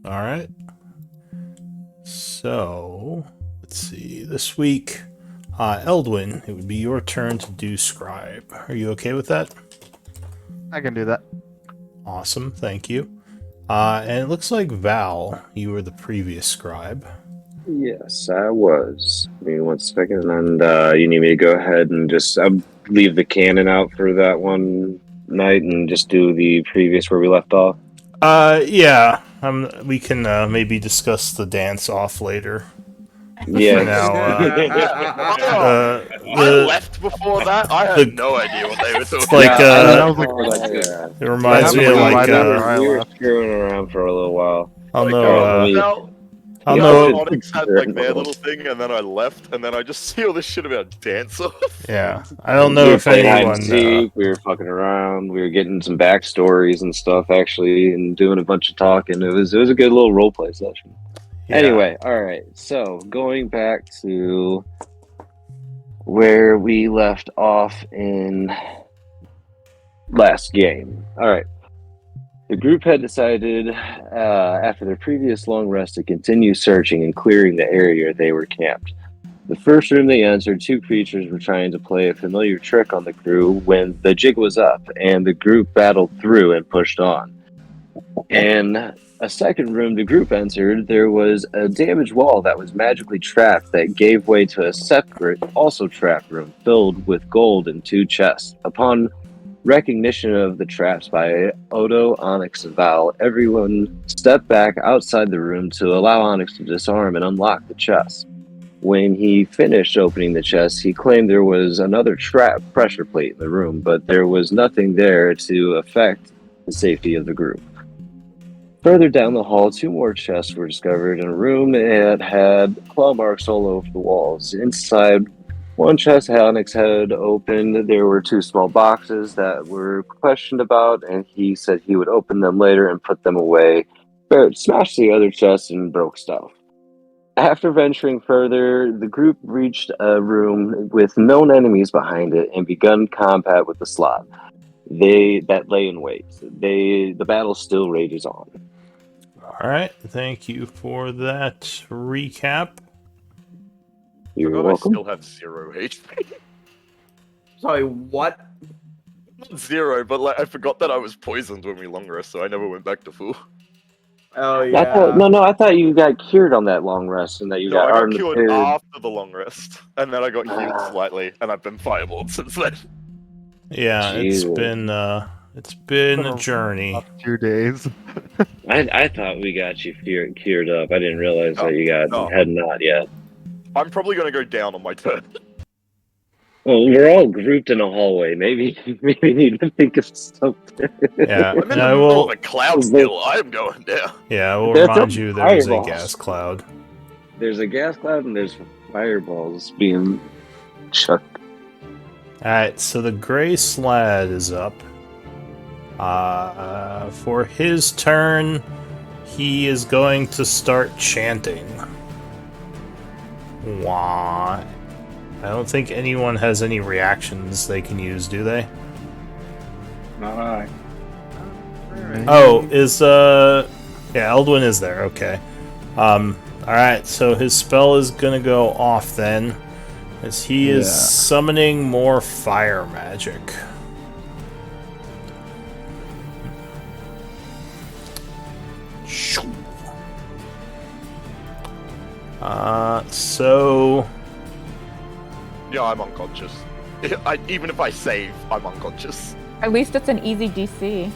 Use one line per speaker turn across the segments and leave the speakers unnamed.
All right. So, let's see. This week, Eldwin, it would be your turn to do scribe. Are you okay with that?
I can do that.
Awesome, thank you. And it looks like Val, you were the previous scribe.
Yes, I was. Give me 1 second, and you need me to go ahead and just leave the canon out for that one night and just do the previous where we left off.
Yeah. We can maybe discuss the dance off later.
Yeah.
For now,
I left before that. I had no idea what they were talking
It's like
about.
it reminds me of like
we were screwing around for a little while.
I'll
Like,
know. I'll
Yeah,
know.
Onyx had like their little thing, and then I left, and then I just see all this shit about dance off.
Yeah, I don't know
We
if
played hide
anyone.
and seek, we were fucking around. We were getting some backstories and stuff actually, and doing a bunch of talking. It was a good little role play session.
Yeah.
Anyway, all right. So going back to where we left off in last game. All right. The group had decided, after their previous long rest, to continue searching and clearing the area they were camped. The first room they entered, two creatures were trying to play a familiar trick on the crew when the jig was up, and the group battled through and pushed on. In a second room the group entered, there was a damaged wall that was magically trapped that gave way to a separate, also trapped room filled with gold and two chests. Upon recognition of the traps by Odo, Onyx, and Val, everyone stepped back outside the room to allow Onyx to disarm and unlock the chest. When he finished opening the chest, he claimed there was another trap pressure plate in the room, but there was nothing there to affect the safety of the group. Further down the hall, two more chests were discovered in a room that had claw marks all over the walls. Inside one chest Onyx had opened, there were two small boxes that were questioned about, and he said he would open them later and put them away. Barrett smashed the other chest and broke stuff. After venturing further, the group reached a room with known enemies behind it and begun combat with the slot. That lay in wait. The battle still rages on.
All right, thank you for that recap.
You're
I
welcome.
still have 0 HP.
Sorry, what?
Not 0, but like I forgot that I was poisoned when we long rest, so I never went back to full.
Oh yeah.
I thought you got cured on that long rest and that you
No,
got
I got
armed
cured
with-
after the long rest, and then I got healed slightly, and I've been fireballed since then.
Yeah,
Jesus.
it's been a journey.
Up 2 days.
I thought we got you cured up. I didn't realize that you
No.
had not yet.
I'm probably gonna go down on my turn.
Well, we're all grouped in a hallway. Maybe we need to think of something.
Yeah,
I'm in the
I
middle
will.
of a cloud still. I am going down.
Yeah, I will
There's
remind
some
you there is a
fireballs.
gas cloud.
There's a gas cloud and there's fireballs being chucked.
All right, so the gray slad is up. For his turn, he is going to start chanting. Why? I don't think anyone has any reactions they can use, do they?
Not I.
Oh, yeah, Eldwin is there. Okay. All right. So his spell is gonna go off then, as he is summoning more fire magic. So
Yeah, I'm unconscious. Even if I save, I'm unconscious.
At least it's an easy DC.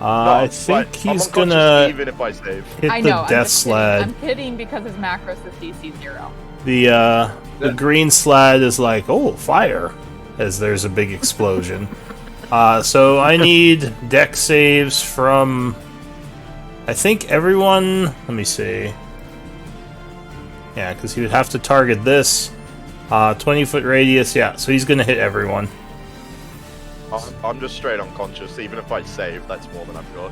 I
No,
think
but
he's
I'm unconscious
gonna
even if I save.
hit
I
the
know.
death
I'm just
sled.
Kidding. I'm kidding because his macros is DC 0.
The green sled is like, oh, fire, as there's a big explosion. So I need deck saves from, I think everyone. Let me see. Yeah, because he would have to target this. 20-foot radius. Yeah, so he's gonna hit everyone.
I'm just straight unconscious. Even if I save, that's more than I've got.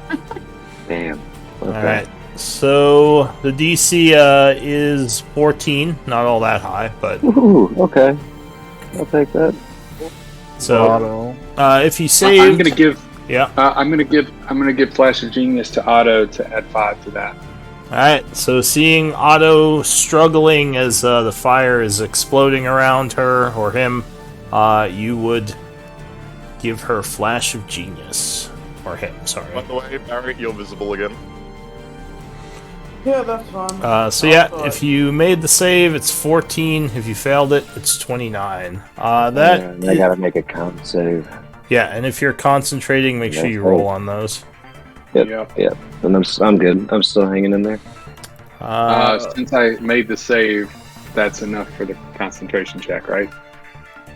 Damn. Okay.
All right. So the DC is 14. Not all that high, but
Ooh, okay. I'll take that.
so
Auto.
if you
I'm
save,
gonna give
Yeah.
I'm gonna give Flash of Genius to Otto to add 5 to that.
Alright, so seeing Otto struggling as the fire is exploding around her or him, you would give her Flash of Genius. Or him, sorry.
By the way, Barry, you're visible again.
Yeah, that's fine.
So yeah, if you made the save, it's 14. If you failed it, it's 29.
I gotta make a con save.
Yeah, and if you're concentrating, make sure you roll on those.
Yep. And I'm good. I'm still hanging in there.
Since I made the save, that's enough for the concentration check, right?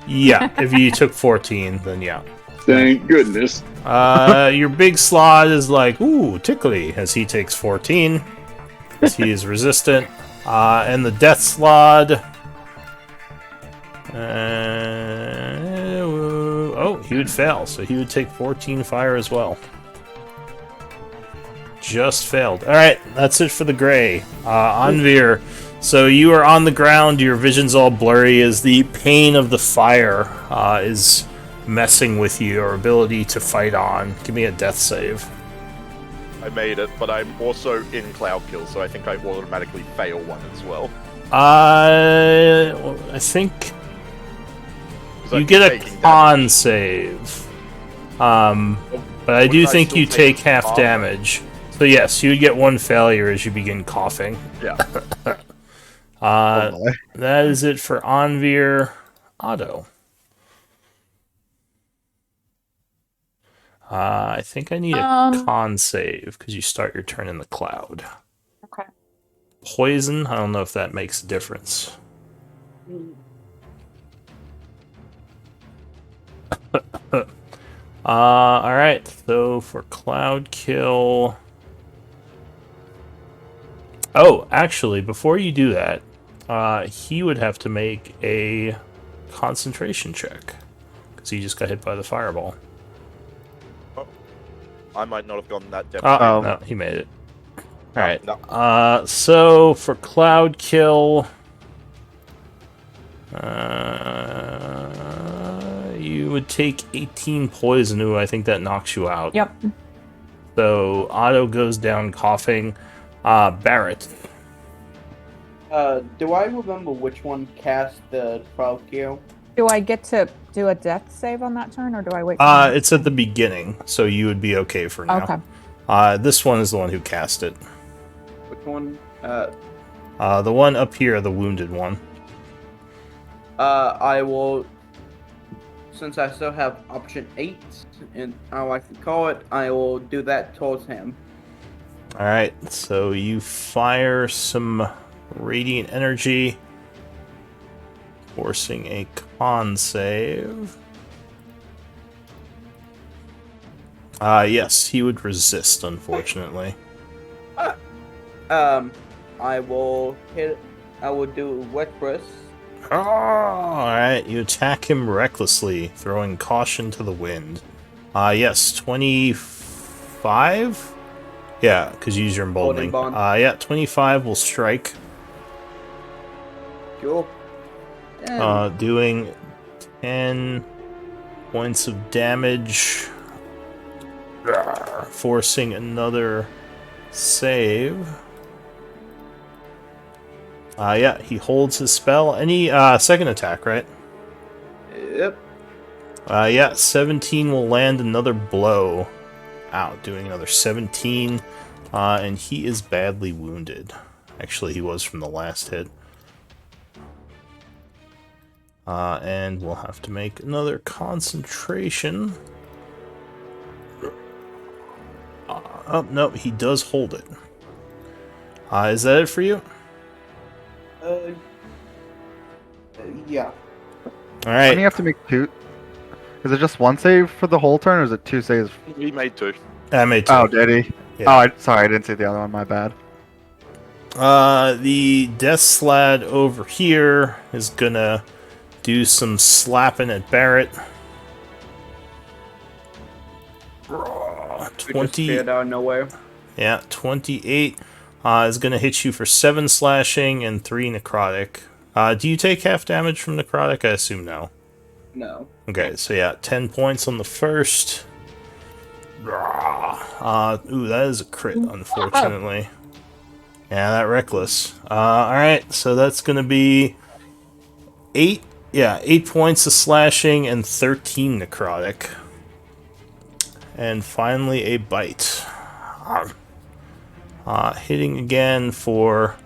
Yeah, if you took 14, then yeah.
Thank goodness.
Your big slot is like, ooh, tickly, as he takes 14. As he is resistant. And the death slot. He would fail, so he would take 14 fire as well. Just failed. Alright, that's it for the gray. Anvir, so you are on the ground, your vision's all blurry as the pain of the fire is messing with your ability to fight on. Give me a death save.
I made it, but I'm also in Cloud Kill, so I think I automatically fail one as well.
I think
'Cause
you
I'm
get a
taking
con save. But I
Wouldn't
do
I
think
still
you
take
take half
half?
damage. So yes, you would get one failure as you begin coughing.
Yeah.
Oh boy.
That is it for Anvir. Otto. I think I need a con save because you start your turn in the cloud.
Okay.
Poison, I don't know if that makes a difference. Alright, so for Cloud Kill. Oh, actually, before you do that, he would have to make a concentration check. Because he just got hit by the fireball.
I might not have gone that depth.
Oh, no, he made it. Alright.
No.
So for Cloud Kill, you would take 18 poison. Ooh, I think that knocks you out.
Yep.
So Otto goes down coughing. Barrett.
Do I remember which one cast the Cloud Kill?
Do I get to do a death save on that turn, or do I wait?
It's at the beginning, so you would be okay for now.
Okay.
This one is the one who cast it.
Which one?
The one up here, the wounded one.
I will, since I still have option 8, and I like to call it, I will do that towards him.
Alright, so you fire some radiant energy, forcing a con save. Yes, he would resist, unfortunately.
I will do Reckless.
Alright, you attack him recklessly, throwing caution to the wind. Yes, 25? Yeah, because you use your emboldening.
Emboldening bond.
Yeah, 25 will strike.
Cool.
Doing 10 points of damage. Forcing another save. Yeah, he holds his spell. Any second attack, right?
Yep.
Yeah, 17 will land another blow. Ow, doing another 17. And he is badly wounded. Actually, he was from the last hit. And we'll have to make another concentration. Oh, no, he does hold it. Is that it for you?
Yeah.
Alright.
And you have to make 2. Is it just 1 save for the whole turn, or is it 2 saves?
He made 2.
I made 2.
Oh, did he?
Yeah.
Oh, sorry, I didn't see the other one. My bad.
The Death Slad over here is gonna do some slapping at Barrett.
We just
20.
cleared out of nowhere.
Yeah, 28 is gonna hit you for 7 slashing and 3 necrotic. Do you take half damage from necrotic? I assume no.
No.
Okay, so yeah, 10 points on the first. Ooh, that is a crit, unfortunately. Yeah, that reckless. Alright, so that's gonna be 8 points of slashing and 13 necrotic. And finally a bite. Hitting again for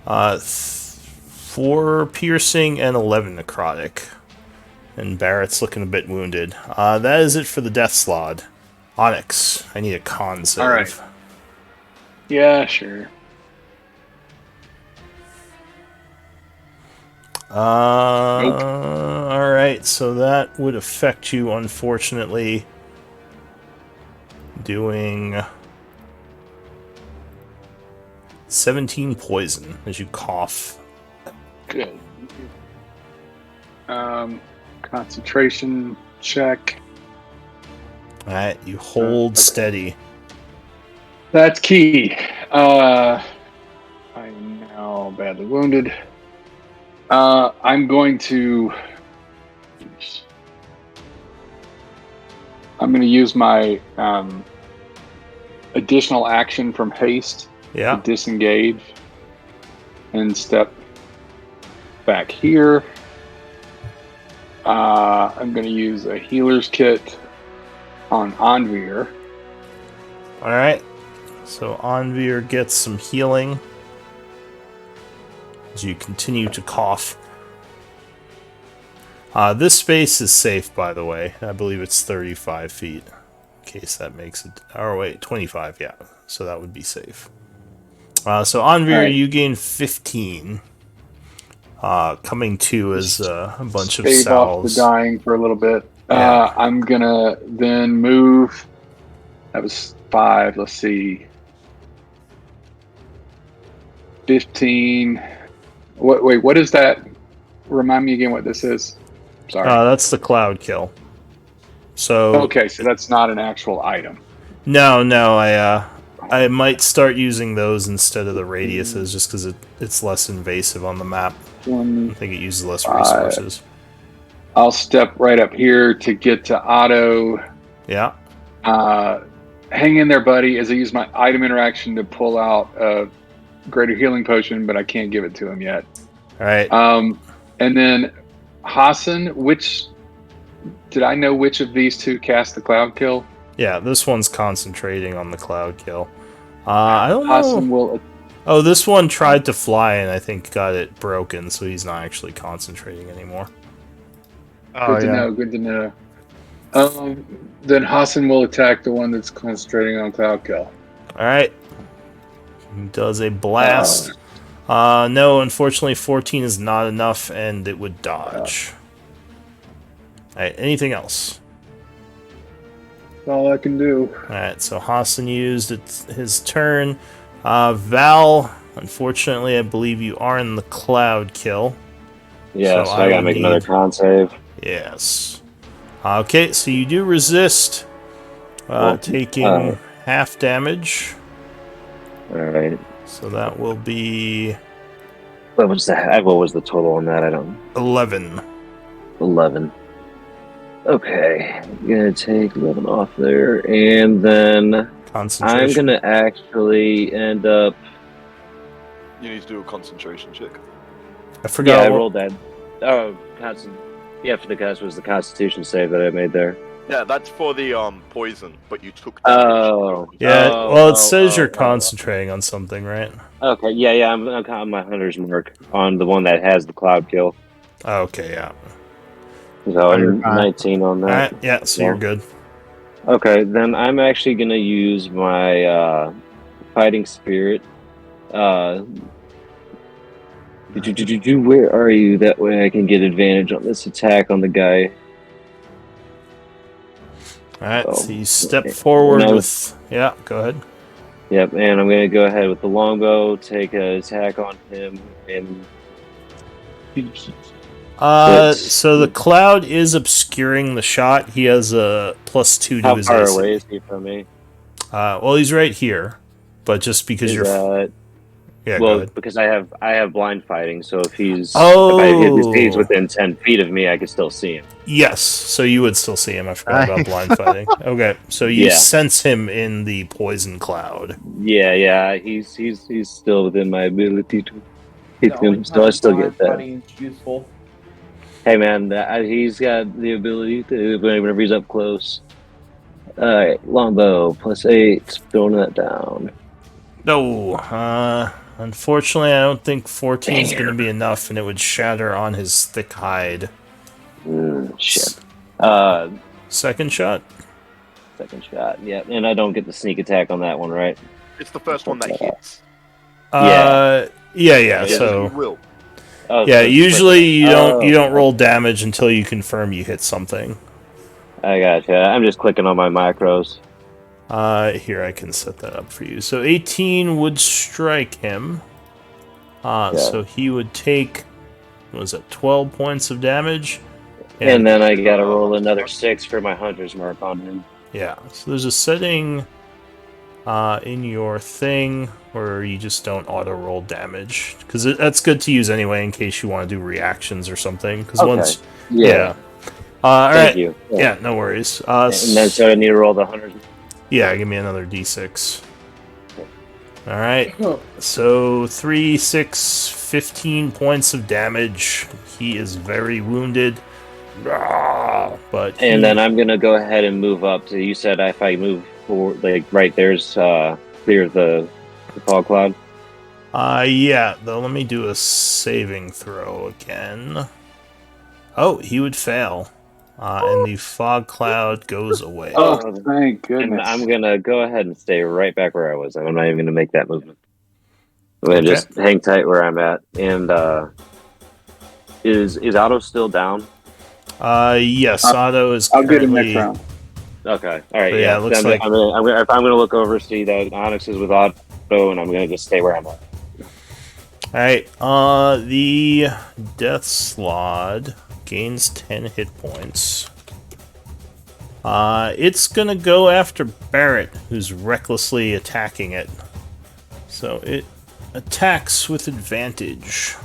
4 piercing and 11 necrotic. And Barrett's looking a bit wounded. That is it for the Death Slod. Onyx, I need a con save.
Alright. Yeah, sure.
Alright, so that would affect you, unfortunately. Doing 17 poison as you cough.
Good. Concentration check.
Alright, you hold
Okay.
steady.
That's key. I'm now badly wounded. I'm going to use my additional action from haste
Yeah.
to disengage and step back here. I'm going to use a healer's kit on Anvir.
Alright, so Anvir gets some healing as you continue to cough. This space is safe, by the way. I believe it's 35 feet. In case that makes it... Oh, wait, 25, yeah. So that would be safe. So Anvir,
Alright.
you gain 15. Coming to as a bunch of
Stave off the
cells.
dying for a little bit.
Yeah.
I'm gonna then move. That was 5. Let's see. 15. Wait, what is that? Remind me again what this is. Sorry.
That's the cloud kill. So
Okay, so that's not an actual item.
no, I might start using those instead of the radiuses just because it's less invasive on the map. I think it uses less resources.
I'll step right up here to get to Otto.
Yeah.
Hang in there, buddy, as I use my item interaction to pull out a greater healing potion, but I can't give it to him yet.
All right.
And then Hassan, did I know which of these two cast the cloud kill?
Yeah, this one's concentrating on the cloud kill. I don't
Hassan
know.
will.
Oh, this one tried to fly and I think got it broken, so he's not actually concentrating anymore.
Oh,
Good to
yeah.
know. Good to know. Then Hassan will attack the one that's concentrating on cloud kill.
All right. He does a blast. No, unfortunately, 14 is not enough, and it would dodge. All right. Anything else?
That's all I can do.
Alright, so Hassan used his turn. Val, unfortunately, I believe you are in the cloud kill.
Yeah,
So
so
I
I gotta
would
make another
need-
con save.
Yes. Okay, so you do resist, taking half damage.
Alright.
So that will be
What was that? What was the total on that? I don't
11.
11. Okay. I'm gonna take 11 off there, and then
Concentration.
I'm gonna actually end up.
You need to do a concentration check.
I
Yeah,
forgot.
I
what-
rolled that. Oh, yeah, for the cast was the Constitution save that I made there.
Yeah, that's for the poison, but you took
Oh.
Yeah,
Oh,
well, it
oh,
says you're
oh.
concentrating on something, right?
Okay, yeah, I'm on my hunter's mark on the one that has the cloud kill.
Okay, yeah.
So
you're
I'm
fine.
19 on that.
Alright, yeah, so you're good.
Okay, then I'm actually gonna use my fighting spirit. Where are you? That way I can get advantage on this attack on the guy.
Alright,
Oh,
so you step
okay.
forward
No.
with... Yeah, go ahead.
Yep, and I'm gonna go ahead with the longbow, take an attack on him, and It's-
So the cloud is obscuring the shot. He has a +2 to
how
his
far
AC.
away is he from me?
Well, he's right here, but just because
Is
you're
that
Yeah, go
Well,
ahead.
because I have blind fighting, so if he's
Oh.
if he's within 10 feet of me, I can still see him.
Yes, so you would still see him. I forgot about
Nice.
blind fighting. Okay, so you
Yeah.
sense him in the poison cloud.
Yeah, he's still within my ability to hit
The only
him, so I
time
still
blind
get that.
fighting is useful.
Hey man, he's got the ability to whenever he's up close. All right, longbow +8, throwing that down.
No, unfortunately, I don't think 14 is going to be enough, and it would shatter on his thick hide.
Shit.
Second shot?
Second shot. Yeah, and I don't get the sneak attack on that one, right?
It's the first one that hits.
Yeah,
Yeah,
You
so
will.
Oh,
yeah,
so it's
usually you don't
Oh.
roll damage until you confirm you hit something.
I gotcha. I'm just clicking on my macros.
Here I can set that up for you. So 18 would strike him. So he would take, what was it, 12 points of damage?
And then I gotta roll another 6 for my hunter's mark on him.
Yeah, so there's a setting in your thing where you just don't auto-roll damage. Because that's good to use anyway in case you want to do reactions or something. Because
Okay.
once... Yeah.
Thank
Alright.
you.
Yeah, no worries.
And then so I need to roll the hunter's.
Yeah, give me another d6. Alright. So 3, 6, 15 points of damage. He is very wounded. But
And then I'm gonna go ahead and move up to. You said if I move forward, like right there's clear the fog cloud.
yeah, though let me do a saving throw again. Oh, he would fail. And the fog cloud goes away.
Oh, thank
And
goodness.
I'm gonna go ahead and stay right back where I was. I'm not even gonna make that movement. I'm gonna
Okay.
just hang tight where I'm at. And is Otto still down?
Yes, Otto is
I'll get him
currently...
next round.
Okay, all right.
But yeah, it looks
Then
like-
I'm gonna look over, see that Onyx is with Otto, and I'm gonna just stay where I'm at.
Alright, the Death Slod gains 10 hit points. It's gonna go after Barrett, who's recklessly attacking it. So it attacks with advantage.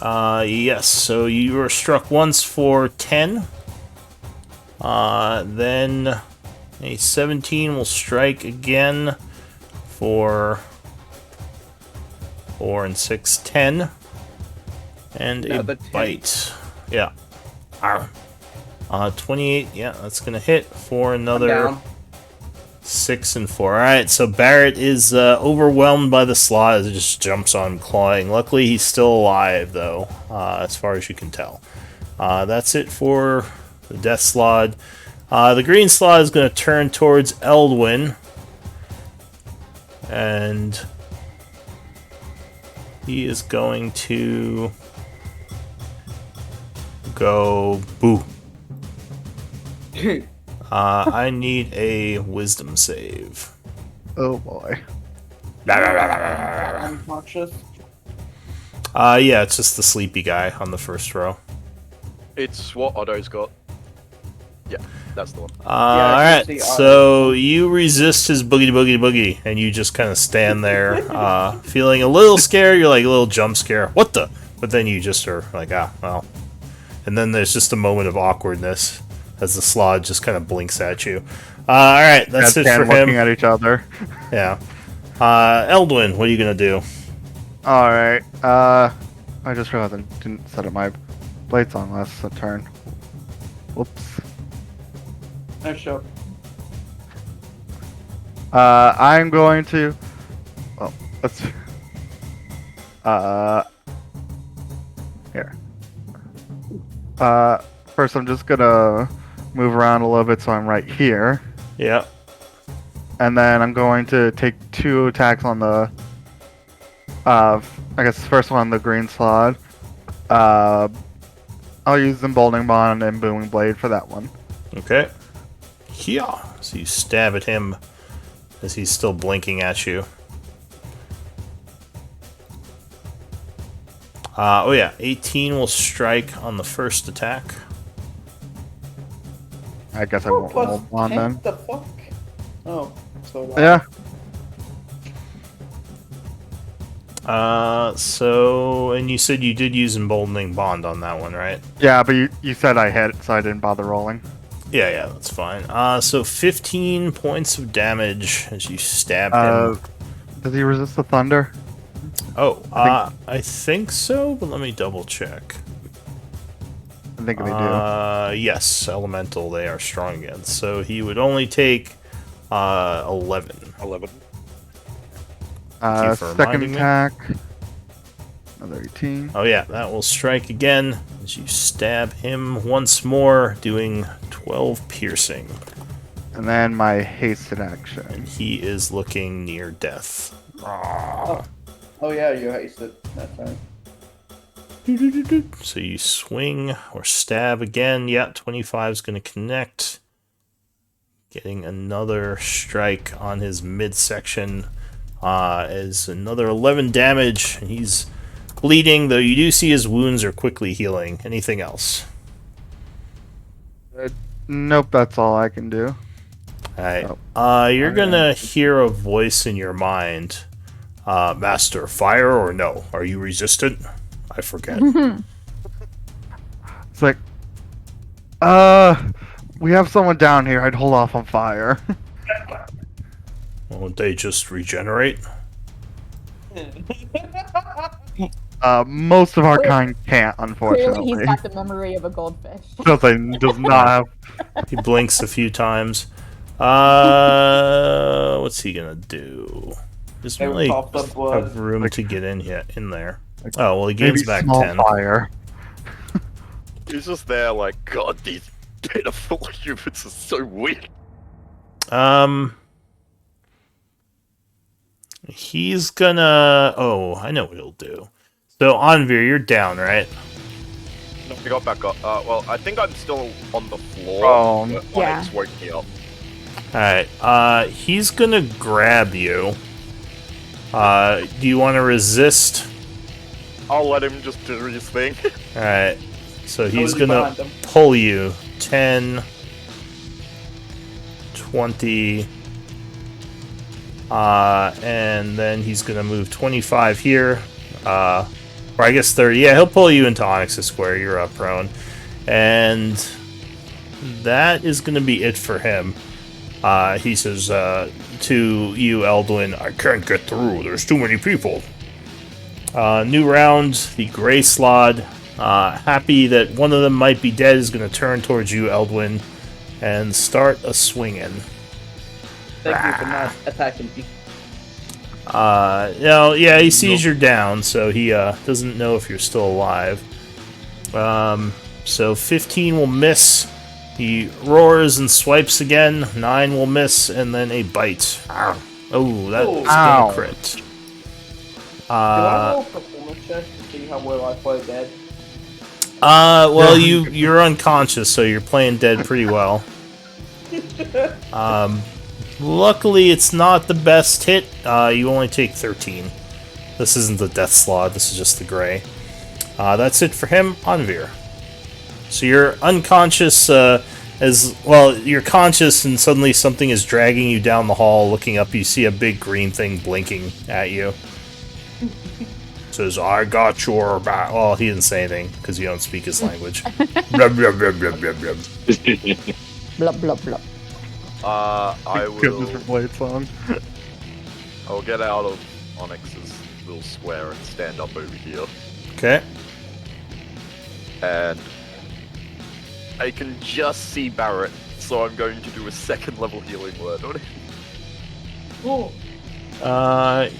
Yes, so you are struck once for 10. Then a 17 will strike again for 4 and 6, 10. And a
Another 10.
bite. Yeah. Arr. 28, yeah, that's gonna hit for another
Down.
6 and 4. Alright, so Barrett is overwhelmed by the slot as it just jumps on him, clawing. Luckily, he's still alive, though, as far as you can tell. That's it for the Death Slod. The Green Slod is going to turn towards Eldwin. And he is going to go boo. I need a wisdom save.
Oh boy.
Unconscious.
Yeah, it's just the sleepy guy on the first row.
It's what Otto's got. Yeah, that's the one.
I can
Alright,
see
so you resist his boogie, and you just kind of stand there, feeling a little scared. You're like a little jump scare. What the? But then you just are like, well. And then there's just a moment of awkwardness as the slod just kind of blinks at you. Alright, that's it for
looking
him.
at each other.
Yeah. Eldwin, what are you gonna do?
Alright, I just realized I didn't set up my blades on last turn. Whoops.
Nice show.
I'm going to... Oh, let's... Here. First I'm just gonna move around a little bit so I'm right here.
Yeah.
And then I'm going to take 2 attacks on the... I guess the first one on the green slot. I'll use Emboldening Bond and Booming Blade for that one.
Okay. Yeah. So you stab at him as he's still blinking at you. Oh yeah, 18 will strike on the first attack.
I guess I won't roll one then.
The fuck? Oh, so
Yeah.
And you said you did use Emboldening Bond on that one, right?
Yeah, but you said I hit, so I didn't bother rolling.
Yeah, that's fine. So 15 points of damage as you stab him.
Does he resist the thunder?
I think so, but let me double check.
I think they do.
Yes, elemental they are strong against. So he would only take 11.
11.
Thank you for
Second
reminding me.
attack. Another 18.
Oh yeah, that will strike again as you stab him once more, doing 12 piercing.
And then my hasted action.
And he is looking near death.
Oh yeah, you hasted. That's right.
So you swing or stab again. Yeah, 25 is going to connect. Getting another strike on his midsection. Is another 11 damage. And he's bleeding, though you do see his wounds are quickly healing. Anything else?
Nope, that's all I can do.
Alright. You're gonna hear a voice in your mind. Master, fire or no? Are you resistant? I forget.
It's like, we have someone down here. I'd hold off on fire.
Won't they just regenerate?
Most of our kind can't,
Clearly,
unfortunately.
he's got the memory of a goldfish.
Does not have.
He blinks a few times. What's he gonna do? Doesn't
They
really
coughed up blood.
have room to get in there. Oh well, he gains
Maybe
back
small
10.
fire.
He's just there like, God, these pitiful humans are so weak.
He's gonna. Oh, I know what he'll do. So Anvir, you're down, right?
No, I got back up. Well, I think I'm still on the floor.
Oh.
But
Yeah.
Onyx woke me up.
Alright, he's gonna grab you. Do you want to resist?
I'll let him just do his thing.
Alright, so he's
Totally
gonna
behind them.
pull you 10, 20, and then he's gonna move 25 here, or I guess 30. Yeah, he'll pull you into Onyx's square. You're up prone, and that is gonna be it for him. He says to you, Eldwin, I can't get through. There's too many people. New round, the Grey Slod. Happy that one of them might be dead, is going to turn towards you, Eldwin, and start a swinging.
Thank you for not attacking me.
Yeah, he sees you're down, so he doesn't know if you're still alive. So 15 will miss. He roars and swipes again. 9 will miss, and then a bite. Oh, that is
Ow.
gonna crit.
Do I roll performance check to see how well I play dead?
Well, you're unconscious, so you're playing dead pretty well. Luckily, it's not the best hit. You only take 13. This isn't the Death Slod, this is just the Gray. That's it for him, Anvir. So you're unconscious, as well, you're conscious, and suddenly something is dragging you down the hall. Looking up, you see a big green thing blinking at you. Says, I got your back. Well, he didn't say anything, because you don't speak his language. Blah, blah, blah, blah, blah, blah.
Blup, blup, blup.
I
Goodness for
will.
Blade Song.
I'll get out of Onyx's little square and stand up over here,
Okay.
and I can just see Barrett, so I'm going to do a second level healing word on it.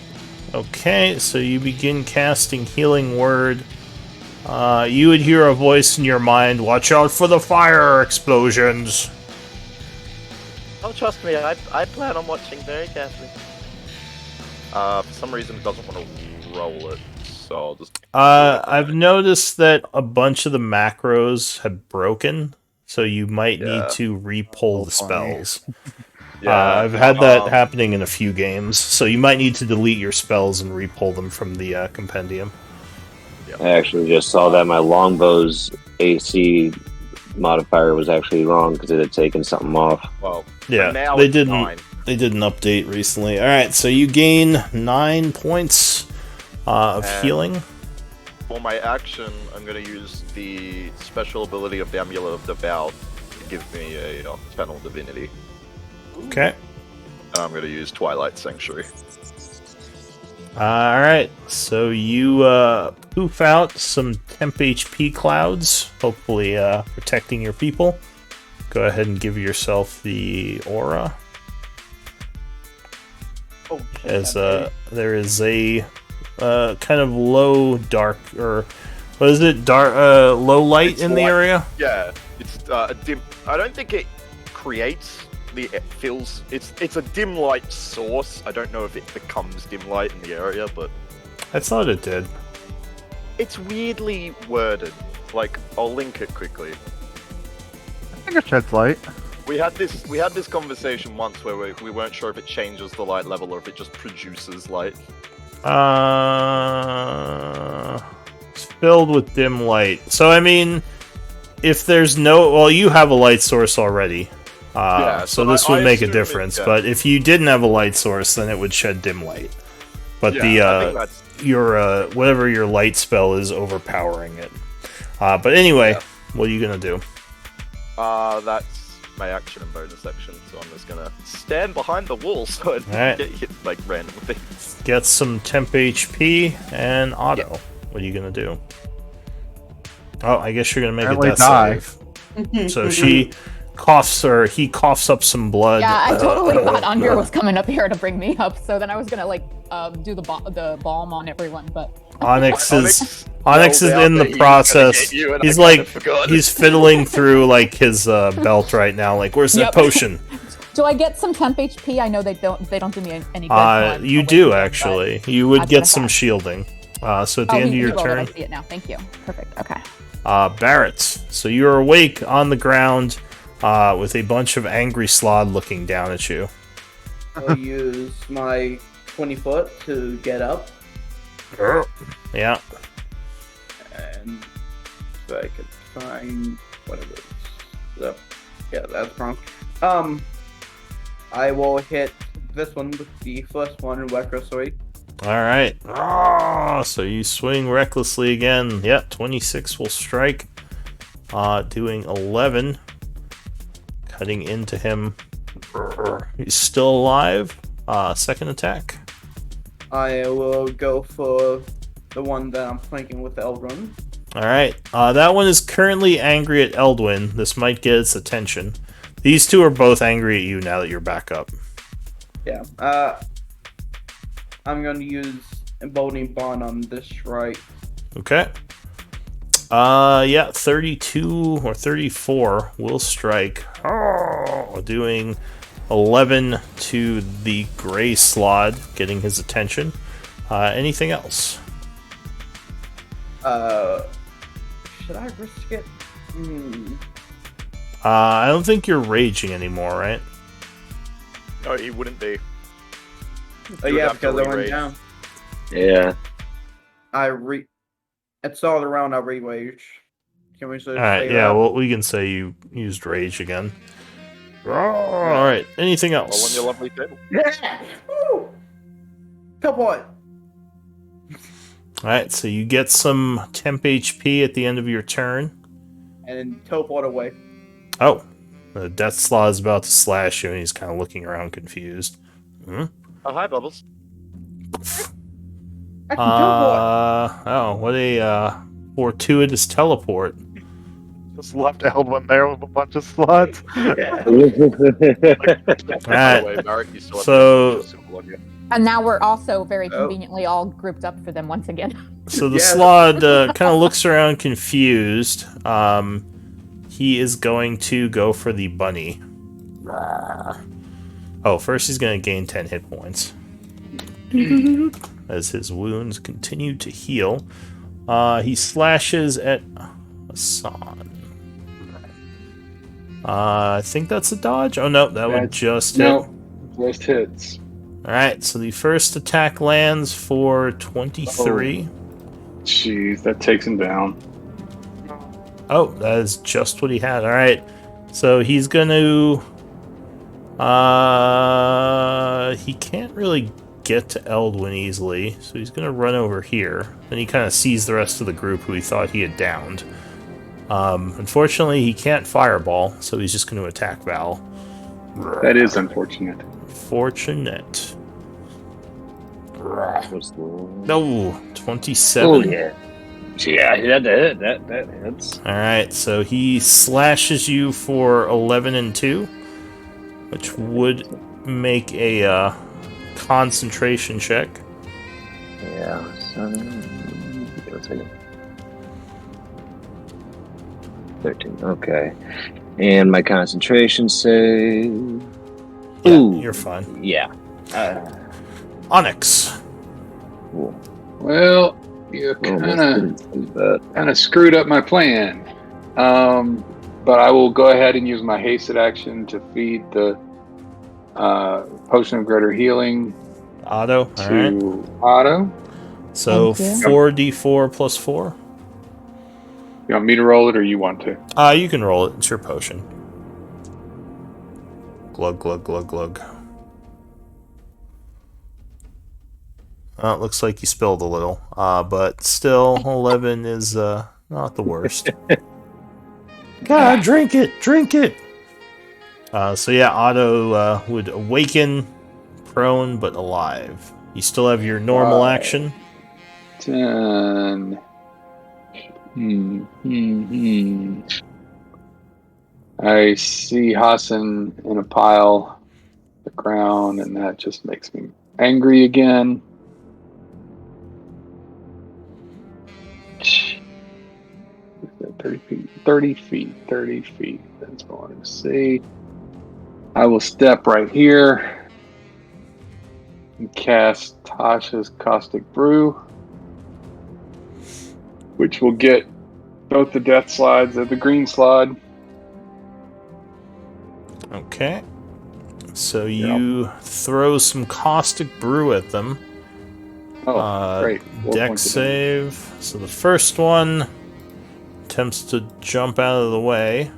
Okay, so you begin casting Healing Word. You would hear a voice in your mind, watch out for the fire explosions.
Oh, trust me, I plan on watching very carefully. For some reason, it doesn't want to roll it, so I'll just.
I've noticed that a bunch of the macros have broken, so you might need
Yeah.
to re-pull the
funny.
spells. I've had that happening in a few games, so you might need to delete your spells and re-pull them from the compendium.
I actually just saw that my longbow's AC modifier was actually wrong because it had taken something off.
Well,
Yeah,
now
they
it's
didn't.
fine.
They did an update recently. All right, so you gain 9 points of
And-
healing.
For my action, I'm going to use the special ability of the Amulet of the Vow to give me a Channel Divinity.
Okay.
And I'm going to use Twilight Sanctuary.
Alright, so you poof out some temp HP clouds, hopefully protecting your people. Go ahead and give yourself the aura.
Oh, shit,
As
okay.
there is a kind of low dark, or what is it, dark low light
It's
in the
light.
area.
Yeah, it's a dim. I don't think it creates it feels. It's a dim light source. I don't know if it becomes dim light in the area, but
I thought it did.
it's weirdly worded. Like, I'll link it quickly.
I think it sheds light.
We had this conversation once where we weren't sure if it changes the light level or if it just produces light.
It's filled with dim light. So I mean, if there's you have a light source already.
Yeah,
so
so
this
I
would make a
assume
difference.
yeah.
But if you didn't have a light source, then it would shed dim light. But
I think that's
your whatever your light spell is overpowering it. But anyway,
Yeah.
what are you gonna do?
that's my action and bonus action. So I'm just gonna stand behind the wall so I don't
Alright.
get hit like random things.
Get some temp HP and auto. What are you gonna do? Oh, I guess you're gonna make
Apparently
a death
die.
save. So he coughs up some blood.
Yeah, I totally thought Unger was coming up here to bring me up, so then I was gonna do the balm on everyone, but
Onyx is
yelled out
in
that
the
he was gonna
process.
get you, and
He's
I kinda
like
forgot.
he's fiddling through like his belt right now. Like, where's that
Yep.
potion?
do I get some temp HP? I know they don't do me any good. so I'm
You
away
do
from it,
actually. You would
That's
get
what I
some
thought.
shielding. So at the
but-
end of
he
your
rolled it, I
turn,
see it now. Thank you. Perfect. Okay.
Barrett. So you're awake on the ground with a bunch of angry Slod looking down at you.
I'll use my 20 foot to get up,
Yeah.
and so I can find whatever. So, yeah, that's wrong. I will hit this one with the first one recklessly.
All right. So you swing recklessly again. Yeah, 26 will strike. Doing 11. Cutting into him. He's still alive. Second attack.
I will go for the one that I'm flanking with Eldrun.
All right. That one is currently angry at Eldwin. This might get its attention. These two are both angry at you now that you're back up.
Yeah. I'm going to use Emboldening Bond on this right.
Okay. Yeah, 32 or 34 will strike. Doing 11 to the gray Slod, getting his attention. Anything else?
Should I risk it?
I don't think you're raging anymore, right?
No, he wouldn't be.
Oh,
You would
yeah,
have to
because I went
re-rage.
down.
Yeah.
It's all around I re-rage. Can we just
All right,
say
yeah,
that?
well, we can say you used rage again. All right, anything
Roll on
else?
your lovely table.
Yeah! Woo! Teleport!
All right, so you get some temp HP at the end of your turn.
And then teleport away.
Oh, the Death Slaw is about to slash you, and he's kind of looking around confused.
Oh, hi, Bubbles.
I can teleport!
Oh, what a fortuitous teleport.
Just left Eldwin there with a bunch of slots.
By the
Alright,
way, Barrett, you still have
so-
the symbol on you.
And now we're also very
Oh.
conveniently all grouped up for them once again.
so the
Yeah.
Slod kind of looks around confused. He is going to go for the bunny. Oh, first he's going to gain 10 hit points. As his wounds continue to heal. He slashes at Hassan. I think that's a dodge. Oh no, that would
That's-
just hit.
No, just hits.
Alright, so the first attack lands for 23.
Jeez, that takes him down.
Oh, that is just what he had. Alright, so he's gonna... he can't really get to Eldwin easily, so he's going to run over here. Then he kind of sees the rest of the group who he thought he had downed. Unfortunately, he can't fireball, so he's just going to attack Val.
That is unfortunate.
Fortunate.
What's the...
No, 27.
Oh, yeah. Yeah, that hits.
Alright, so he slashes you for 11 and 2, which would make a concentration check.
Yeah, 7. Let's see. 13. Okay. And my concentration save.
Yeah,
Ooh.
you're fine.
Yeah.
Onyx.
Cool.
Well, you kind of screwed up my plan. But I will go ahead and use my hasted action to feed the potion of greater healing
Otto. Alright.
to Otto.
So
Thank you.
4d4 plus 4.
You want me to roll it, or you want to?
You can roll it. It's your potion. Glug, glug, glug, glug. It looks like you spilled a little. But still, 11 is not the worst. God, drink it! Drink it! So yeah, Otto would awaken, prone, but alive. You still have your normal
Wow.
action.
10. I see Hassan in a pile on the ground, and that just makes me angry again. Is that 30 feet? 30 feet. 30 feet. That's what I want to see. I will step right here and cast Tasha's Caustic Brew, which will get both the death slides and the green slide.
Okay. So you throw some caustic brew at them.
Oh, great. 4
Dex
points of damage.
save. So the first one attempts to jump out of the way.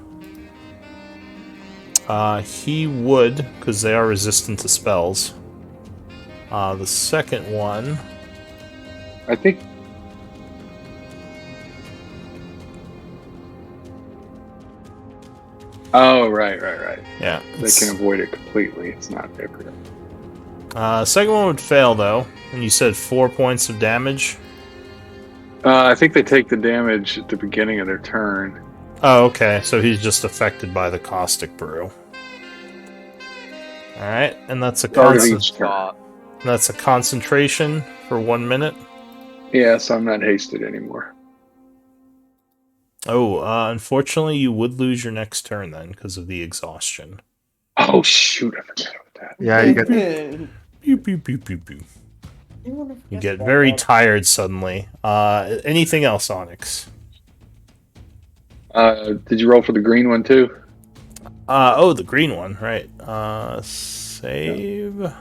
He would, because they are resistant to spells. The second one,
I think. Oh, right.
yeah.
They can avoid it completely. It's not everywhere.
Second one would fail though, and you said 4 points of damage.
I think they take the damage at the beginning of their turn.
Oh, okay. So he's just affected by the caustic brew. All right, and that's a
Start of
constant.
each turn.
That's a concentration for 1 minute.
Yeah, so I'm not hasted anymore.
Oh, unfortunately, you would lose your next turn then because of the exhaustion.
Oh, shoot. I forgot about that.
Yeah, you get.
Pew, pew, pew, pew, pew. You get very tired suddenly. Anything else, Onyx?
Did you roll for the green one, too?
Oh, the green one, right. Save.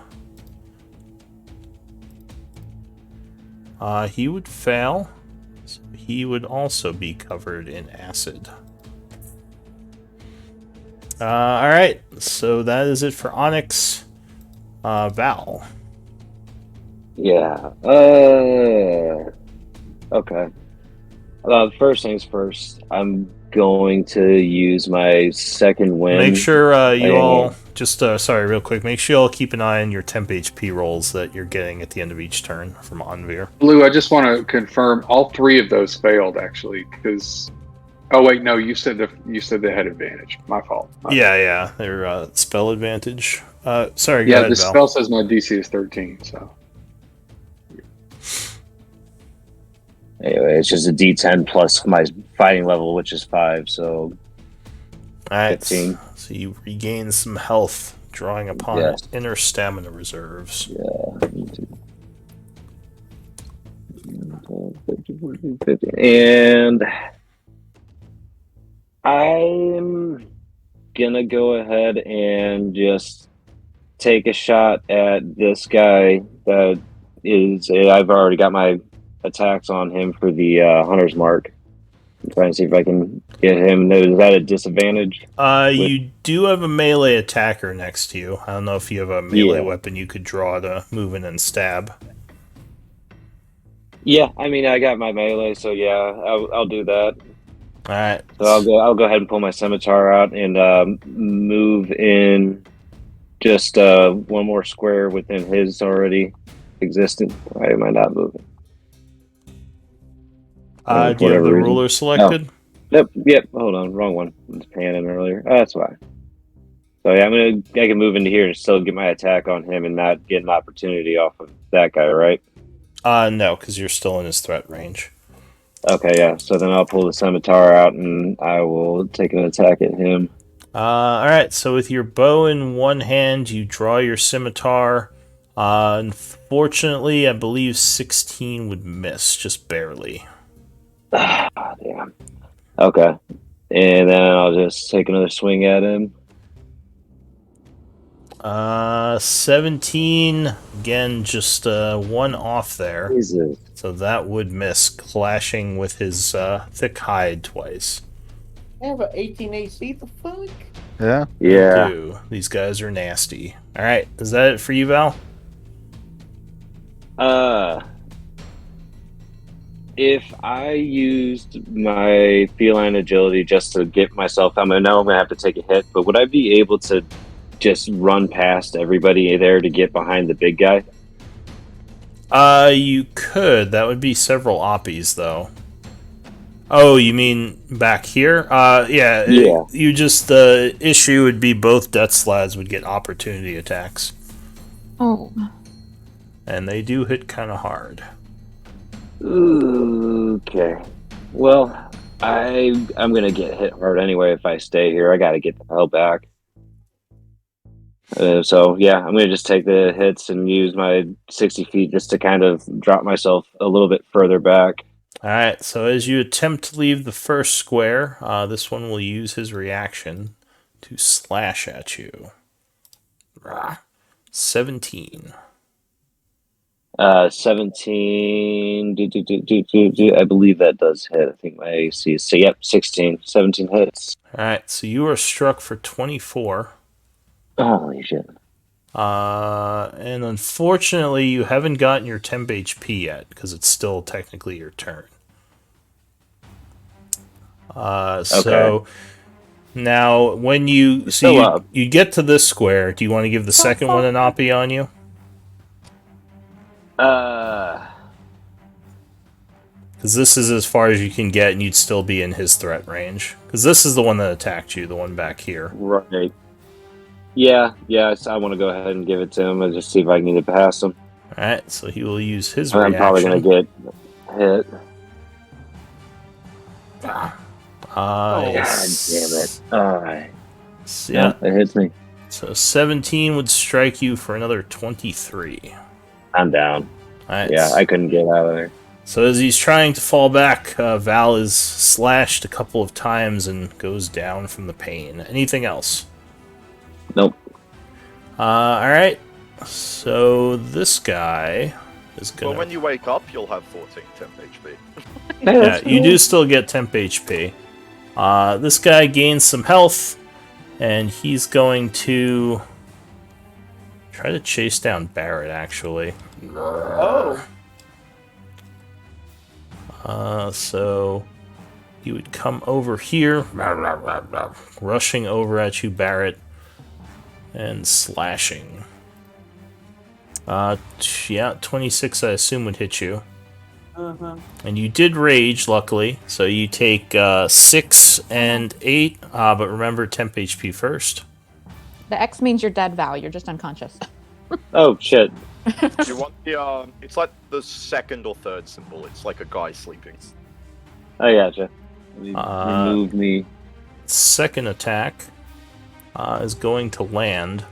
He would fail. So he would also be covered in acid. Alright, so that is it for Onyx. Val.
Yeah. Okay. First things first. I'm going to use my second win.
Make sure you
and-
all just sorry, real quick. Make sure you all keep an eye on your temp HP rolls that you're getting at the end of each turn from Anvir.
Blue, I just want to confirm all 3 of those failed, actually, because... Oh, wait, no, you said they had advantage. My fault.
Yeah, they're spell advantage. Sorry, go
Yeah,
ahead,
the
Val.
spell says my DC is 13, so...
Anyway, it's just a D10 plus my fighting level, which is 5. So
Alright,
15.
so you regain some health, drawing upon
Yes.
inner stamina reserves.
And I'm gonna go ahead and just take a shot at this guy that is. I've already got my attacks on him for the hunter's mark. I'm trying to see if I can get him. Is that a disadvantage?
You do have a melee attacker next to you. I don't know if you have a melee weapon you could draw to move in and stab.
Yeah, I mean, I got my melee, so yeah, I'll do that.
All right.
So I'll go ahead and pull my scimitar out and move in just one more square within his already existent. Why am I not moving?
Do you have the
whatever reason.
ruler selected?
Yep. Hold on, wrong one. I was panning earlier. Oh, that's why. So yeah, I can move into here and still get my attack on him and not get an opportunity off of that guy, right?
No, because you're still in his threat range.
Okay, yeah. So then I'll pull the scimitar out and I will take an attack at him.
All right. So with your bow in one hand, you draw your scimitar. Unfortunately, I believe 16 would miss, just barely.
Damn. Okay. And then I'll just take another swing at him.
17. Again, just one off there.
Jesus.
So that would miss, clashing with his thick hide twice.
I have an 18 AC. The fuck?
Yeah.
Yeah.
Ew, these guys are nasty. All right, is that it for you, Val?
If I used my feline agility just to get myself, I know I'm gonna have to take a hit, but would I be able to just run past everybody there to get behind the big guy?
You could. That would be several oppies, though. Oh, you mean back here? Yeah. You just, the issue would be both Death Slads would get opportunity attacks.
Oh.
And they do hit kind of hard.
Okay. Well, I'm gonna get hit hard anyway if I stay here. I gotta get the hell back. So yeah, I'm gonna just take the hits and use my 60 feet just to kind of drop myself a little bit further back.
Alright, so as you attempt to leave the first square, this one will use his reaction to slash at you. 17.
17. I believe that does hit. I think my AC is. So, yep, 16. 17 hits.
Alright, so you are struck for 24.
Holy shit.
And unfortunately, you haven't gotten your temp HP yet, because it's still technically your turn. So now, when you you get to this square, do you want to give the second one an oppie on you? Because this is as far as you can get, and you'd still be in his threat range. Because this is the one that attacked you, the one back here.
Right. Yeah, so I want to go ahead and give it to him and just see if I can get it past him.
Alright, so he will use his reaction.
I'm probably going to get hit. God damn it. Alright.
Yeah.
It hits me.
So 17 would strike you for another 23.
I'm down.
Alright.
Yeah, I couldn't get out of there.
So as he's trying to fall back, Val is slashed a couple of times and goes down from the pain. Anything else?
Nope.
Alright. So this guy is gonna...
Well, when you wake up, you'll have 14 temp HP.
Yeah, you do still get temp HP. This guy gains some health, and he's going to try to chase down Barrett, actually.
Oh.
So he would come over here, rushing over at you, Barrett, and slashing. Yeah, 26 I assume would hit you.
Uh-huh.
And you did rage, luckily, so you take 6 and 8, but remember temp HP first.
The X means you're dead, Val. You're just unconscious.
Oh, shit.
You want the it's like the second or third symbol. It's like a guy sleeping.
I gotcha. Remove me.
Second attack is going to land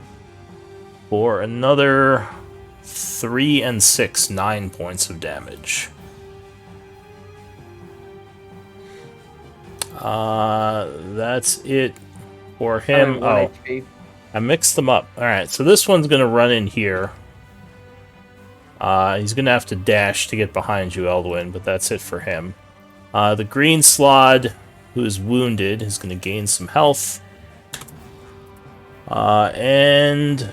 for another 3 and 6, 9 points of damage. That's it for him. Oh, I mixed them up. Alright, so this one's going to run in here. He's going to have to dash to get behind you, Eldwin, but that's it for him. The green slod, who is wounded, is going to gain some health. And...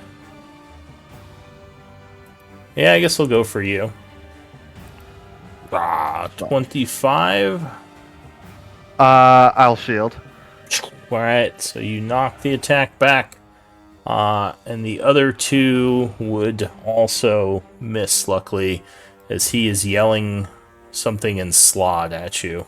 yeah, I guess we'll go for you. 25.
I'll shield.
Alright, so you knock the attack back. And the other two would also miss, luckily, as he is yelling something in slod at you.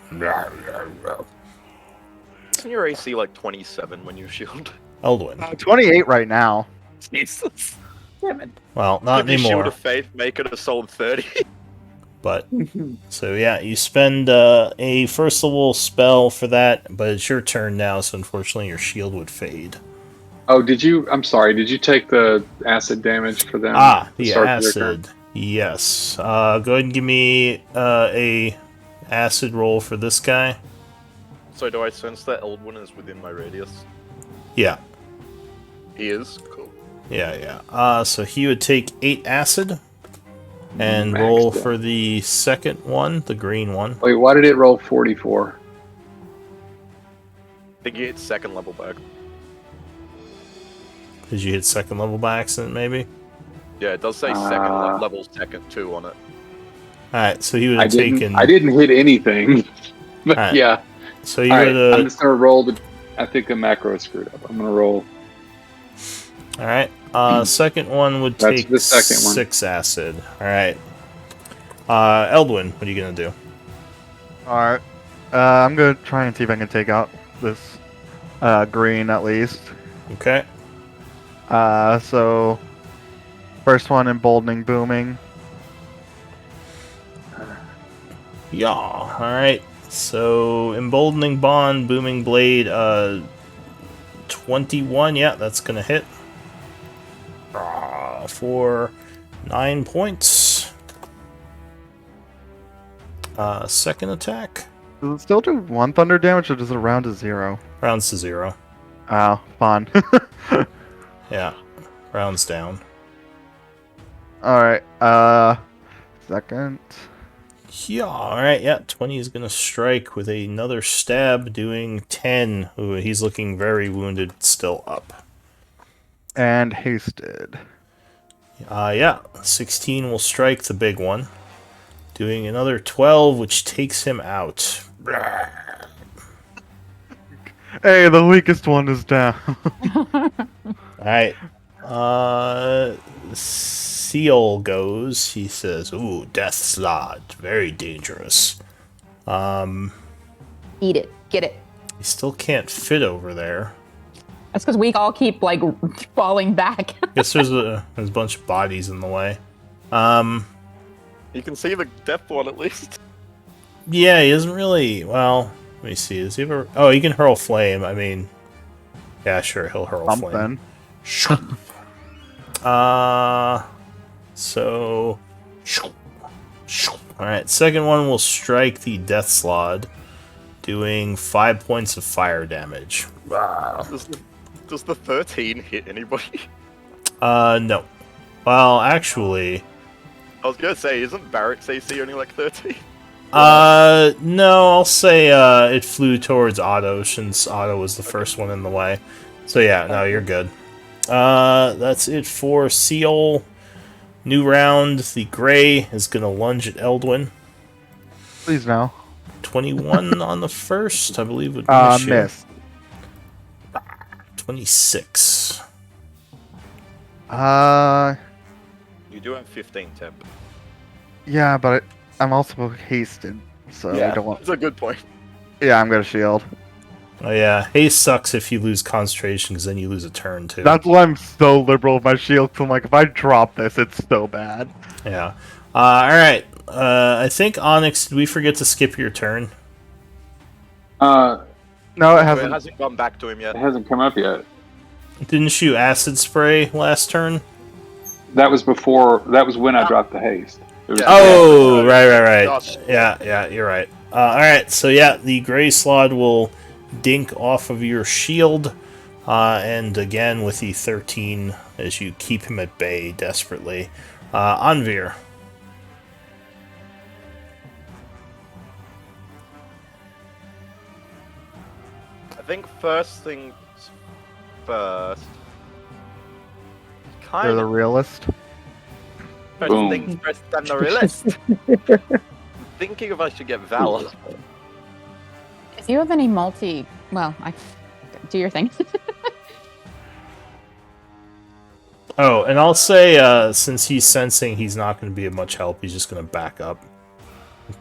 Isn't your AC like 27 when you shield?
Eldwin.
28 right now.
Jesus.
Damn it.
Well, not
Give me Shield
anymore.
of Faith, make it a solid 30.
But so yeah, you spend a first level spell for that, but it's your turn now, so unfortunately your shield would fade.
Oh, did you? I'm sorry. Did you take the acid damage for them?
Ah,
to
the
start their turn?
acid. Yes. Go ahead and give me a acid roll for this guy.
So do I sense that Eldwin is within my radius?
Yeah.
He is? Cool.
Yeah. So he would take 8 acid and
Maxed
roll
out.
for the second one, the green one.
Wait, why did it roll 44?
I think he hit second level back.
Did you hit second level by accident, maybe?
Yeah, it does say level second 2 on it.
Alright, so he would have taken...
I didn't hit anything. But
Alright.
yeah.
So you
Alright,
would
I'm just gonna roll the. I think the macro is screwed up. I'm gonna roll.
Alright, second one would
That's
take
the second one.
6 acid. Alright. Eldwin, what are you gonna do?
Alright. I'm gonna try and see if I can take out this green at least.
Okay.
So first one, emboldening, booming.
Yeah, alright. So, emboldening bond, booming blade, 21, yeah, that's gonna hit. For 9 points. Second attack.
Does it still do 1 thunder damage or does it round to 0?
Rounds to 0.
Oh, fun.
Yeah, rounds down.
Alright, second.
Yeah, alright, yeah, 20 is gonna strike with another stab, doing 10. Ooh, he's looking very wounded, still up.
And hasted.
Yeah, 16 will strike the big one, doing another 12, which takes him out.
Hey, the weakest one is down.
Alright, Seal goes, he says, ooh, death slot, very dangerous.
Eat it. Get it.
He still can't fit over there.
That's because we all keep, like, falling back.
Guess there's a bunch of bodies in the way.
You can see the depth one at least.
Yeah, he doesn't really. Well, let me see. Does he ever? Oh, he can hurl flame. I mean, yeah, sure, he'll hurl flame.
Something.
So. Alright, second one will strike the death slod, doing 5 points of fire damage.
Does the 13 hit anybody?
No. Well, actually.
I was gonna say, isn't Barrack's AC only like 13?
No, I'll say, it flew towards Otto, since Otto was the first one in the way. So yeah, no, you're good. That's it for Seal. New round, the Gray is gonna lunge at Eldwin.
Please no.
21 on the first, I believe would miss you.
Miss.
26.
You do have 15 temp.
Yeah, but I'm also hasted, so I don't want.
That's a good point.
Yeah, I'm gonna shield.
Oh yeah, haste sucks if you lose concentration, because then you lose a turn too.
That's why I'm so liberal with my shield. Cause I'm like, if I drop this, it's so bad.
Yeah. Alright. I think, Onyx, did we forget to skip your turn?
No, it
It
hasn't.
hasn't gone back to him yet.
It hasn't come up yet.
Didn't you acid spray last turn?
That was before. That was when I dropped the haste. It was
Yeah.
Oh, right.
Gosh.
Yeah, you're right. Alright, so yeah, the Gray Slod will dink off of your shield, and again with the 13 as you keep him at bay desperately. Anvir.
think first things first.
You're
Kind
the
of
realist.
first
Boom.
things first than the realist. I'm thinking if I should get Valor.
If you have any well, I do your thing.
Oh, and I'll say, since he's sensing he's not going to be of much help, he's just going to back up.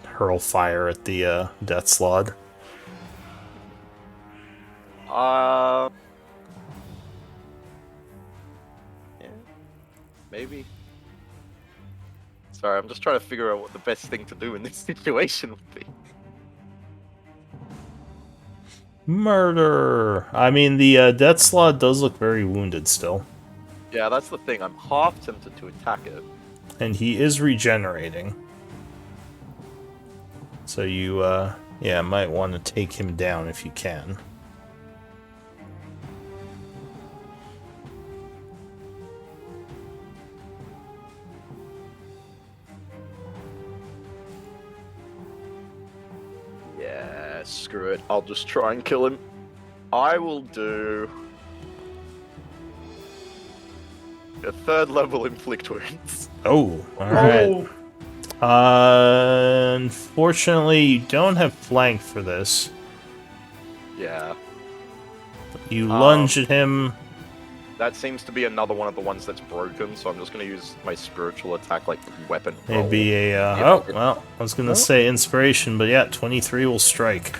Hurl fire at the Death Slod.
Yeah, maybe. Sorry, I'm just trying to figure out what the best thing to do in this situation would be.
Murder! I mean, the Death Slod does look very wounded still.
Yeah, that's the thing. I'm half tempted to attack it.
And he is regenerating. So you, yeah, might want to take him down if you can.
Yeah, screw it. I'll just try and kill him. I will do a 3rd level inflict wounds.
Oh, alright. Unfortunately, you don't have flank for this.
Yeah,
You lunge at him.
that seems to be another one of the ones that's broken, so I'm just going to use my spiritual attack like weapon. roll.
Maybe a, oh, well, I was gonna say inspiration, but yeah, 23 will strike.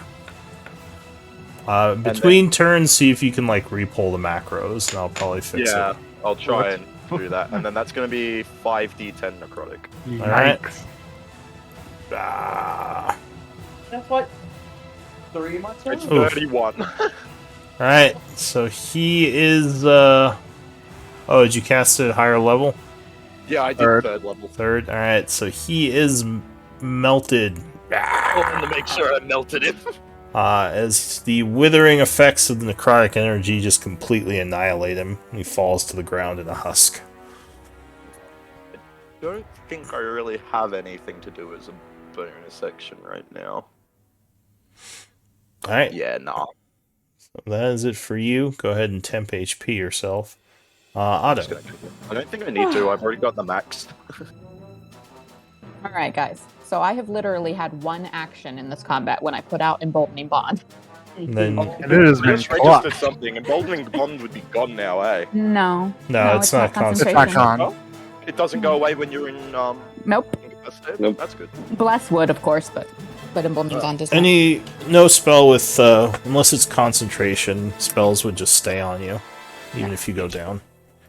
Between turns, see if you can, like, repull the macros, and I'll probably fix
Yeah,
it.
I'll try and do that, and then that's going to be 5d10 necrotic.
Alright.
Yikes.
Ah.
That's what 3 of my
It's
turn.
Oof.
31.
Alright, so he is, oh, did you cast it at higher level?
Yeah, I did
3rd.
3rd level.
3rd? Alright, so he is melted.
I wanted to make sure I melted him.
As the withering effects of the necrotic energy just completely annihilate him, he falls to the ground in a husk.
Don't think I really have anything to do as a bonus section right now.
Alright,
Yeah, nah.
that is it for you. Go ahead and temp HP yourself. Otto.
I don't think I need to. I've already got the max.
All right, guys. So I have literally had one action in this combat when I put out Emboldening Bond.
And then,
It has
I
been
just
clutch.
registered something. Emboldening Bond would be gone now, eh?
No.
No, it's not
It's not
concentration.
con.
It doesn't go away when you're in
Nope.
incapacitated?
Nope.
That's good.
Bless would, of course, but Emboldening Bond does not.
no spell with, unless it's concentration, spells would just stay on you, even if you go down.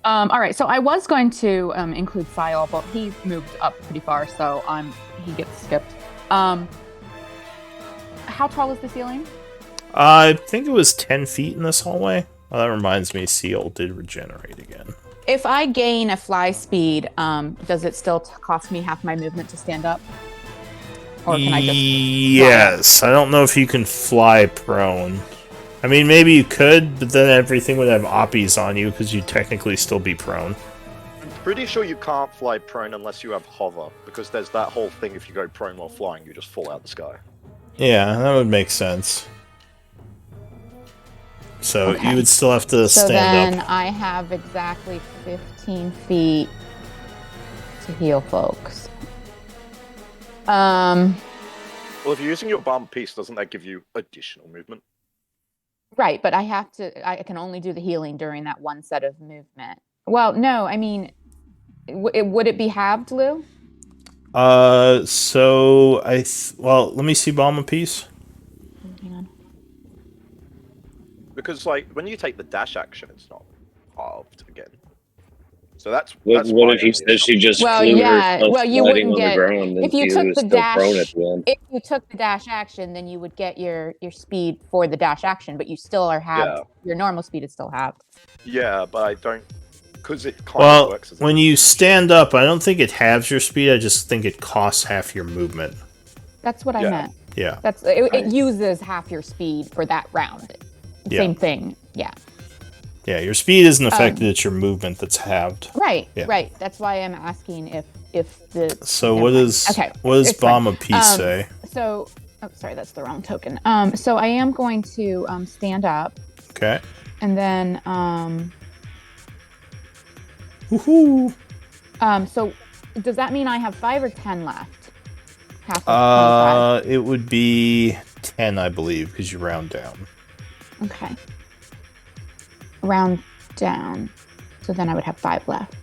All right, so I was going to include Thial, but he moved up pretty far, so he gets skipped. How tall is the ceiling?
I think it was 10 feet in this hallway. Oh, that reminds me, Seal did regenerate again.
If I gain a fly speed, does it still cost me half my movement to stand up? Or can I just
Yes, I don't know if you can fly prone. I mean, maybe you could, but then everything would have oppies on you because you'd technically still be prone.
I'm pretty sure you can't fly prone unless you have hover, because there's that whole thing, if you go prone while flying, you just fall out the sky.
Yeah, that would make sense. So
Okay.
you would still have to
So
stand
then
up.
I have exactly 15 feet to heal folks.
Well, if you're using your bomb piece, doesn't that give you additional movement?
Right, but I can only do the healing during that one set of movement. Well, no, I mean, would it be halved, Lou?
So well, let me see bomb a piece.
Hang on.
Because, like, when you take the dash action, it's not halved again. So that's
What
why
if he
it's
says she just
Well,
flew
yeah,
herself
well, you
sliding
wouldn't
on
get-
the ground and
if you
she
took
was
the
still prone
dash-
at the end?
If you took the dash action, then you would get your speed for the dash action, but you still are halved.
Yeah.
Your normal speed is still halved.
Yeah, but I don't... Because it kind of
Well,
works as
when you stand up, I don't think it halves your speed. I just think it costs half your movement.
That's what I
Yeah.
meant.
Yeah.
It uses half your speed for that round.
Yeah.
Same thing. Yeah.
Yeah, your speed isn't affected, it's your movement that's halved.
Right.
Yeah.
Right. That's why I'm asking if the.
So
Never
what
mind.
does
Okay,
what does
it's fine.
bomb a piece say?
So Oh, sorry, that's the wrong token. So I am going to stand up,
Okay.
and then
Woohoo!
so does that mean I have 5 or 10 left? Half of 25.
It would be 10, I believe, because you round down.
Okay. Round down. So then I would have 5 left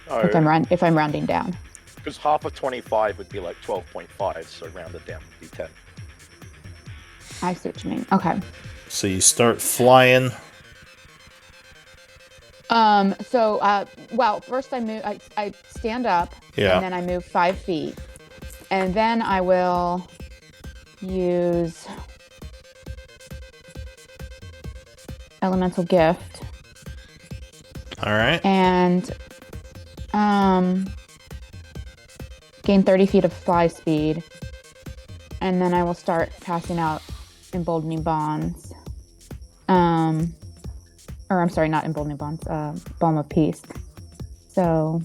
if I'm rounding down.
Because half of 25 would be like 12.5, so rounded down would be 10.
I see what you mean. Okay.
So you start flying.
Well, first I move. I stand up,
Yeah.
and then I move 5 feet, and then I will use elemental gift
All right.
and gain 30 feet of fly speed, and then I will start passing out emboldening bonds. Or I'm sorry, not emboldening bonds. Balm of peace. So,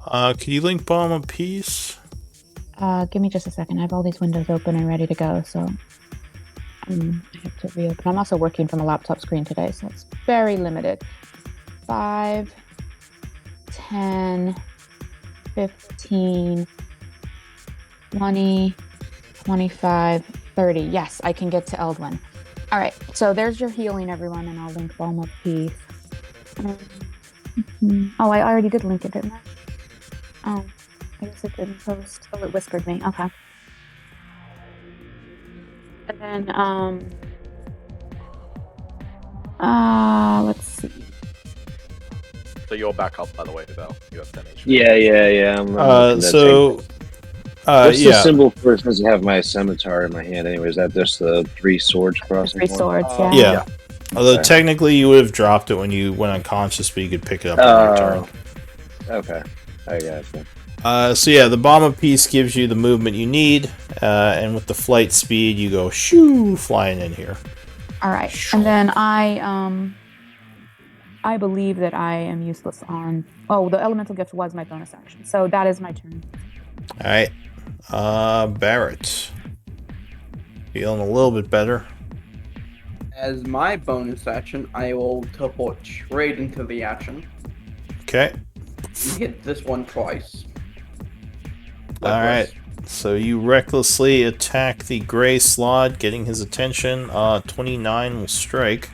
Can you link Balm of Peace?
give me just a second. I have all these windows open and ready to go. So, I have to reopen. I'm also working from a laptop screen today, so it's very limited. 5, 10, 15, 20, 25, 30. Yes, I can get to Eldwin. All right, so there's your healing, everyone, and I'll link Balm of Peace. Oh, I already did link it, didn't I? Oh, I guess it didn't post. Oh, it whispered me. Okay. And then, let's see.
So you're back up, by the way, Val. You have 10 HP.
Yeah. I'm looking at
So,
what's the
yeah.
symbol for it? Does it have my scimitar in my hand anyway? Is that just the 3 swords crossing?
3
point?
swords, yeah.
Yeah. Although
Okay.
technically you would have dropped it when you went unconscious, but you could pick it up on your turn.
Okay. I gotcha.
So yeah, the Balm of Peace gives you the movement you need, and with the flight speed, you go shoo flying in here.
All right, and then I believe that I am useless on. Oh, the elemental gift was my bonus action, so that is my turn.
All right, Barrett, feeling a little bit better.
As my bonus action, I will teleport straight into the action.
Okay.
You hit this one twice.
All right. So you recklessly attack the gray slot, getting his attention. 29 will strike.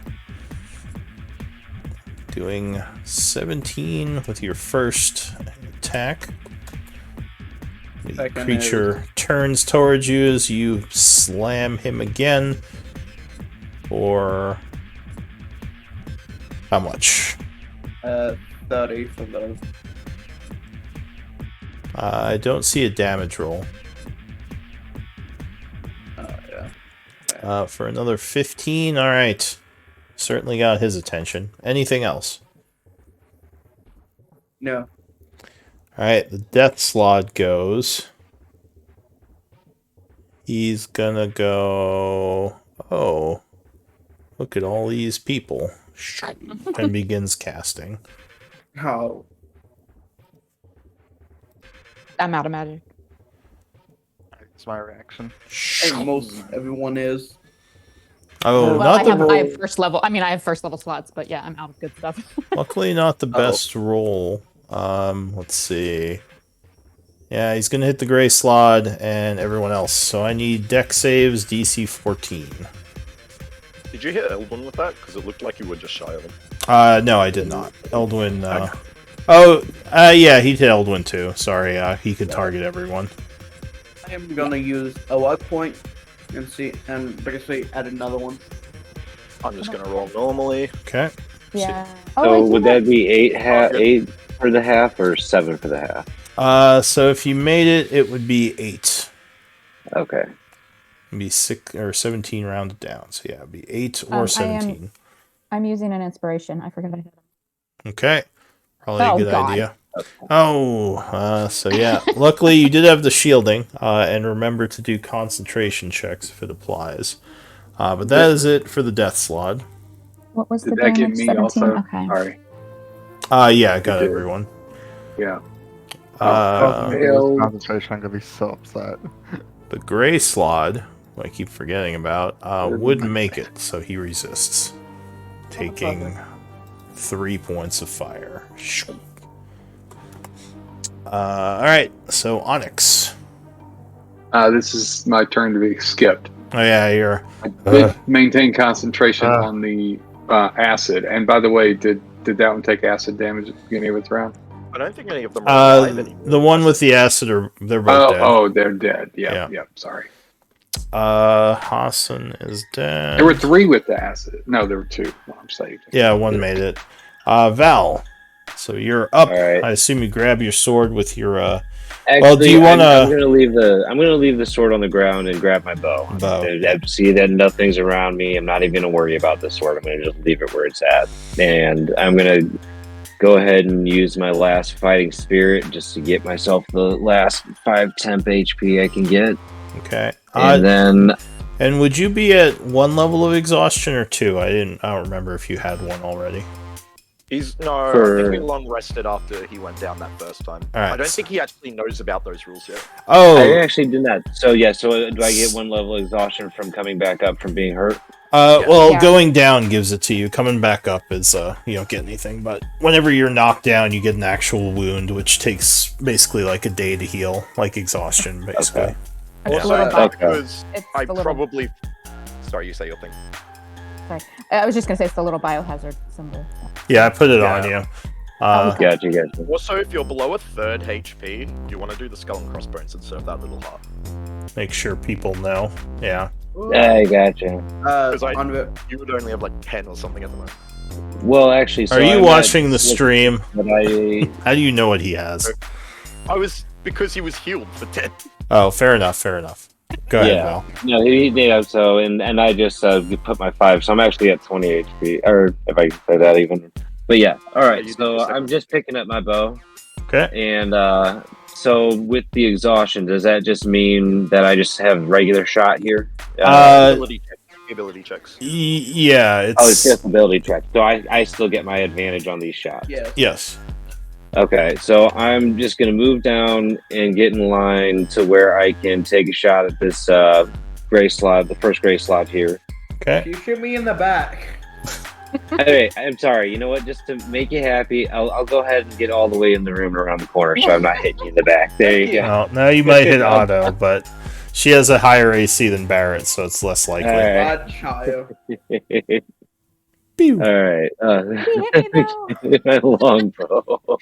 Doing 17 with your first attack. The
Second
creature turns towards you as you slam him again. For how much?
30 for the.
I don't see a damage roll.
Yeah.
For another 15. All right. Certainly got his attention. Anything else?
No.
All right. The death slot goes. He's gonna go. Oh, look at all these people. And begins casting.
Oh.
I'm out of magic.
It's my reaction.
And most everyone is.
Oh,
Well,
not the
I have first level. I mean, I have first level slots, but yeah, I'm out of good stuff.
Luckily, not the best roll. Let's see. Yeah, he's gonna hit the gray slot and everyone else. So I need deck saves DC 14.
Did you hit Eldwin with that? Because it looked like you were just shy of him.
No, I did not. Eldwin. Yeah, he hit Eldwin too. Sorry, he could target everyone.
I am gonna use a luck point and see, and basically add another one.
I'm just gonna roll normally.
Okay.
Yeah.
So would that be 8 for the half or 7 for the half?
So if you made it, it would be 8.
Okay.
It'd be 6 or 17 rounded down. So yeah, it'd be 8 or 17.
I'm using an inspiration. I forgot I had them.
Okay. Probably a
Oh,
good
God.
idea. Oh, so yeah. Luckily, you did have the shielding, and remember to do concentration checks if it applies. But that is it for the death slot.
What was
Did
the
that get
damage?
me
17?
also?
Okay.
Sorry.
Yeah, I got
It did.
everyone.
Yeah.
Uh,
Hell.
Concentration, I'm gonna be so upset.
The gray slot, who I keep forgetting about, wouldn't make it, so he resists, taking 3 points of fire. Alright, so Onyx.
This is my turn to be skipped.
Oh yeah, you're...
I did maintain concentration on the acid. And by the way, did that one take acid damage at the beginning of its round?
I don't think any of them are alive anymore.
the one with the acid, they're both dead.
Oh, they're dead. Yep, sorry.
Hassan is dead.
There were 3 with the acid. No, there were 2. I'm saved.
Yeah, one made it. Val, so you're up.
All right.
I assume you grab your sword with your.
Actually,
well, do you want
I'm gonna leave the sword on the ground and grab my bow. I see that nothing's around me. I'm not even gonna worry about the sword. I'm gonna just leave it where it's at, and I'm gonna go ahead and use my last fighting spirit just to get myself the last 5 temp HP I can get.
Okay.
And then.
And would you be at 1 level of exhaustion or 2? I don't remember if you had 1 already.
I think he long rested after he went down that first time.
All right.
I don't think he actually knows about those rules yet.
Oh,
I actually did not. So do I get 1 level of exhaustion from coming back up from being hurt?
Well, going down gives it to you. Coming back up is you don't get anything. But whenever you're knocked down, you get an actual wound, which takes basically like a day to heal, like exhaustion, basically.
Okay.
Also,
Okay.
because
It's
I
the little-
probably... Sorry, you say your thing.
Sorry. I was just going to say it's the little biohazard symbol.
Yeah, I put it
Yeah.
on you.
Gotcha.
Also, if you're below a 3rd HP, you want to do the skull and crossbones and serve that little heart.
Make sure people know. Yeah.
I gotcha.
You would only have like 10 or something at the moment.
Well, actually, so
Are you
I'm
watching the
at-
stream?
But I
How do you know what he has?
Because he was healed for 10.
Oh, fair enough. Go ahead,
Yeah.
Val.
No, he did. So, and I just put my 5, so I'm actually at 20 HP, or if I can say that even. But yeah, all right.
you
So
did the
I'm just picking up my bow,
Okay.
and so with the exhaustion, does that just mean that I just have regular shot here?
Ability checks.
Yeah,
it's just ability check. So I still get my advantage on these shots.
Yeah.
Yes.
Okay, so I'm just gonna move down and get in line to where I can take a shot at this gray slot, the first gray slot here.
Okay.
You shoot me in the back.
Hey, I'm sorry. You know what? Just to make you happy, I'll go ahead and get all the way in the room around the corner, so I'm not hitting you in the back. There you go.
Well, now you might hit Otto, but she has a higher AC than Barrett, so it's less likely.
All right.
God, child.
Pew.
All right.
He hit me though.
Long bow.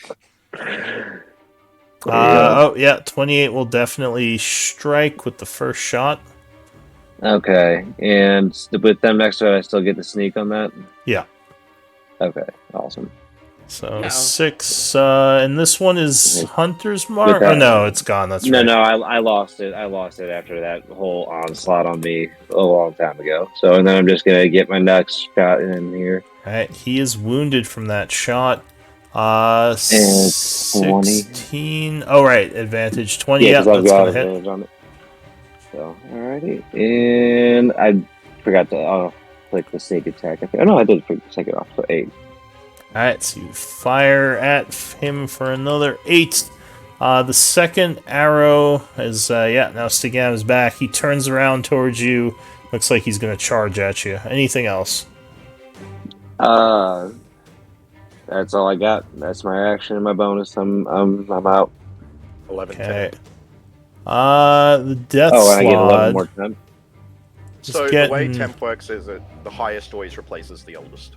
Oh, yeah, 28 will definitely strike with the first shot.
Okay, and with them next to it, I still get the sneak on that?
Yeah.
Okay, awesome.
So
No.
6, and this one is Hunter's Mark?
With
Oh,
that-
no, it's gone. That's
No,
right.
no, I lost it. I lost it after that whole onslaught on me a long time ago. So, and then I'm just going to get my next shot in here.
Alright, he is wounded from that shot.
20.
16. Oh, right, advantage 20. Yeah,
'cause I've
that's
got
gonna hit.
advantage on it. So, alrighty. And I forgot to click the sneak attack. Oh, no, I did take it off. So 8.
Alright, so you fire at him for another 8. The second arrow is, now sticking out his back. He turns around towards you. Looks like he's going to charge at you. Anything else?
That's all I got. That's my action and my bonus. I'm out.
11
Okay.
temp.
The death
Oh, and I get 11
slot.
more time.
So
getting-
the way temp works is that the highest always replaces the oldest.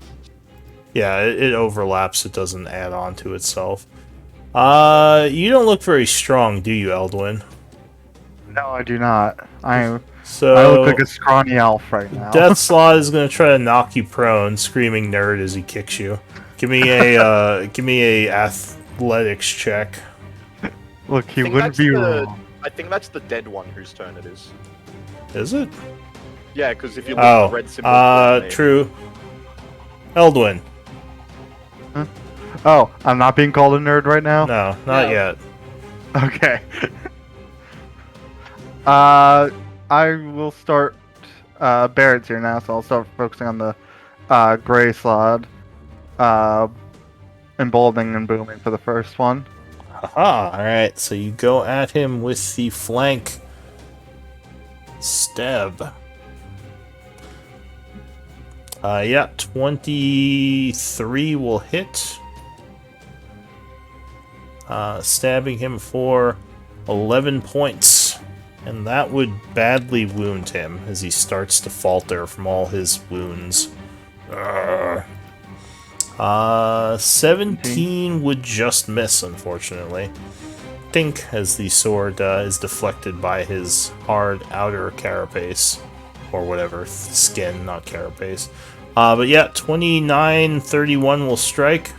Yeah, it overlaps. It doesn't add on to itself. You don't look very strong, do you, Eldwin?
No, I do not. I
So
look like a scrawny elf right now.
Death Slot is gonna try to knock you prone, screaming nerd as he kicks you. Give me a athletics check.
Look, he
I think
wouldn't
that's
be
the-
wrong.
I think that's the dead one whose turn it is.
Is it?
Yeah, because if you look at the red symbol...
True. Eldwin.
Oh, I'm not being called a nerd right now?
No, not
No.
yet.
Okay. I will start. Barrett's here now, so I'll start focusing on the gray slot. Emboldening and booming for the first one.
Haha, alright, so you go at him with the flank. Stab. Yeah, 23 will hit. Stabbing him for 11 points. And that would badly wound him as he starts to falter from all his wounds. 17 would just miss, unfortunately. Think as the sword is deflected by his hard outer carapace. Or whatever, skin, not carapace. But yeah, 29, 31 will strike.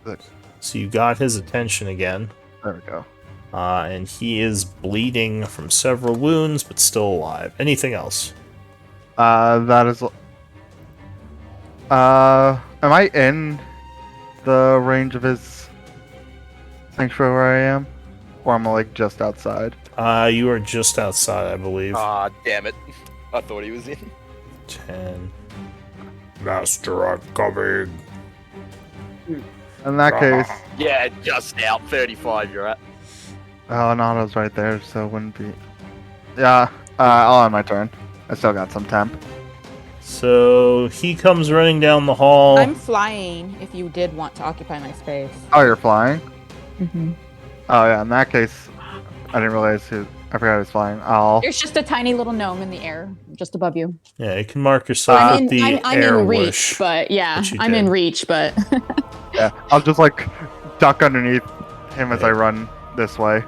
Good.
So you got his attention again.
There we go.
And he is bleeding from several wounds, but still alive. Anything else?
That is. Am I in the range of his sanctuary where I am? Or am I like just outside?
You are just outside, I believe.
Ah, damn it. I thought he was in.
10. Master, I'm coming.
In that case,
Yeah, just out. 35 you're at.
oh, Nato's right there, so it wouldn't be. Yeah, I'll end my turn. I still got some temp.
So he comes running down the hall.
I'm flying if you did want to occupy my space.
Oh, you're flying?
Mm-hmm.
Oh, yeah, in that case, I didn't realize I forgot he was flying. I'll.
There's just a tiny little gnome in the air just above you.
Yeah, you can mark yourself
I'm
with the
I'm
air
in reach,
whoosh.
but yeah,
that you
I'm in
did.
reach, but
Yeah, I'll just like duck underneath him as I run this way.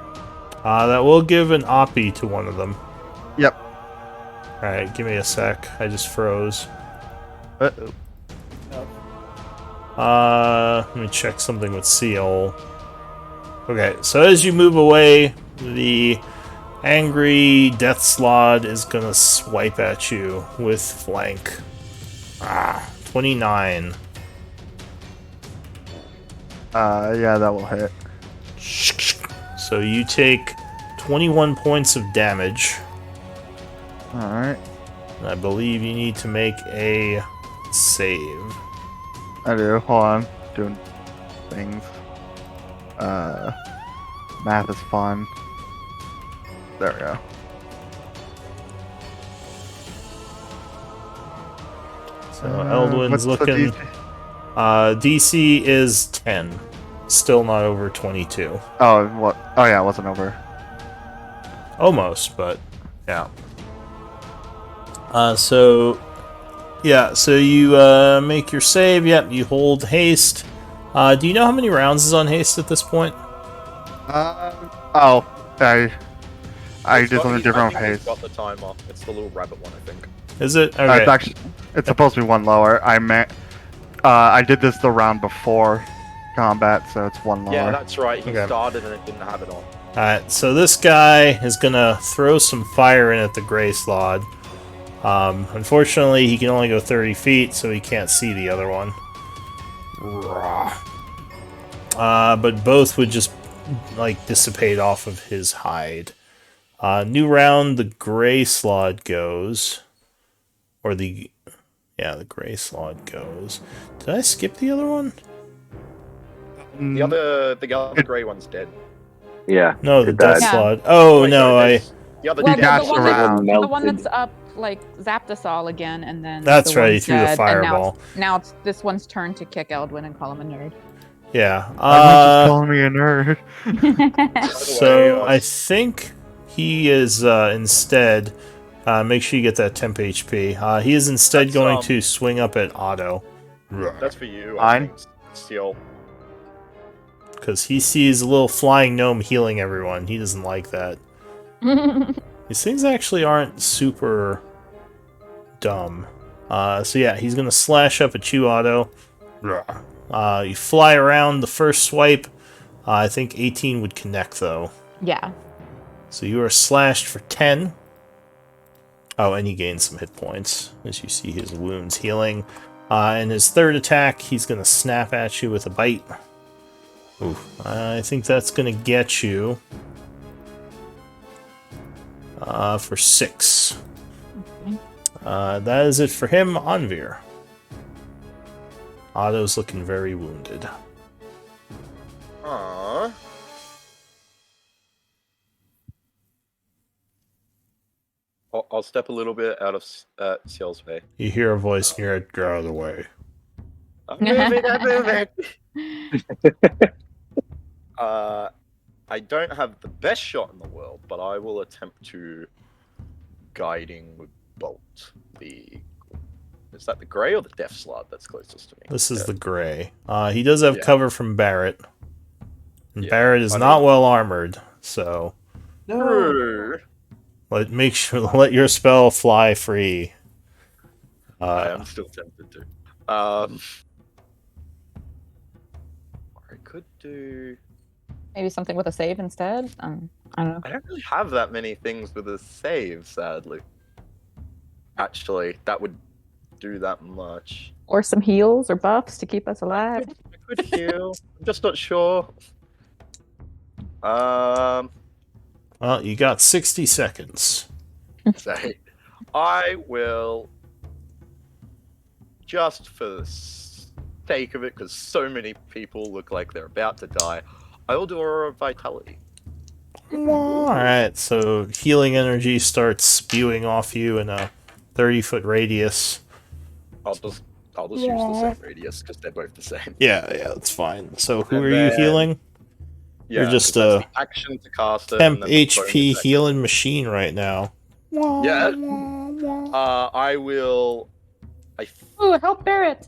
That will give an oppie to one of them.
Yep.
Alright, give me a sec. I just froze.
Uh-oh.
Let me check something with Seal. Okay, so as you move away, the angry Death Slod is gonna swipe at you with flank. 29.
Yeah, that will hit.
So you take 21 points of damage.
Alright.
I believe you need to make a save.
I do. Hold on. Doing things. Math is fun. There we go.
So Eldwin's
what's the
looking.
DC?
DC is 10. Still not over 22.
Oh, what? Oh, yeah, it wasn't over.
Almost, but yeah. So you make your save. Yep, you hold haste. Do you know how many rounds is on haste at this point?
Oh, I did something different with
I think
haste.
got the timer. It's the little rabbit one, I think.
Is it? Okay.
It's actually, it's supposed to be one lower. I did this the round before combat, so it's one lower.
Yeah, that's right. He
Okay.
started and it didn't have it on.
Alright, so this guy is gonna throw some fire in at the Grey Slod. Unfortunately, he can only go 30 feet, so he can't see the other one. But both would just, like, dissipate off of his hide. New round, the Grey Slod goes. Or the... Yeah, the Grey Slod goes. Did I skip the other one?
The other grey one's dead.
Yeah.
No, the
it
Death
died.
Yeah.
Slod. Oh,
Wait,
no,
there's- The other
well,
He
dead
dashed
one
around.
the one
Melted.
that's up like zapped us all again, and then
That's
the
right, he
one's
threw the
dead, and
fireball.
now it's this one's turn to kick Eldwin and call him a nerd.
Yeah.
Everyone's just calling me a nerd.
So I think he is instead. Make sure you get that temp HP. He is instead
That's,
going to swing up at Otto
That's for you.
Mine?
Steel.
because he sees a little flying gnome healing everyone. He doesn't like that. These things actually aren't super dumb. So yeah, he's gonna slash up at you, Otto. You fly around the first swipe. I think 18 would connect though.
Yeah.
So you are slashed for 10. Oh, and he gains some hit points as you see his wounds healing. In his third attack, he's going to snap at you with a bite. Ooh, I think that's going to get you for 6.
Okay.
That is it for him, Anvir. Otto's looking very wounded.
Aww. I'll step a little bit out of Ciel's way.
You hear a voice in your head, "Get out of the way."
I'm moving. I don't have the best shot in the world, but I will attempt to guiding with bolt. Is that the gray or the death slot that's closest to me?
This is the gray. He does have cover from Barrett. And
Yeah,
Barrett is
I
not
mean-
well armored, so
No.
let your spell fly free.
I am still tempted to. I could do.
Maybe something with a save instead. I don't know.
I don't really have that many things with a save, sadly. Actually, that would do that much.
Or some heals or buffs to keep us alive.
I could heal. I'm just not sure.
Well, you got 60 seconds.
Say, I will, just for the sake of it, because so many people look like they're about to die, I will do Aura of Vitality.
Alright, so healing energy starts spewing off you in a 30-foot radius.
I'll just use the same radius because they're both the same.
Yeah, that's fine. So who
And
are you
then-
healing? You're just
'cause that's the action to cast it.
Temp
and then the bonus
HP
action.
healing machine right now.
Yeah. I will.
Ooh, help Barrett!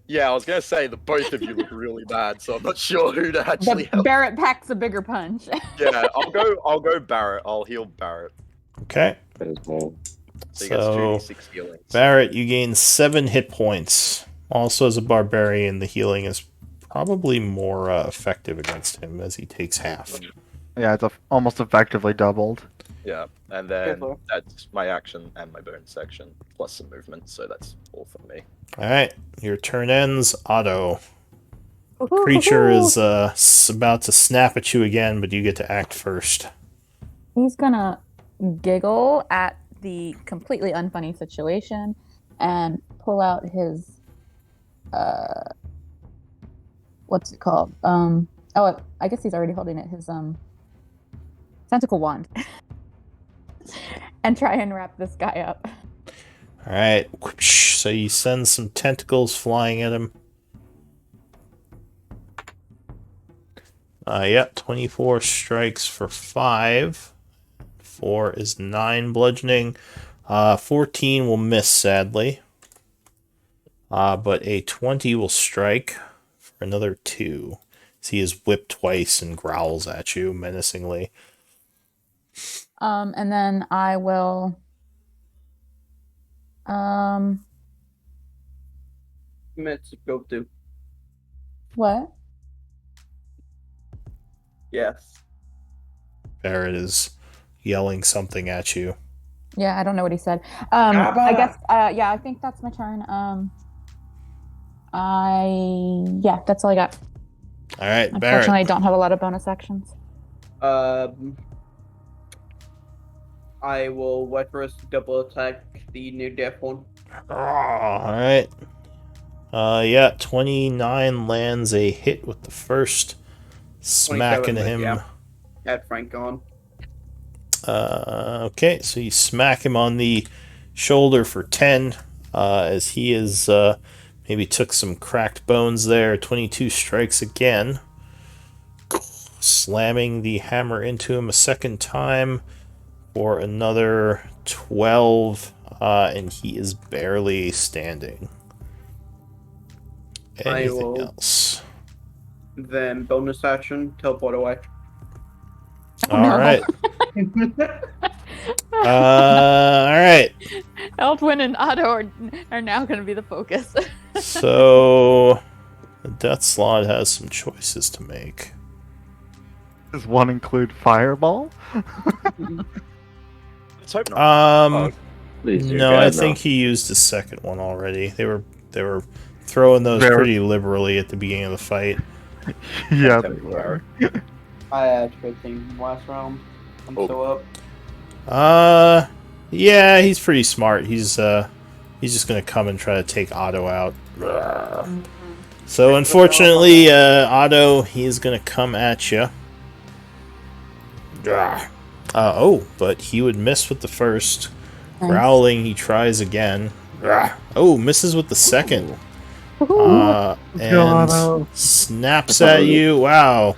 Yeah, I was gonna say the both of you look really bad, so I'm not sure who to actually help.
Barrett packs a bigger punch.
Yeah, I'll go Barrett. I'll heal Barrett.
Okay.
As well.
So he gets
So
2d6 healing.
Barrett, you gain 7 hit points. Also, as a barbarian, the healing is probably more effective against him as he takes half.
Yeah, it's almost effectively doubled.
Yeah, and then
Careful.
that's my action and my bonus section plus some movement, so that's all for me.
Alright, your turn ends. Otto. Creature is about to snap at you again, but you get to act first.
He's gonna giggle at the completely unfunny situation and pull out his what's it called? I guess he's already holding it, his tentacle wand. And try and wrap this guy up.
Alright, so you send some tentacles flying at him. Yeah, 24 strikes for 5. 4 is 9 bludgeoning. 14 will miss, sadly. But a 20 will strike for another 2. So he is whipped twice and growls at you menacingly.
And then I will
Minutes to go to.
what?
Yes.
Barrett is yelling something at you.
Yeah, I don't know what he said. I guess I think that's my turn. That's all I got.
Alright, Barrett.
Unfortunately, I don't have a lot of bonus actions.
I will wait for us to double attack the new death one.
Alright. Yeah, 29 lands a hit with the first, smacking
27,
him.
yeah. Add Frank on.
Okay, so you smack him on the shoulder for 10, as he is maybe took some cracked bones there. 22 strikes again, slamming the hammer into him a second time for another 12, and he is barely standing.
I
Anything
will-
else?
Then bonus action, teleport away.
All right. All right.
Eldwin and Otto are now going to be the focus.
So the Death Slot has some choices to make.
Does one include fireball?
Let's hope not.
Please, dear
No,
God,
I think he used the second one already. They were throwing those
Very-
pretty liberally at the beginning of the fight.
Yeah,
Tell
they
you
were.
I had 15 last round. I'm
Oh.
still up.
Yeah, he's pretty smart. He's just gonna come and try to take Otto out. So unfortunately, Otto, he's gonna come at you. But he would miss with the first. Growling, he tries again. Oh, misses with the second.
God,
And snaps at you. Wow.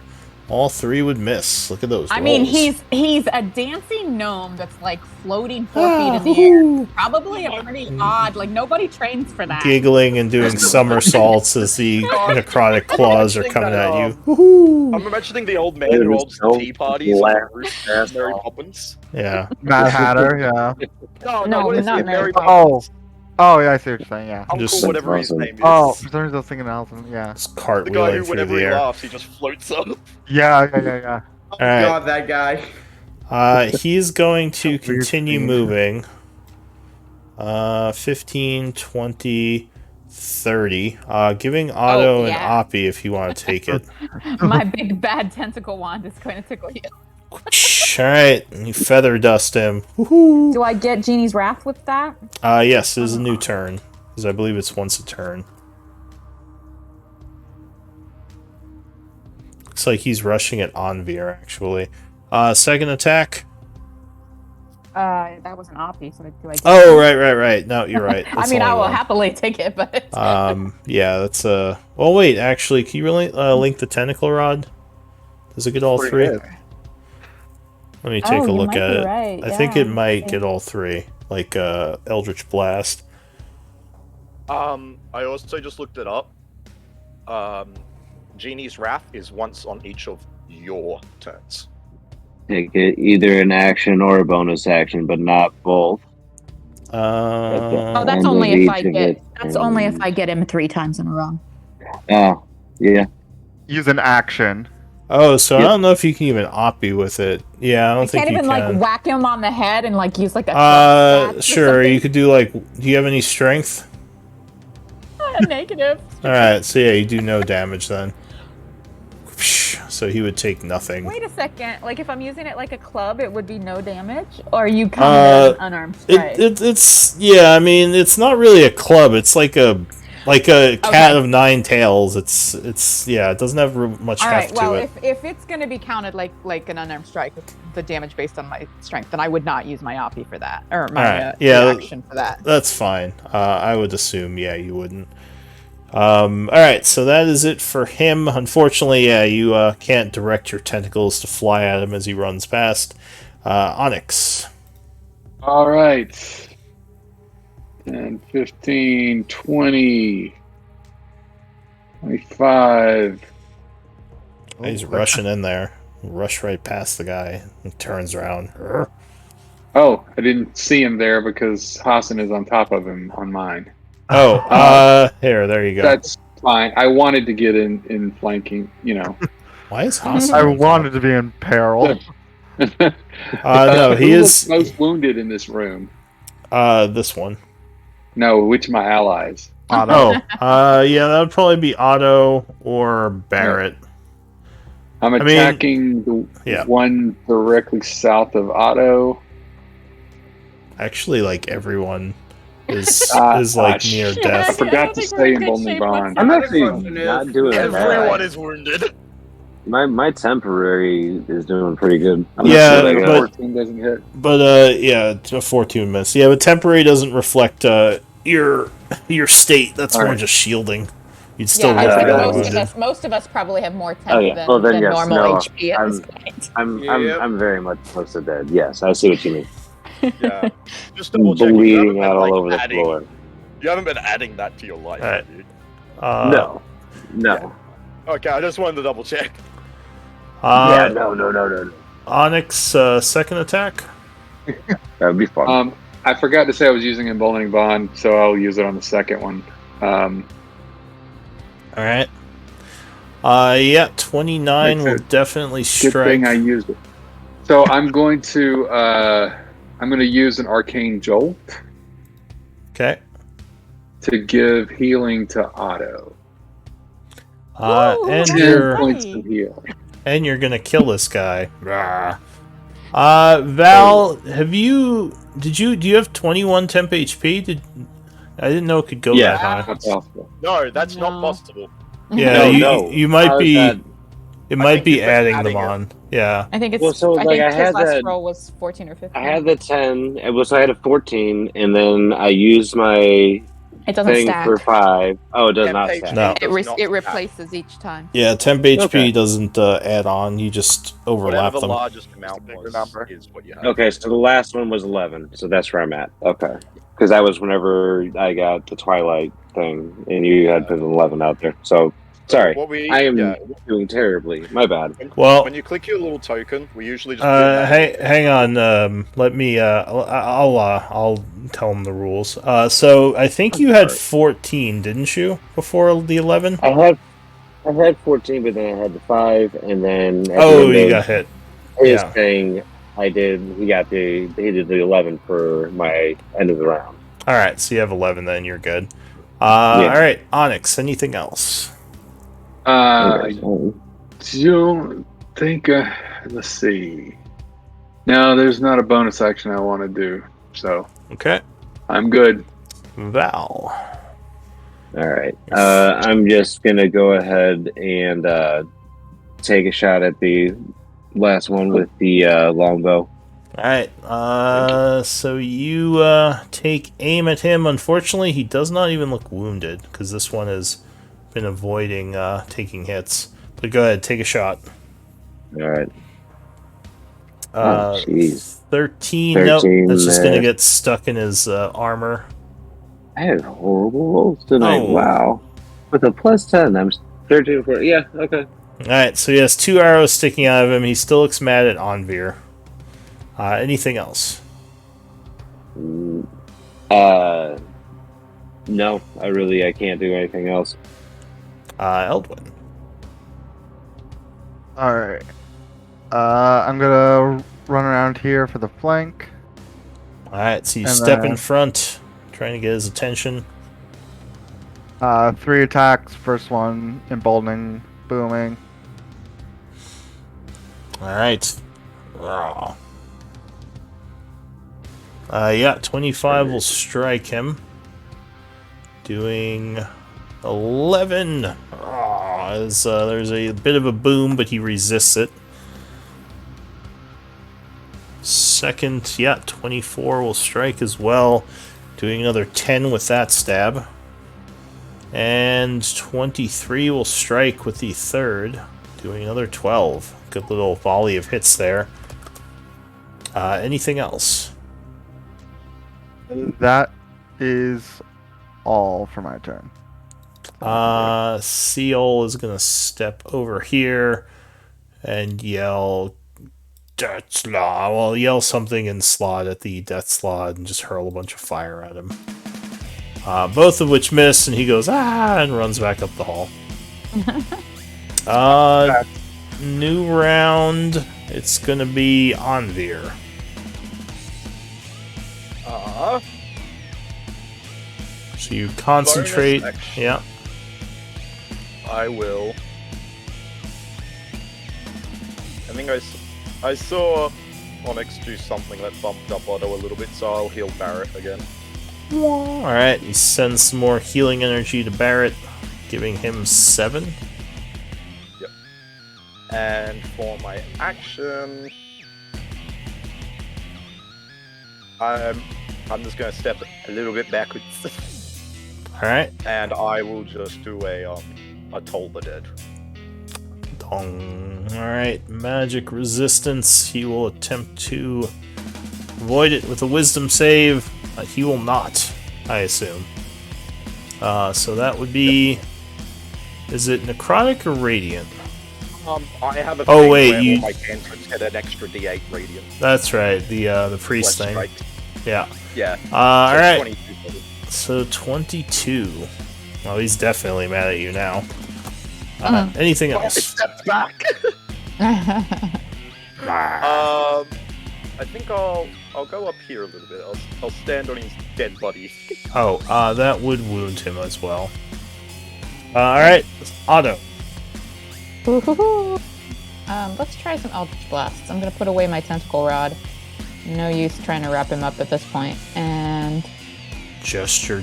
All three would miss. Look at those
I mean,
rolls.
he's a dancing gnome that's like floating 4 feet in the air. Probably a pretty odd. Like nobody trains for that.
Giggling and doing somersaults as the necrotic claws are coming at you.
I'm imagining the old man who holds the tea parties and Mary Poppins.
Yeah.
Mad Hatter, yeah.
No,
what is
not
it?
Mary
Oh, oh yeah, I see what you're saying. Yeah.
Uncle,
Just-
whatever his
Awesome.
name is.
Oh, for some reason I was thinking Allison. Yeah.
It's
The guy
cartwheeling
who,
through
whenever
the
he
air.
laughs, he just floats up.
Yeah.
Oh
Alright.
god, that guy.
He's going to
Weird
continue
thing.
moving. 15, 20, 30. Giving Otto
yeah.
and Oppie if you want to take it.
My big bad tentacle wand is going to tickle you.
Alright, you feather dust him. Woohoo!
Do I get Genie's Wrath with that?
Yes, it is a new turn. Because I believe it's once a turn. Looks like he's rushing at Anvir, actually. Second attack.
That was an Oppie, so do I get
Oh, right. No, you're right.
I
That's
mean, I
only
will
one.
happily take it, but
Yeah, that's Well, wait. Actually, can you really link the tentacle rod? Does it get all three? Let me take a
you
look
might
at
be
it.
right,
I think
yeah.
it might get all three, like Eldritch Blast.
I also just looked it up. Genie's Wrath is once on each of your turns.
Take it either an action or a bonus action, but not both.
oh, that's
And
only
of
if I
each of
get.
it,
That's only if I get him 3 times in a row.
Oh, yeah.
Use an action.
Oh, so I
Yep.
don't know if you can even oppie with it. Yeah, I don't
I
think
can't
you
even
can.
like whack him on the head and like use like a.
Sure. You could do like. Do you have any strength?
Negative.
All right. So yeah, you do no damage then. So he would take nothing.
Wait a second. Like if I'm using it like a club, it would be no damage, or you come with an unarmed strike.
It's yeah. I mean, it's not really a club. It's like a cat of 9 tails. It's yeah. It doesn't have much
All
heft
right. Well,
to it.
if it's going to be counted like an unarmed strike, with the damage based on my strength, then I would not use my Oppie for that, or my
Alright, yeah,
reaction for that.
That's fine. I would assume, yeah, you wouldn't. Alright, so that is it for him. Unfortunately, yeah, you can't direct your tentacles to fly at him as he runs past. Onyx.
All right. 10, 15, 20, 25.
He's rushing in there. Rush right past the guy and turns around.
Oh, I didn't see him there because Hassan is on top of him on mine.
Oh, here, there you go.
That's fine. I wanted to get in flanking, you know.
Why is Hassan?
I wanted to be in peril.
No, he
Who
is.
looks most wounded in this room?
This one.
No, which of my allies?
Otto.
Yeah, that would probably be Otto or Barrett.
I'm
mean,
attacking the
yeah.
one directly south of Otto.
Actually, like everyone is
Ah,
like
shit.
near
I
death.
forgot to say in Bolden Bond.
I'm actually
Question is,
not doing
Everyone
bad.
is wounded.
My temporary is doing pretty good. I'm
Yeah,
not sure
but-
that
14 doesn't hit.
But yeah, a 14 miss. Yeah, but temporary doesn't reflect your state. That's more
Alright.
just shielding. You'd still
Yeah, I
look
think
yeah,
really
most of us probably have more temp
Oh, yeah.
than,
Well, then
than
yes,
normal
no,
HP at this point.
I'm very much close to dead. Yes, I see what you mean.
Yeah. Just double checking.
Bleeding out all over the floor.
You haven't been adding that to your life,
Alright.
have you?
No.
Okay, I just wanted to double check.
Yeah, no.
Onyx, second attack.
That would be fun.
I forgot to say I was using Emboldening Bond, so I'll use it on the second one.
All right. Yeah, 29 will
Makes it-
definitely
Good
strike.
thing I used it. So I'm going to use an Arcane Jolt
Okay.
to give healing to Otto.
And
10
you're
points of healing.
and you're gonna kill this guy. Rah. Val, do you have 21 temp HP? I didn't know it could go
Yeah.
that high.
That's possible.
No, that's
No.
not possible.
Yeah,
No,
you,
no.
you might
How is
be.
that-
It
I
might
think
be
you've been
adding them
adding it.
on. Yeah.
I think it's.
Well, so,
I
like,
think
I
his
had
last
that-
roll was 14 or 15.
I had the 10. So I had a 14, and then I used my
It doesn't
thing
stack.
for 5. Oh, it does
Temp
not
HP
stack.
No.
It,
does not
it
stack.
replaces each time.
Yeah, temp HP
Okay.
doesn't add on. You just overlap
Whatever the
them.
largest amount
bigger
was
number.
is what you have.
Okay, so the last one was 11, so that's where I'm at. Okay. Because that was whenever I got the Twilight thing, and you had put an 11 out there. So, sorry.
What we,
I am
yeah,
doing terribly. My bad.
Well,
when you click your little token, we usually just do it manually.
hang on. Let me. I'll tell him the rules. So I think you had 14, didn't you, before the 11?
I had 14, but then I had the 5, and then at
Oh,
the end
you
of
got hit.
his
yeah.
thing, he did the 11 for my end of the round.
All right, so you have 11. Then you're good.
Yeah.
All right, Onyx. Anything else?
I don't think. Let's see. No, there's not a bonus action I want to do, so
Okay,
I'm good.
Val.
All right. I'm just gonna go ahead and take a shot at the last one with the longbow.
All right. So you take aim at him. Unfortunately, he does not even look wounded because this one has been avoiding taking hits. But go ahead, take a shot.
All right.
Uh,
jeez.
13.
13,
Nope, that's just gonna
there.
get stuck in his armor.
I had horrible rolls tonight.
Oh.
Wow. With a plus 10, I'm 13 for. Yeah. Okay.
All right, so he has 2 arrows sticking out of him. He still looks mad at Anvir. Anything else?
No, I can't do anything else.
Eldwin.
Alright. I'm gonna run around here for the flank.
All right, so you
And
step in
then-
front, trying to get his attention.
3 attacks. First one, emboldening, booming.
All right. Raw. Yeah, 25 will strike him. Doing 11. As there's a bit of a boom, but he resists it. Second, yeah, 24 will strike as well. Doing another 10 with that stab. And 23 will strike with the third. Doing another 12. Good little volley of hits there. Anything else?
That is all for my turn.
Seal is gonna step over here and yell Deathslaw. Well, yell something in Slot at the Deathslaw and just hurl a bunch of fire at him. Both of which miss, and he goes and runs back up the hall. New round. It's gonna be Anvir. So you concentrate.
Bonus action.
Yeah.
I will. I think I saw Onyx do something that bumped up Otto a little bit, so I'll heal Barrett again.
Alright, he sends some more healing energy to Barrett, giving him 7.
Yep. And for my action, I'm just gonna step a little bit backwards,
Alright.
and I will just do a Toll the Dead.
Dong. Alright, magic resistance. He will attempt to avoid it with a wisdom save. He will not, I assume. So that would be... Is it necrotic or radiant?
I have a
Oh,
thing
wait,
where
you-
all my cantrips get an extra D8 radiant.
That's right, the priest
Less
thing.
strikes.
Yeah.
Yeah. So
Alright,
22 total.
so 22. Well, he's definitely mad at you now.
Mhm.
Anything
I
else?
stepped back. I think I'll go up here a little bit. I'll stand on his dead body.
Oh, that would wound him as well. Alright, Otto.
Woo-hoo-hoo. Let's try some Eldritch Blasts. I'm gonna put away my tentacle rod. No use trying to wrap him up at this point. And
Gesture.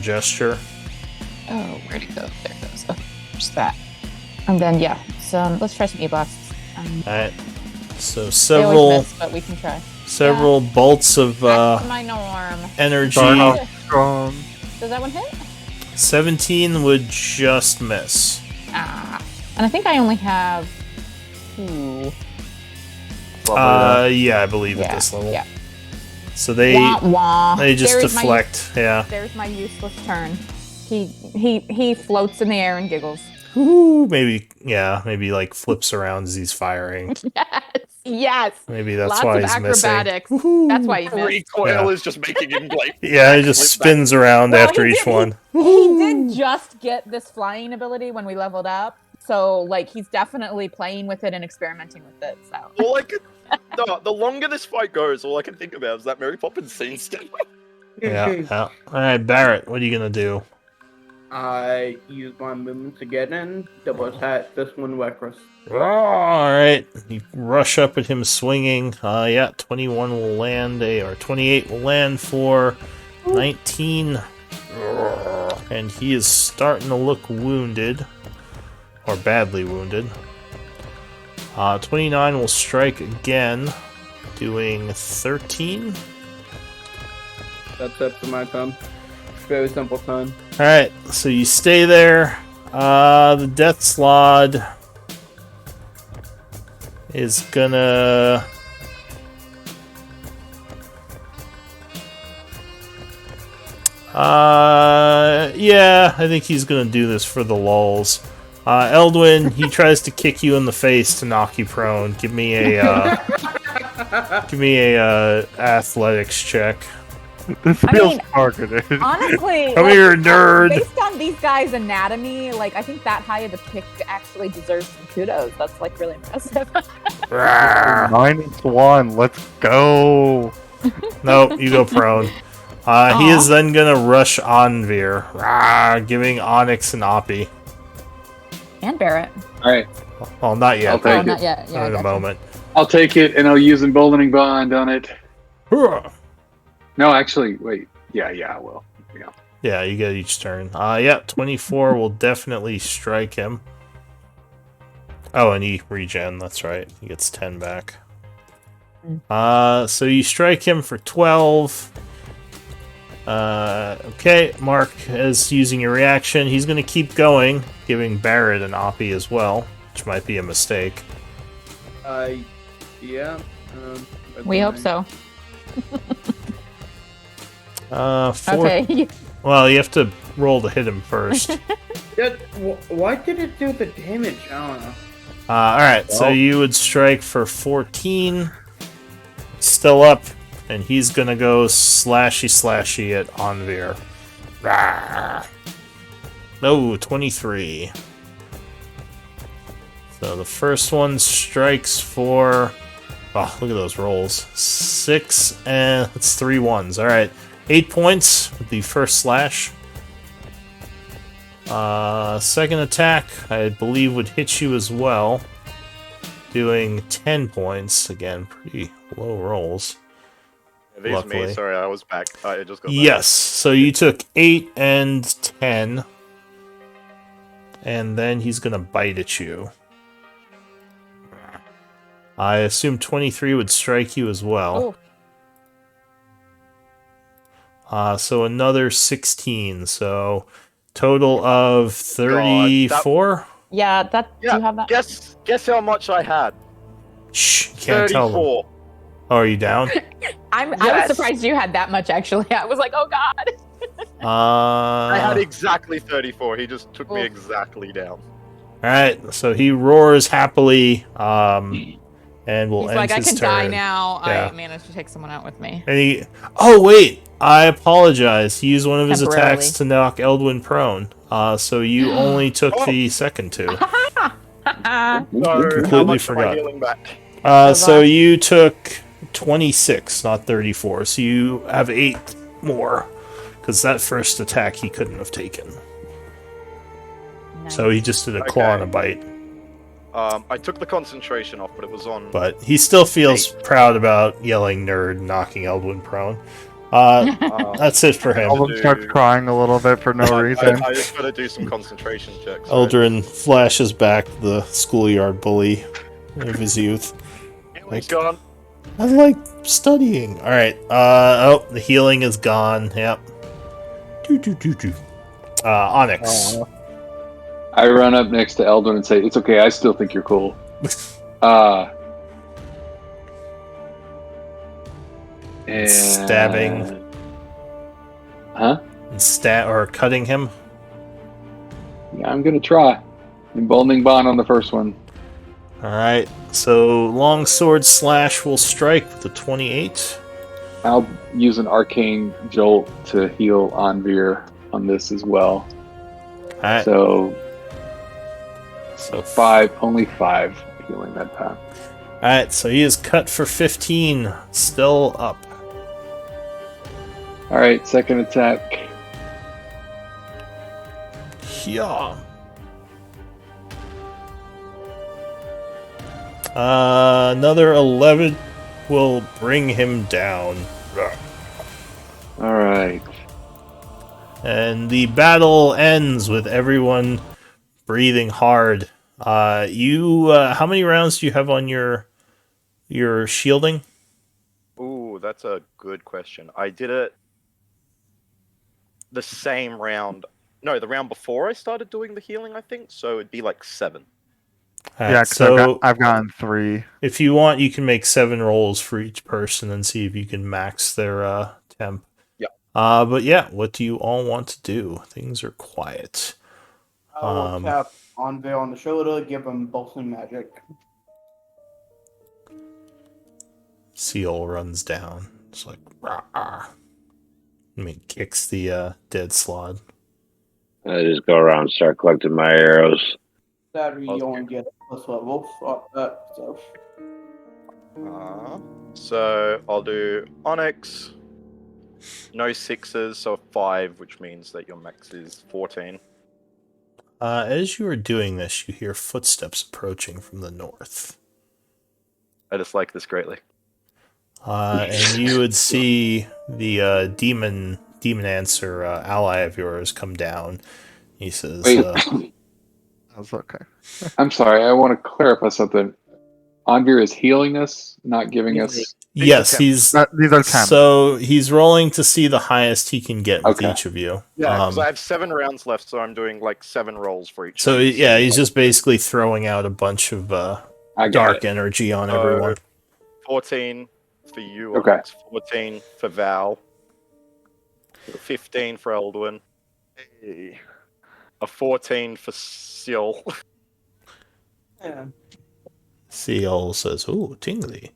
oh, where'd it go? There it goes. Okay, just that. And then yeah, let's try some E-Blasts.
Alright. So
They always
several
miss, but we can try.
bolts of
Back to my norm.
energy.
Starting off strong.
Does that one hit?
17 would just miss.
Ah. And I think I only have 2.
Yeah, I believe at
Yeah.
this level.
Yeah.
So they
Wah, wah.
just
There's
deflect. Yeah.
There's my useless turn. He floats in the air and giggles.
Ooh, maybe like flips around as he's firing.
Yes.
Maybe that's
Lots
why
of
he's
acrobatics.
missing.
That's why he missed.
Recoil is just making him like.
Yeah, he just
flip back.
spins around
Well,
after
he
each
did-
one.
He did just get this flying ability when we leveled up. So, like, he's definitely playing with it and experimenting with it. So,
All I could, no, the longer this fight goes, all I can think about is that Mary Poppins scene still.
Yeah. All right, Barrett, what are you gonna do?
I use my movement to get in, double attack this one reckless.
All right, you rush up at him swinging. Yeah, 21 will land, or 28 will land for 19, and he is starting to look wounded, or badly wounded. 29 will strike again, doing 13.
That's it for my turn. Very simple turn.
Alright, so you stay there. The Death Slod is gonna... yeah, I think he's gonna do this for the lulz. Eldwin, he tries to kick you in the face to knock you prone. Give me a, athletics check.
This
I
feels
mean,
targeted.
honestly,
Come here, nerd!
based on these guys' anatomy, like, I think that high of a pick actually deserves some kudos. That's, like, really impressive.
-1, let's go.
Nope, you go prone. He is then gonna rush Anvir, giving Onyx an Oppie.
And Barrett.
All right,
Well, not yet.
I'll take
Oh,
it.
not yet. Yeah, I
in a
gotcha.
moment.
I'll take it, and I'll use emboldening bond on it.
Hurrah!
No, actually, wait. Yeah, I will. Yeah.
Yeah, you get each turn. Yeah, 24 will definitely strike him. Oh, and he regen, that's right. He gets 10 back. So you strike him for 12. Okay, Mark is using your reaction. He's going to keep going, giving Barrett an Oppie as well, which might be a mistake.
Yeah.
We hope so.
Four...
Okay.
Well, you have to roll to hit him first.
Why did it do the damage? I don't know.
Alright, so you would strike for 14. Still up, and he's gonna go slashy at Anvir. Rawr. No, 23. So the first one strikes for... Oh, look at those rolls. 6, and it's 3 ones. Alright, 8 points with the first slash. Second attack, I believe, would hit you as well. Doing 10 points. Again, pretty low rolls.
These
Luckily.
me, sorry, I was back. I just got back.
Yes, so you took 8 and 10. And then he's gonna bite at you. I assume 23 would strike you as well. So another 16, so total of 34?
Yeah, do you have that?
Guess how much I had?
Shh, can't tell them.
34.
Oh, are you down?
I was
Yes.
surprised you had that much, actually. I was like, oh, God.
I had
Uh,
exactly 34. He just took me
Oof.
exactly down.
Alright, so he roars happily, and will
He's
end
like, I
his
can
turn.
die now.
Yeah.
I managed to take someone out with me.
And he... Oh, wait! I apologize. He used one of his
Temporarily.
attacks to knock Eldwin prone. So you only took the second two.
So,
Completely
how much
forgot.
am I healing back?
So you took 26, not 34. So you have 8 more. Because that first attack he couldn't have taken.
Nice.
So he just did a claw and a
Okay.
bite.
I took the concentration off, but it was on.
But he still feels proud about yelling nerd, knocking Eldwin prone. That's it for him.
Alden starts crying a little bit for no reason.
I just gotta do some concentration checks.
Eldrin flashes back the schoolyard bully of his youth.
Healing's gone.
I like studying. All right. Oh, the healing is gone. Yep. Onyx.
I run up next to Eldon and say, "It's okay. I still think you're cool." And...
Stabbing.
Huh?
Or cutting him.
Yeah, I'm gonna try. Emboldening bond on the first one.
All right. So longsword slash will strike with the 28.
I'll use an arcane jolt to heal Anvir on this as well.
All right.
So
So
5, only 5 healing that time.
All right. So he is cut for 15. Still up.
All right, second attack.
Yeah. Another 11 will bring him down.
All right.
And the battle ends with everyone breathing hard. How many rounds do you have on your shielding?
Ooh, that's a good question. I did it the same round. No, the round before I started doing the healing, I think. So it'd be like 7.
Yeah, because I've gotten 3.
If you want, you can make 7 rolls for each person and see if you can max their temp.
Yeah.
But yeah, what do you all want to do? Things are quiet.
I will tap Anvil on the shoulder, give him bolstering magic.
Seal runs down. It's like, rah. I mean, kicks the dead slod.
I just go around and start collecting my arrows.
That you only get plus level.
So I'll do Onyx. No 6s, so 5, which means that your max is 14.
As you are doing this, you hear footsteps approaching from the north.
I dislike this greatly.
And you would see the demon answer ally of yours come down. He says,
Wait.
That's okay.
I'm sorry, I want to clarify something. Anvir is healing us, not giving us...
yes,
these are 10.
So he's rolling to see the highest he can get with
Okay.
each of you.
Yeah, because I have 7 rounds left, so I'm doing like 7 rolls for each.
So yeah, he's just basically throwing out a bunch of dark energy on everyone.
14 for you,
Okay.
Onyx. 14 for Val. 15 for Eldwin. A 14 for Seal.
Yeah.
Seal says, "Ooh, tingly."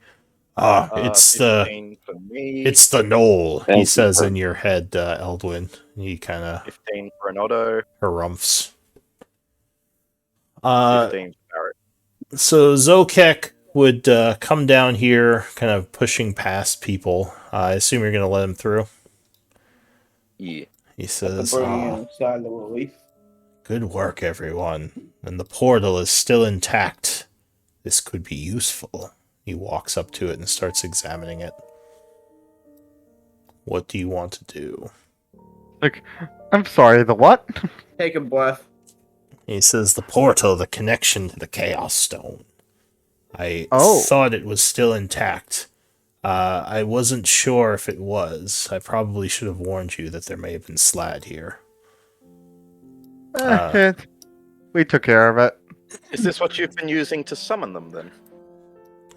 It's the
15 for me.
it's the knoll.
Thank
He
you
says
for-
in your head, Eldwin. He kind of
15 for an Otto.
harumphs.
15 for Barrett.
So Zokek would come down here, kind of pushing past people. I assume you're going to let him through.
Yeah.
He says,
Bring inside the relief.
"Good work, everyone. And the portal is still intact. This could be useful." He walks up to it and starts examining it. What do you want to do?
Like, I'm sorry, the what?
Take a breath.
He says, "The portal, the connection to the Chaos Stone. I
Oh.
thought it was still intact. I wasn't sure if it was. I probably should have warned you that there may have been Slad here."
We took care of it.
Is this what you've been using to summon them then?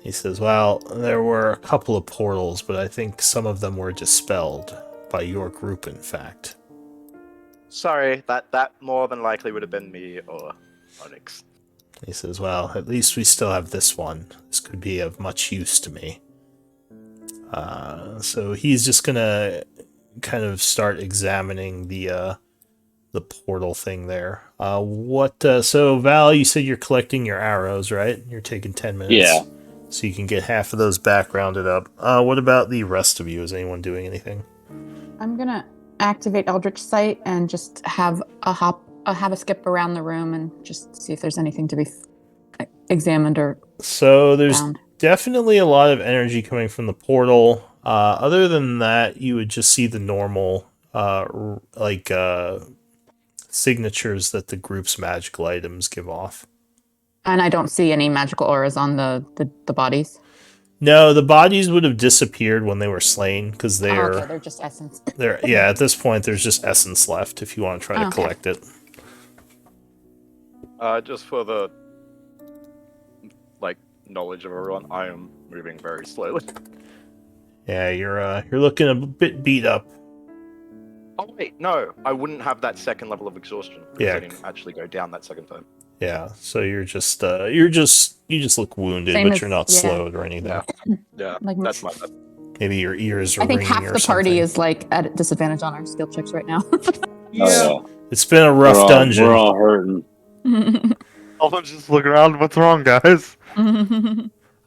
He says, "Well, there were a couple of portals, but I think some of them were dispelled by your group, in fact."
Sorry, that more than likely would have been me or Onyx.
He says, "Well, at least we still have this one. This could be of much use to me." So he's just gonna kind of start examining the portal thing there. So Val, you said you're collecting your arrows, right? You're taking 10 minutes.
Yeah.
So you can get half of those backgrounded up. What about the rest of you? Is anyone doing anything?
I'm gonna activate Eldritch Sight and just have a skip around the room and just see if there's anything to be examined or
So there's
found.
definitely a lot of energy coming from the portal. Other than that, you would just see the normal, signatures that the group's magical items give off.
And I don't see any magical auras on the bodies.
No, the bodies would have disappeared when they were slain because
Oh,
they're
okay, they're just essence.
yeah. At this point, there's just essence left if you want to try to
Okay.
collect it.
Just for the knowledge of everyone, I am moving very slowly.
Yeah, you're looking a bit beat up.
Oh wait, no, I wouldn't have that second level of exhaustion. Because
Yeah.
I didn't actually go down that second time.
Yeah, so you just look wounded,
Same
but
as-
you're not
yeah.
slowed or anything.
Yeah. Yeah,
Like-
that's my bad.
Maybe your ears are
I think
ringing
half
or
the party
something.
is like at a disadvantage on our skill checks right now.
Yeah.
It's been a rough
we're all,
dungeon.
We're all hurting.
Alvin's just looking around. What's wrong, guys?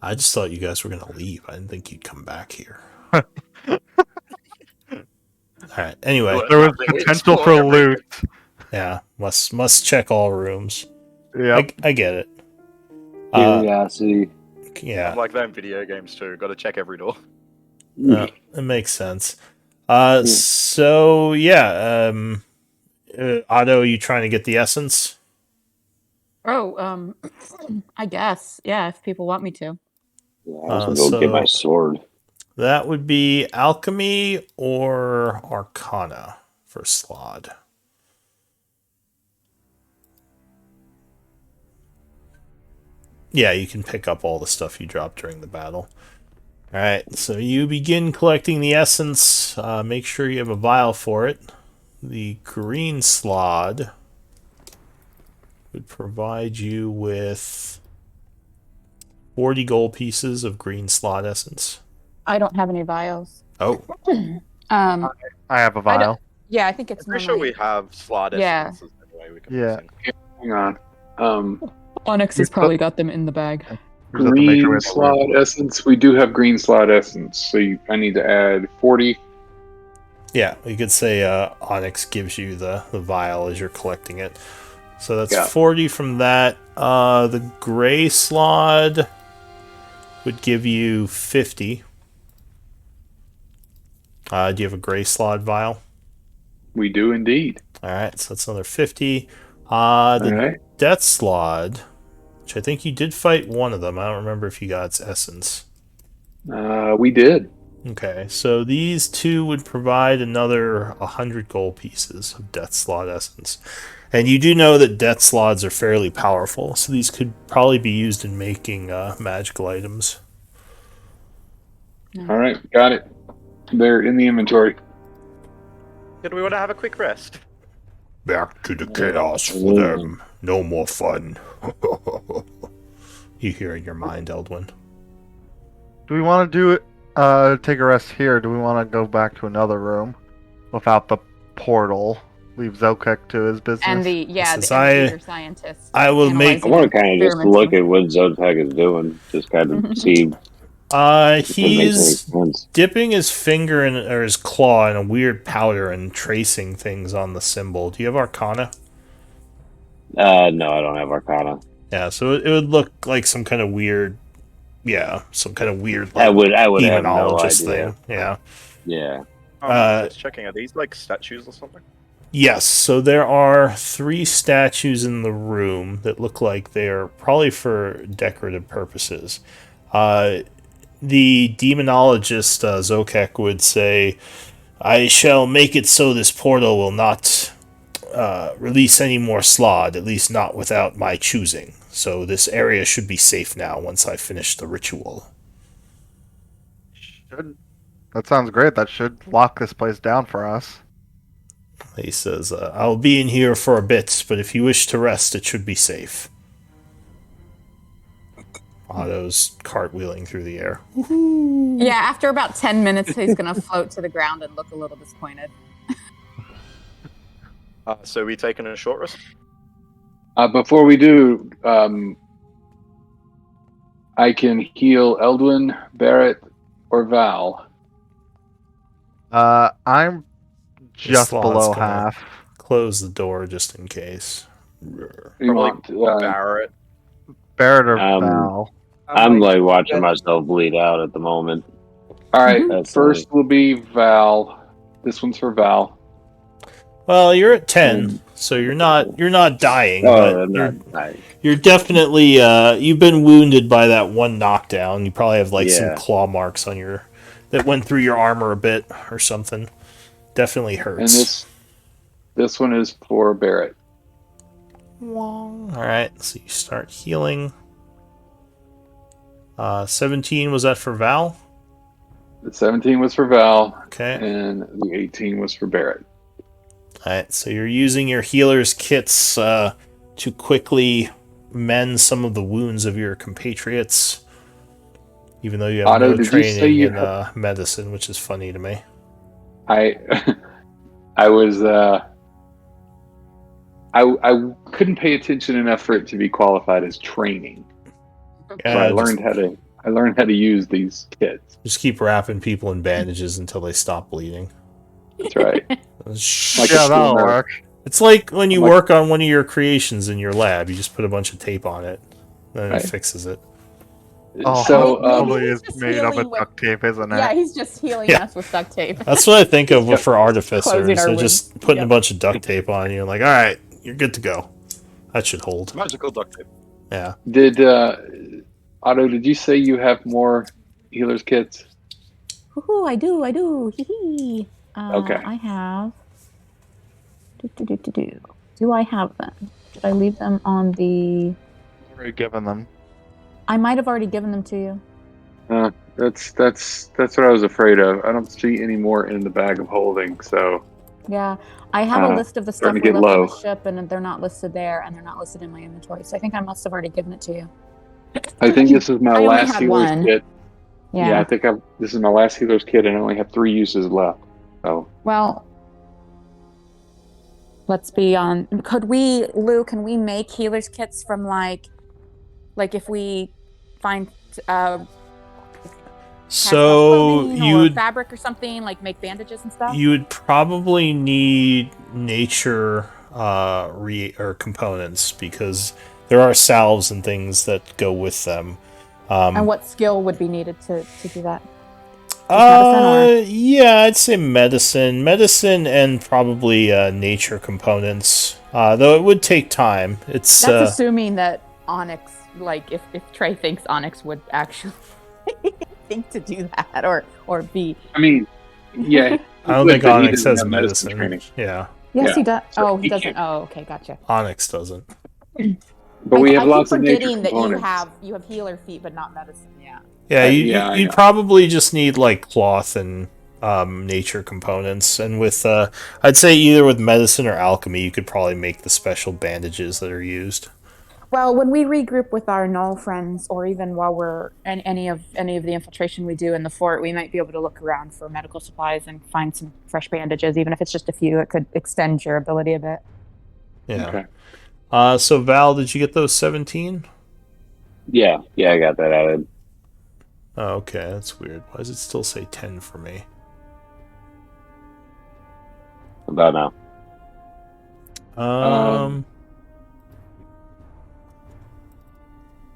I just thought you guys were gonna leave. I didn't think you'd come back here. All right. Anyway,
There was
Nothing.
potential
Explore
for
everything.
loot.
yeah, must check all rooms.
Yeah.
I get it. Uh,
Curiosity.
yeah,
I'm like that in video games too. Got to check every door.
it makes sense. So yeah, Otto, you trying to get the essence?
Oh, I guess. Yeah, if people want me to.
Yeah, I was gonna go get my sword.
That would be alchemy or arcana for Slod. Yeah, you can pick up all the stuff you dropped during the battle. Alright, so you begin collecting the essence. Make sure you have a vial for it. The green Slod would provide you with 40 gold pieces of green Slod essence.
I don't have any vials.
Oh,
Um,
I have a vial.
yeah, I think it's
I'm pretty sure we have slot
Yeah.
essences anyway. We can
Yeah.
mix in.
Hang on.
Onyx has probably got them in the bag.
We just have to make sure we
Green
have the word.
slot essence. We do have green slot essence, so I need to add 40.
yeah, you could say Onyx gives you the vial as you're collecting it. So that's
Yeah.
40 from that. The gray Slod would give you 50. Do you have a gray Slod vial?
We do indeed.
Alright, so that's another 50. The
All right.
Death Slod, which I think you did fight one of them. I don't remember if you got its essence.
We did.
Okay, so these two would provide another 100 gold pieces of Death Slod essence. And you do know that Death Slods are fairly powerful, so these could probably be used in making magical items.
All right. Got it. They're in the inventory.
Did we want to have a quick rest?
Back to the chaos for them. No more fun. You hear in your mind, Eldwin.
Do we want to do it? Take a rest here. Do we want to go back to another room without the portal? Leave Zokek to his business.
And the
Since
computer scientist.
I will make-
I want to kind of just
experiments.
look at what Zotek is doing. Just kind of see if it makes any
He's
sense.
dipping his finger in, or his claw in a weird powder and tracing things on the symbol. Do you have Arcana?
No, I don't have Arcana.
Yeah, so it would look like some kind of weird, some kind of weird
I
like,
would have no
demonologist
idea.
thing. Yeah.
Yeah.
Just checking. Are these like statues or something?
Yes, so there are 3 statues in the room that look like they are probably for decorative purposes. The demonologist Zokek would say, I shall make it so this portal will not release any more Slod, at least not without my choosing. So this area should be safe now once I finish the ritual.
That sounds great. That should lock this place down for us.
He says, I'll be in here for a bit, but if you wish to rest, it should be safe. Otto's cartwheeling through the air.
Yeah, after about 10 minutes, he's going to float to the ground and look a little disappointed.
So we taking a short rest?
Before we do, I can heal Eldwin, Barrett, or Val.
I'm just
Slot's
below
gonna-
half.
Close the door just in case.
You want,
Barrett.
Barrett or
Um,
Val?
I'm like watching myself bleed out at the moment.
all right.
That's
First will be Val. This one's for Val.
Well, you're at 10, so you're not dying, but
Oh, I'm not dying.
you're definitely you've been wounded by that one knockdown. You probably have like some
Yeah.
claw marks on your that went through your armor a bit or something. Definitely
And
hurts.
this one is for Barrett.
All right, so you start healing. 17 was that for Val?
The 17 was for Val,
Okay.
and the 18 was for Barrett.
Alright, so you're using your healer's kits to quickly mend some of the wounds of your compatriots, even though you have
Otto,
no
did you say
training
you
in medicine, which is funny to me.
I was I couldn't pay attention enough for it to be qualified as training. So I learned how to use these kits.
Just keep wrapping people in bandages until they stop bleeding.
That's right. Like a
Yeah, that'll
school nurse.
work.
It's like when you
Like-
work on one of your creations in your lab, you just put a bunch of tape on it, then
Right.
it fixes it.
Oh,
So
probably
he's
is
just
made up
healing
of
with-
duct tape, isn't it?
Yeah, he's just healing
Yeah.
us with duct tape.
That's what I think of for artificers.
Closing our
They're
wounds.
just putting a
Yep.
bunch of duct tape on you and like, alright, you're good to go. That should hold.
Magical duct tape.
Yeah.
did Otto? Did you say you have more healers kits?
Ooh, I do. Hee hee.
Okay.
I have. Do I have them? Did I leave them on the?
Already given them.
I might have already given them to you.
That's what I was afraid of. I don't see any more in the bag of holding. So
Yeah, I have a list of the stuff
starting
we
to
left
get
on
low.
the ship, and they're not listed there, and they're not listed in my inventory. So I think I must have already given it to you.
I think this is my
I only
last
had
healer's
one.
kit.
Yeah.
Yeah, I think this is my last healer's kit, and I only have 3 uses left. So
Well, let's be on. Could we, Lou? Can we make healers kits from like if we find
So
clothing
you
or
would
fabric or something, like make bandages and stuff?
you would probably need nature or components because there are salves and things that go with them.
And what skill would be needed to do that? medicine,
Yeah, I'd say medicine, and probably nature components. Though it would take time. It's
That's assuming that Onyx, like if Trey thinks Onyx would actually think to do that or be.
I mean, yeah.
I don't
but
think
he
Onyx
doesn't
has
have
medicine.
training.
Yeah,
Yes,
Yeah.
he does.
So
Oh,
he
he doesn't.
can't.
Oh, okay, gotcha.
Onyx doesn't.
But we have
I keep
lots of nature
forgetting that
components.
you have healer feet, but not medicine. Yeah.
Yeah,
I
you'd
know.
probably just need like cloth and nature components, and with I'd say either with medicine or alchemy, you could probably make the special bandages that are used.
Well, when we regroup with our null friends, or even while we're in any of the infiltration we do in the fort, we might be able to look around for medical supplies and find some fresh bandages. Even if it's just a few, it could extend your ability a bit.
Yeah.
Okay.
So Val, did you get those 17?
Yeah, I got that added.
Oh, okay, that's weird. Why does it still say 10 for me?
About now.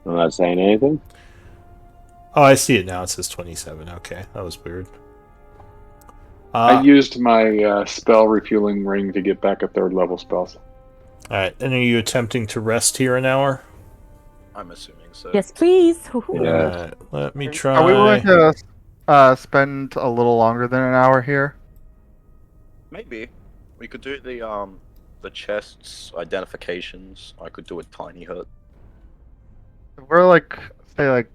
I'm not saying anything.
Oh, I see it now. It says 27. Okay, that was weird.
I used my spell refueling ring to get back up 3rd level spells.
Alright, and are you attempting to rest here an hour?
I'm assuming so.
Yes, please.
Yeah.
Alright, let me try.
Are we willing to spend a little longer than an hour here?
Maybe we could do the chests identifications. I could do a tiny hut.
We're like, say like,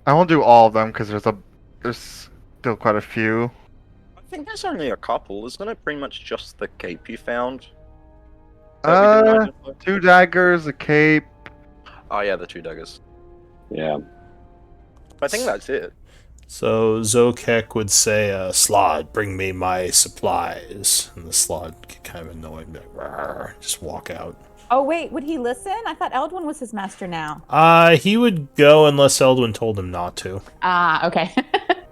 I won't do all of them because there's still quite a few.
I think there's only a couple. Isn't it pretty much just the cape you found? that we didn't identify?
2 daggers, a cape.
Oh yeah, the 2 daggers.
Yeah.
I think that's it.
So Zokek would say, Slod, bring me my supplies. And the Slod get kind of annoyed and be like, "Rawr," just walk out.
Oh wait, would he listen? I thought Eldwin was his master now.
He would go unless Eldwin told him not to.
Ah, okay.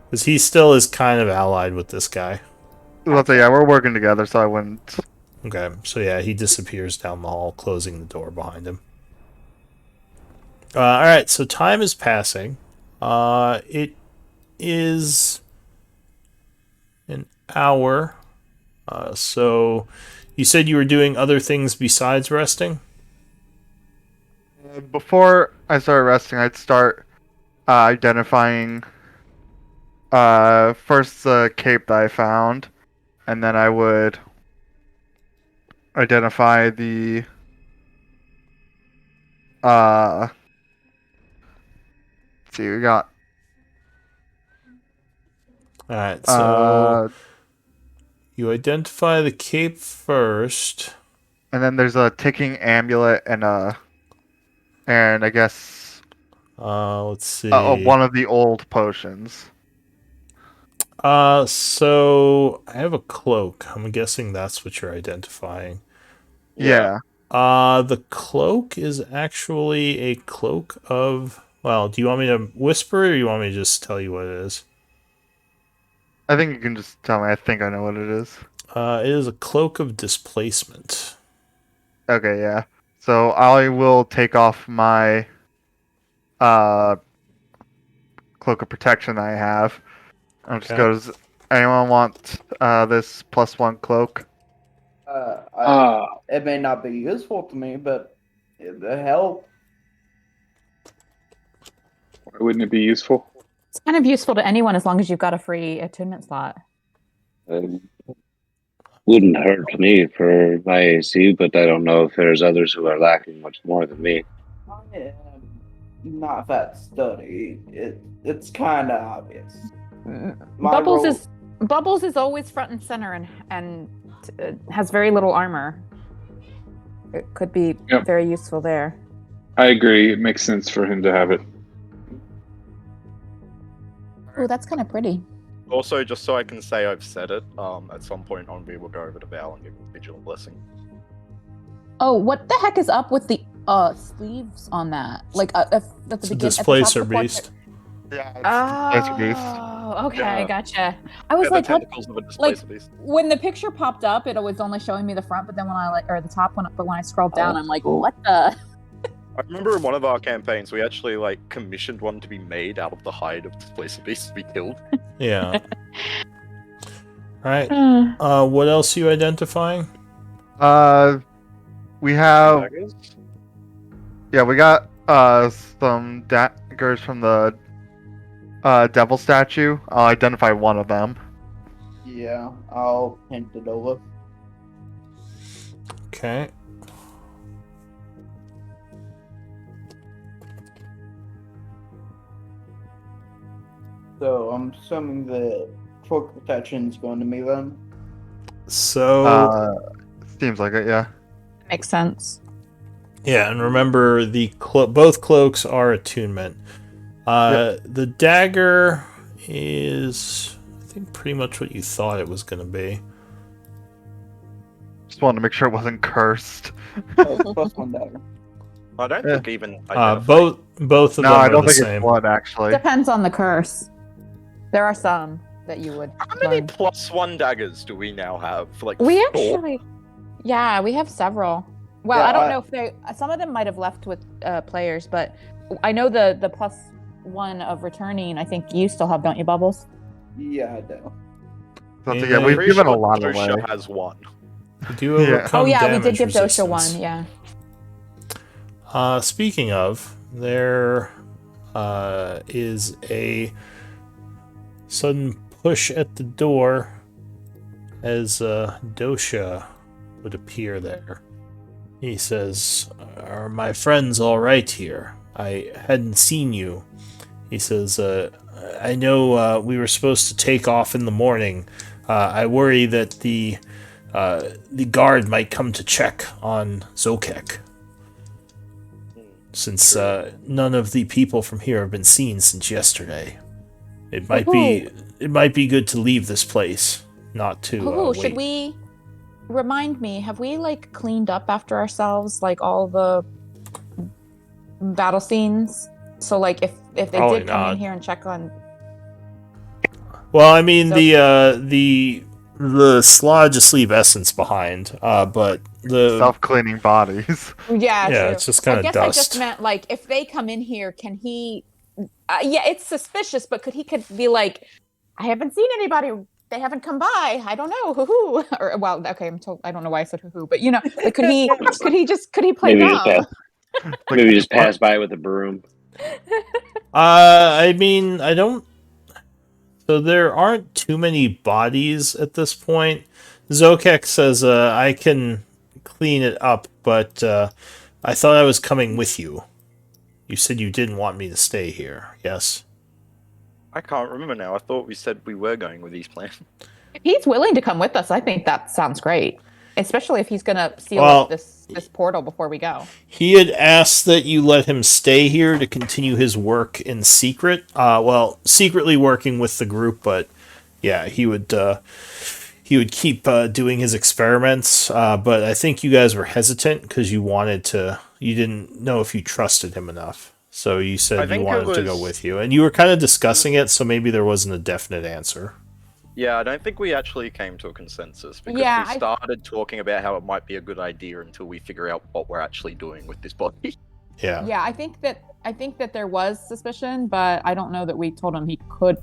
Because he still is kind of allied with this guy.
Let's say, yeah, we're working together, so I wouldn't.
Okay, so yeah, he disappears down the hall, closing the door behind him. Alright, so time is passing. It is an hour So, you said you were doing other things besides resting?
Before I started resting, I'd start identifying first the cape that I found, and then I would identify the let's see, we got
Alright, so
uh,
you identify the cape first.
and then there's a ticking amulet and I guess
Let's see.
one of the old potions.
So I have a cloak. I'm guessing that's what you're identifying.
Yeah.
The cloak is actually a cloak of... Well, do you want me to whisper it, or you want me to just tell you what it is?
I think you can just tell me. I think I know what it is.
It is a cloak of displacement.
Okay, yeah. So I will take off my cloak of protection I have. I'm just
Okay.
goes. Anyone want this +1 cloak?
It may not be useful to me, but it'll help.
Why wouldn't it be useful?
It's kind of useful to anyone as long as you've got a free attunement slot.
Wouldn't hurt me for my AC, but I don't know if there's others who are lacking much more than me.
I am not that sturdy. It's kind of obvious. My
Bubbles
role-
is always front and center and has very little armor. It could be
Yep.
very useful there.
I agree. It makes sense for him to have it.
Oh, that's kind of pretty.
Also, just so I can say I've said it, at some point on, we will go over to Val and give him a vigilant blessing.
Oh, what the heck is up with the sleeves on that? Like at the
It's a
beginning,
displacer beast.
Yeah, it's beast.
Oh, okay,
Yeah.
gotcha. I was
Yeah,
like,
the
what?
tentacles of a displacer beast.
When the picture popped up, it was only showing me the front, but then when I or the top one, but when I scrolled down, I'm like, what the?
I remember in one of our campaigns, we actually commissioned one to be made out of the hide of displacer beasts to be killed.
Yeah. Alright. What else are you identifying?
We have
Daggers?
we got some daggers from the devil statue. I'll identify one of them.
Yeah, I'll hint it over.
Okay.
So I'm assuming the cloak protection is going to me then.
So...
Seems like it, yeah.
Makes sense.
Yeah, and remember the both cloaks are attunement. The dagger is, I think, pretty much what you thought it was going to be.
Just wanted to make sure it wasn't cursed.
+1 dagger.
I don't
Yeah.
think even
Both of
No,
them
I
are
don't
the
think
same.
it's blood actually.
Depends on the curse. There are some that you would.
How many
learn.
+1 daggers do we now have?
We
four?
actually, yeah, we have several. Well,
Yeah,
I don't know if they. Some of them might have left with players, but I know the +1 of returning. I think you still have, don't you, Bubbles?
Yeah, I do.
So,
Yeah,
yeah,
I'm
we've
Pretty
given a
sure
lot
Dosha
away.
has one.
You do
Yeah.
overcome
Oh yeah, we did
damage
give Dosha
resistance.
one. Yeah.
Speaking of, there is a sudden push at the door as Dosha would appear there. He says, "Are my friends all right here? I hadn't seen you." He says, "I know we were supposed to take off in the morning. I worry that the guard might come to check on Zokek, since none of the people from here have been seen since yesterday. It might be good to leave this place, not to
Oh,
wait."
should we remind me? Have we cleaned up after ourselves, all the battle scenes? So if they
Probably
did come
not.
in here and check on,
Well, I mean,
So-
the sludge just leave essence behind, but the
Self-cleaning bodies.
yeah,
yeah,
true.
it's just
I
kind of
guess
dust.
I just meant if they come in here, can he? Yeah, it's suspicious, but could be like, I haven't seen anybody they haven't come by. I don't know. Hoo hoo. Or well, okay, I don't know why I said hoo hoo, but like, could he play
Maybe just
dumb?
Maybe just pass by with a broom.
I mean, I don't. So there aren't too many bodies at this point. Zokek says, I can clean it up, but I thought I was coming with you. You said you didn't want me to stay here, yes?
I can't remember now. I thought we said we were going with these plans.
If he's willing to come with us, I think that sounds great. Especially if he's gonna seal
Well,
up this portal before we go.
He had asked that you let him stay here to continue his work in secret. Secretly working with the group, but yeah, he would keep doing his experiments. But I think you guys were hesitant because you didn't know if you trusted him enough. So you said you wanted to go with you, and you were kind of discussing it. So maybe there wasn't a definite answer.
Yeah, I don't think we actually came to a consensus because
Yeah,
we started talking about how it might be a good idea until we figure out what we're actually doing with this body.
Yeah.
Yeah, I think that there was suspicion, but I don't know that we told him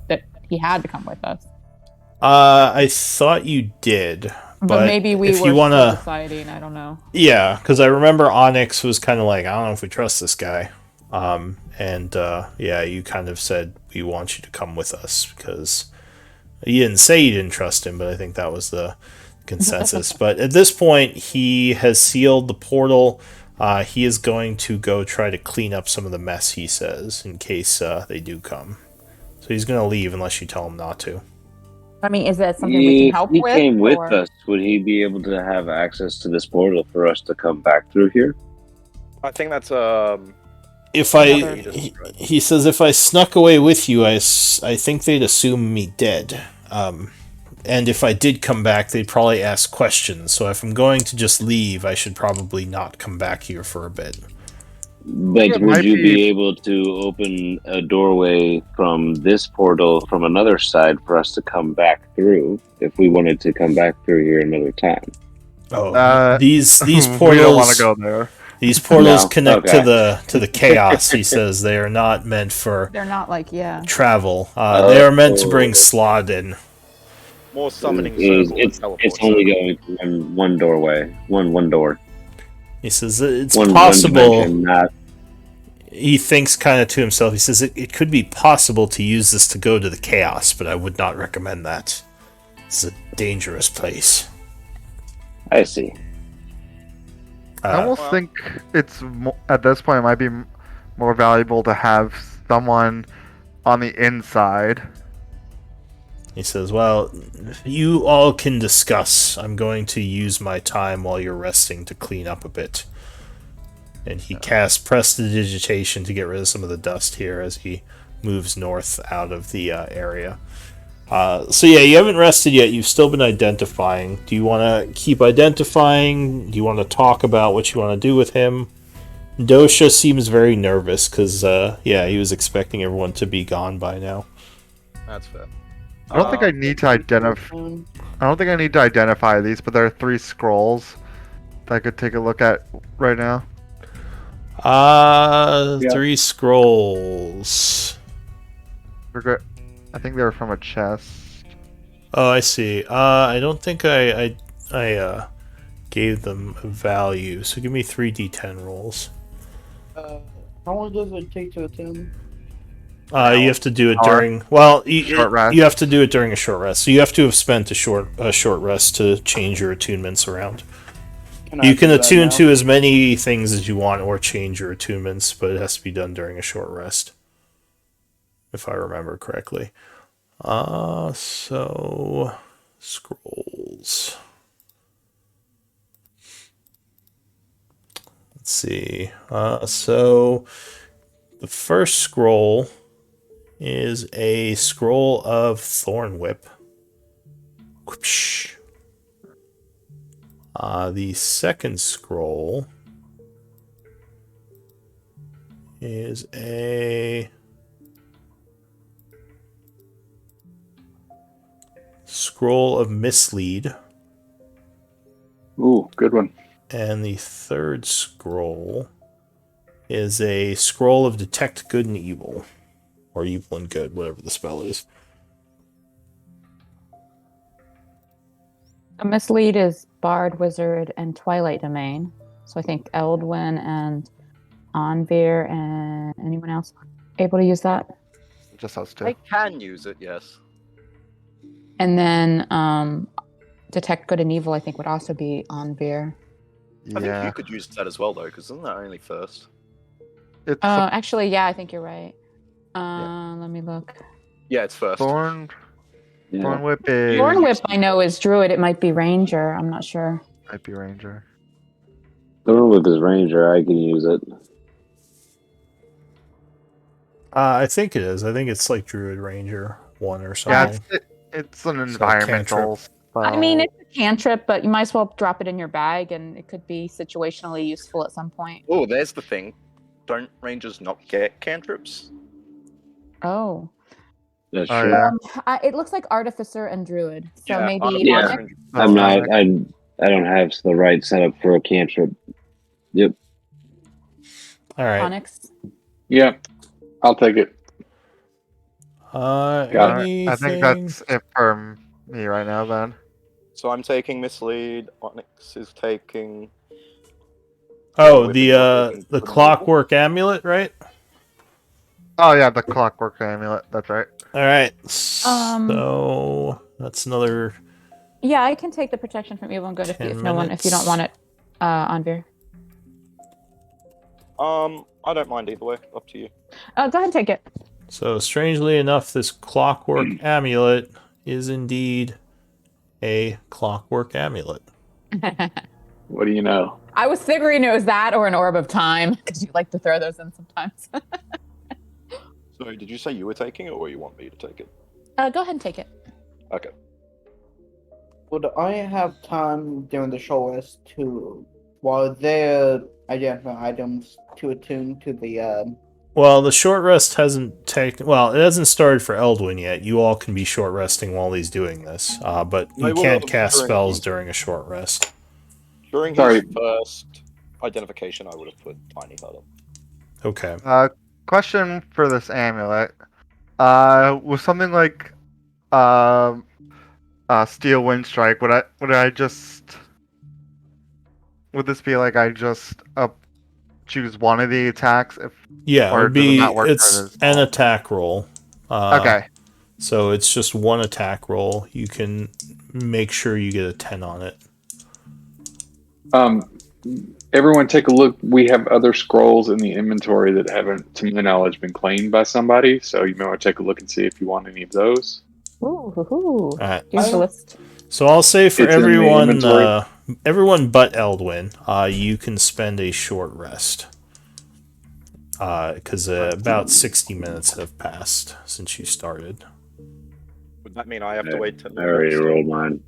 that he had to come with us.
I thought you did,
But maybe we
if
were
you wanna,
still deciding. I don't know.
yeah, because I remember Onyx was kind of like, I don't know if we trust this guy. Yeah, you kind of said we want you to come with us because you didn't say you didn't trust him, but I think that was the consensus. But at this point, he has sealed the portal. He is going to go try to clean up some of the mess, he says, in case they do come. So he's going to leave unless you tell him not to.
I mean, is that something we can help
If he
with?
came with
or-
us, would he be able to have access to this portal for us to come back through here?
I think that's
He says, if I snuck away with you, I think they'd assume me dead. And if I did come back, they'd probably ask questions. So if I'm going to just leave, I should probably not come back here for a bit.
But
It
would
might
you
be-
be able to open a doorway from this portal from another side for us to come back through if we wanted to come back through here another time?
Oh, these
we
portals.
don't want to go there.
These portals
No,
connect
okay.
to the chaos. He says they are not meant for
They're not like
travel. They are meant to bring Slod in.
more summoning
It's,
circle.
it's,
and teleport
it's only
circle.
going to one doorway, one door.
He says it's
One
possible.
dimension, not
He thinks kind of to himself. He says it could be possible to use this to go to the chaos, but I would not recommend that. It's a dangerous place.
I see.
I almost
Well-
think at this point it might be more valuable to have someone on the inside.
He says, well, you all can discuss. I'm going to use my time while you're resting to clean up a bit. And he casts Prestidigitation to get rid of some of the dust here as he moves north out of the area. So yeah, you haven't rested yet. You've still been identifying. Do you want to keep identifying? Do you want to talk about what you want to do with him? Dosha seems very nervous because, he was expecting everyone to be gone by now.
That's fair.
I don't think I need to identify. I don't think I need to identify these, but there are 3 scrolls that I could take a look at right now.
Yeah.
3 scrolls.
I think they were from a chest.
Oh, I see. I don't think I gave them a value. So give me 3d10 rolls.
How long does it take to attend?
You have to do it
Hour.
during. Well,
Short rest.
you have to do it during a short rest. So you have to have spent a short rest to change your attunements around. You can attune to as many things as you want or change your attunements, but it has to be done during a short rest. If I remember correctly. So scrolls. Let's see. So the first scroll is a scroll of Thorn Whip. Whoopsh. The second scroll is a scroll of Mislead.
Ooh, good one.
And the third scroll is a scroll of Detect Good and Evil. Or Evil and Good, whatever the spell is.
A mislead is Bard, Wizard, and Twilight Domain. So I think Eldwin and Anvir and anyone else able to use that.
Just us two.
I can use it, yes.
And then Detect Good and Evil, I think, would also be Anvir.
I think
Yeah.
you could use that as well, though, because isn't that only first?
It's
Actually, yeah, I think you're right. Let me look.
Yeah, it's first.
Thorn
Yeah.
Whip is
Thorn Whip, I know, is Druid. It might be Ranger. I'm not sure.
might be Ranger.
Thorn with his ranger, I can use it.
I think it is. I think it's like Druid Ranger 1 or
Yeah,
something.
it's an
So
environmental spell.
I mean, it's a cantrip, but you might as well drop it in your bag, and it could be situationally useful at some point.
Oh, there's the thing. Don't rangers not get cantrips?
Oh.
That's
Oh,
true.
yeah.
It looks like Artificer and Druid. So
Yeah,
maybe
Yeah.
Onyx.
I'm not.
Onyx.
I don't have the right setup for a cantrip. Yep.
All right.
Onyx.
Yep. I'll take it. Got it.
Anything...
I think that's it for me right now. Then.
So I'm taking Mislead, Onyx is taking...
Oh,
Whip
the
and taking
the
Good and
clockwork amulet, right?
Oh yeah, the clockwork amulet. That's right.
All right. So that's another.
Yeah, I can take the protection from evil and good if
10
no one, if you don't want it, Anvir.
I don't mind either way. Up to you.
Go ahead and take it.
So strangely enough, this clockwork amulet is indeed a clockwork amulet.
What do you know?
I was figuring it was that or an orb of time because you like to throw those in sometimes.
So did you say you were taking it, or you want me to take it?
Go ahead and take it.
Okay.
Would I have time during the short rest to, while they identify items, to attune to the
Well, the short rest hasn't taken. Well, it hasn't started for Eldwin yet. You all can be short resting while he's doing this, but
I
you
will
can't cast
during-
spells during a short rest.
During
Sorry.
his first identification, I would have put Tiny Hut on.
Okay.
Question for this amulet. Was something like Steel Wind Strike, would this be like I just choose one of the attacks if
Yeah, it
Or
would
does it
be.
not work for
It's
this?
an attack roll.
okay.
So it's just one attack roll. You can make sure you get a 10 on it.
Everyone take a look. We have other scrolls in the inventory that haven't, to my knowledge, been claimed by somebody. So you may want to take a look and see if you want any of those.
Ooh.
All right.
Here's the list.
So I'll say for
It's in the
everyone,
inventory.
everyone but Eldwin, you can spend a short rest. Because about 60 minutes have passed since you started.
Would that mean I have to wait till...
I already rolled mine.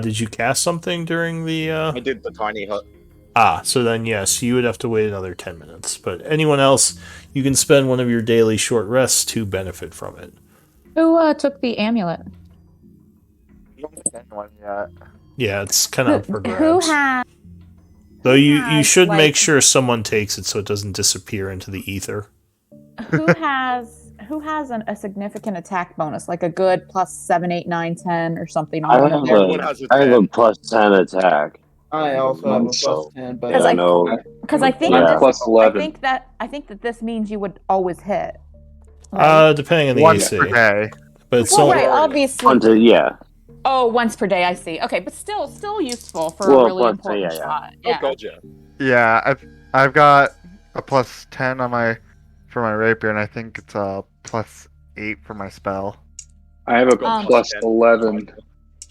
Did you cast something during the...
I did the Tiny Hut.
So then yes, you would have to wait another 10 minutes. But anyone else, you can spend one of your daily short rests to benefit from it.
Who took the amulet?
One yet.
Yeah, it's kind of for
Who
grabs.
has?
Though you
has,
should
like-
make sure someone takes it so it doesn't disappear into the ether.
Who has a significant attack bonus, like a good plus 7, 8, 9, 10 or something
I
on
have
there?
Everyone has a
I have a
10.
plus 10 attack.
I also have a plus
So,
10, but
Because
I
I-
know.
Because I think
Yeah.
this,
Plus 11.
I think that this means you would always hit. Right?
Depending on the
Once
AC.
per day.
But it's
Well,
only,
right, obviously.
Yeah.
Oh, once per day. I see. Okay, but still useful for
Well,
a really
plus,
important
yeah.
shot.
Oh,
Yeah.
God, yeah.
Yeah, I've got a plus 10 on for my rapier, and I think it's a plus 8 for my spell.
I have a
Um,
plus 11.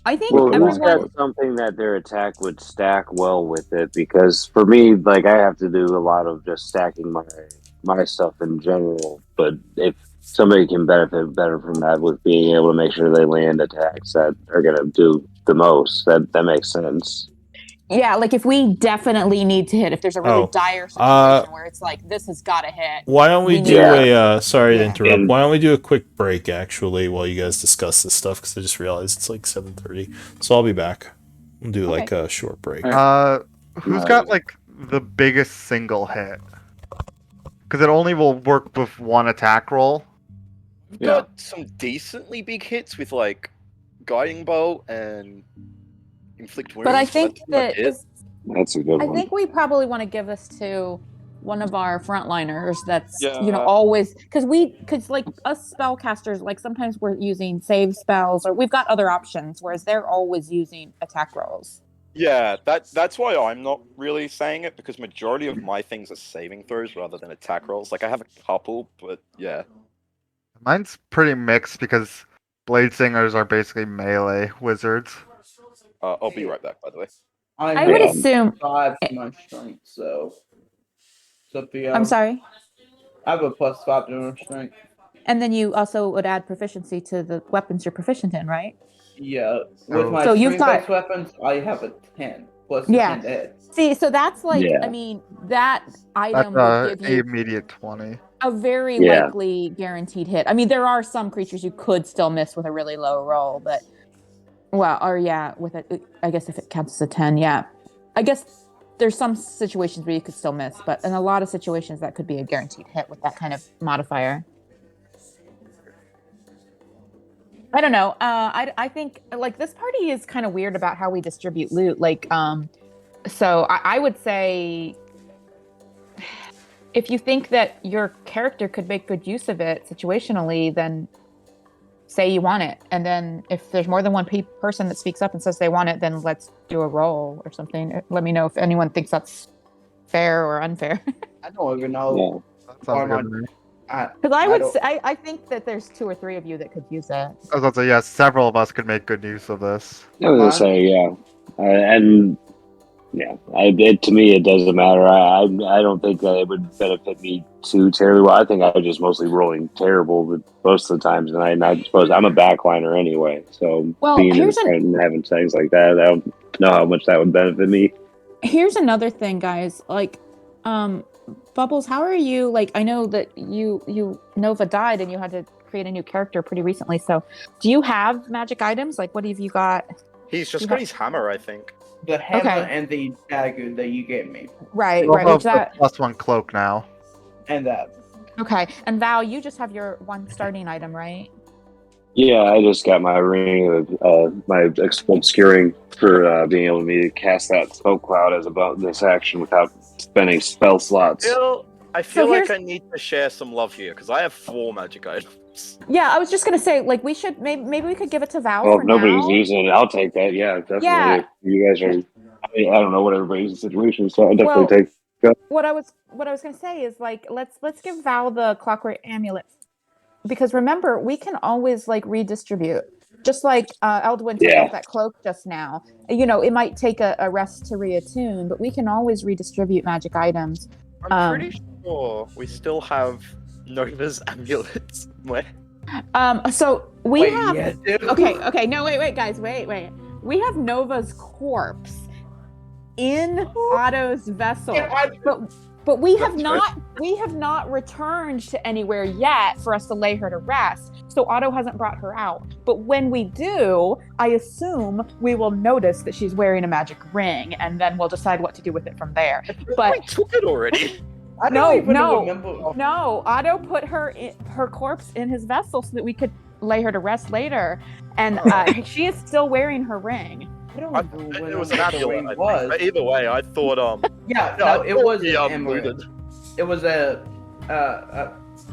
I think
Well, who's
everyone.
got something that their attack would stack well with it? Because for me, like, I have to do a lot of just stacking my stuff in general. But if somebody can benefit better from that with being able to make sure they land attacks that are going to do the most, that makes sense.
Yeah, like if we definitely need to hit, if there's a really
Oh,
dire situation where it's like this has got to hit.
why don't we
We
do
need-
a... sorry to
Yeah.
interrupt.
And-
Why don't we do a quick break, actually, while you guys discuss this stuff? Because I just realized it's like 7:30. So I'll be back. We'll do like a short break.
Who's got like the biggest single hit? Because it only will work with one attack roll.
We've
Yeah.
got some decently big hits with, like, guiding bolt and inflict wounds.
But I
so
think
that's what I
that
did.
That's a good
I
one.
think we probably want to give this to one of our frontliners that's
Yeah.
always because like us spellcasters, like sometimes we're using save spells or we've got other options, whereas they're always using attack rolls.
Yeah, that's why I'm not really saying it, because majority of my things are saving throws rather than attack rolls. Like I have a couple, but yeah.
Mine's pretty mixed because blade singers are basically melee wizards.
I'll be right back, by the way.
I would
Yeah.
assume.
5 to my strength, so Sophia.
I'm sorry.
I have a +5 to my strength.
And then you also would add proficiency to the weapons you're proficient in, right?
Yeah, with my
So you've
strength-based weapons, I have a 10 plus
Yeah.
10 to hit.
See, so that's like,
Yeah.
I mean, that
That's
item would give you
immediate 20.
a very
Yeah.
likely guaranteed hit. I mean, there are some creatures you could still miss with a really low roll, but with it, I guess if it counts as a 10, yeah. I guess there's some situations where you could still miss, but in a lot of situations that could be a guaranteed hit with that kind of modifier. I don't know. I think like this party is kind of weird about how we distribute loot. Like, so I would say if you think that your character could make good use of it situationally, then say you want it. And then if there's more than one person that speaks up and says they want it, then let's do a roll or something. Let me know if anyone thinks that's fair or unfair.
I don't even know.
Yeah.
That sounds good to me.
Because I think that there's 2 or 3 of you that could use it.
I was about to say, yeah, several of us could make good use of this.
I was gonna say, yeah, and yeah, to me it doesn't matter. I don't think that it would benefit me too terribly well. I think I was just mostly rolling terrible most of the times, and I suppose I'm a backliner anyway. So being in the front and having things like that, I don't know how much that would benefit me.
Here's another thing, guys. Like, Bubbles, how are you? Like, I know that you Nova died and you had to create a new character pretty recently. So, do you have magic items? Like, what have you got?
He's just got his hammer, I think.
The hammer
Okay.
and the dagger that you gave me,
Right,
We'll
right.
have
Which that
the +1 cloak now.
and that.
okay. And Val, you just have your one starting item, right?
Yeah, I just got my ring of my obscuring for being able to cast that smoke cloud as about this action without spending spell slots.
I feel like
here's-
I need to share some love here because I have 4 magic items.
Yeah, I was just gonna say, like, we should maybe we could give it to Val
Well,
for
if nobody's
now.
using it, I'll take that. Yeah, definitely.
Yeah.
If you guys are, I mean, I don't know what everybody's situation, so I'll definitely
Well,
take.
What I was gonna say is like let's give Val the clockwork amulet, because remember we can always like redistribute. Just like Eldwin took
Yeah.
off that cloak just now. You know, it might take a rest to reattune, but we can always redistribute magic items.
I'm pretty sure we still have Nova's amulets. Where?
So we
Wait,
have.
yeah, dude.
Okay. No, wait, guys, wait. We have Nova's corpse in Otto's vessel, but we have not returned to anywhere yet for us to lay her to rest. So Otto hasn't brought her out. But when we do, I assume we will notice that she's wearing a magic ring, and then we'll decide what to do with it from there.
I
But
took it already.
I
No,
don't even
no.
remember.
no, Otto put her corpse in his vessel so that we could lay her to rest later, and she is still wearing her ring.
I don't remember
It was
when
an
the
amulet,
ring
I think.
was.
But either way, I thought
Yeah,
no,
no,
I
it
thought
was
the,
an emerald.
looted
It was a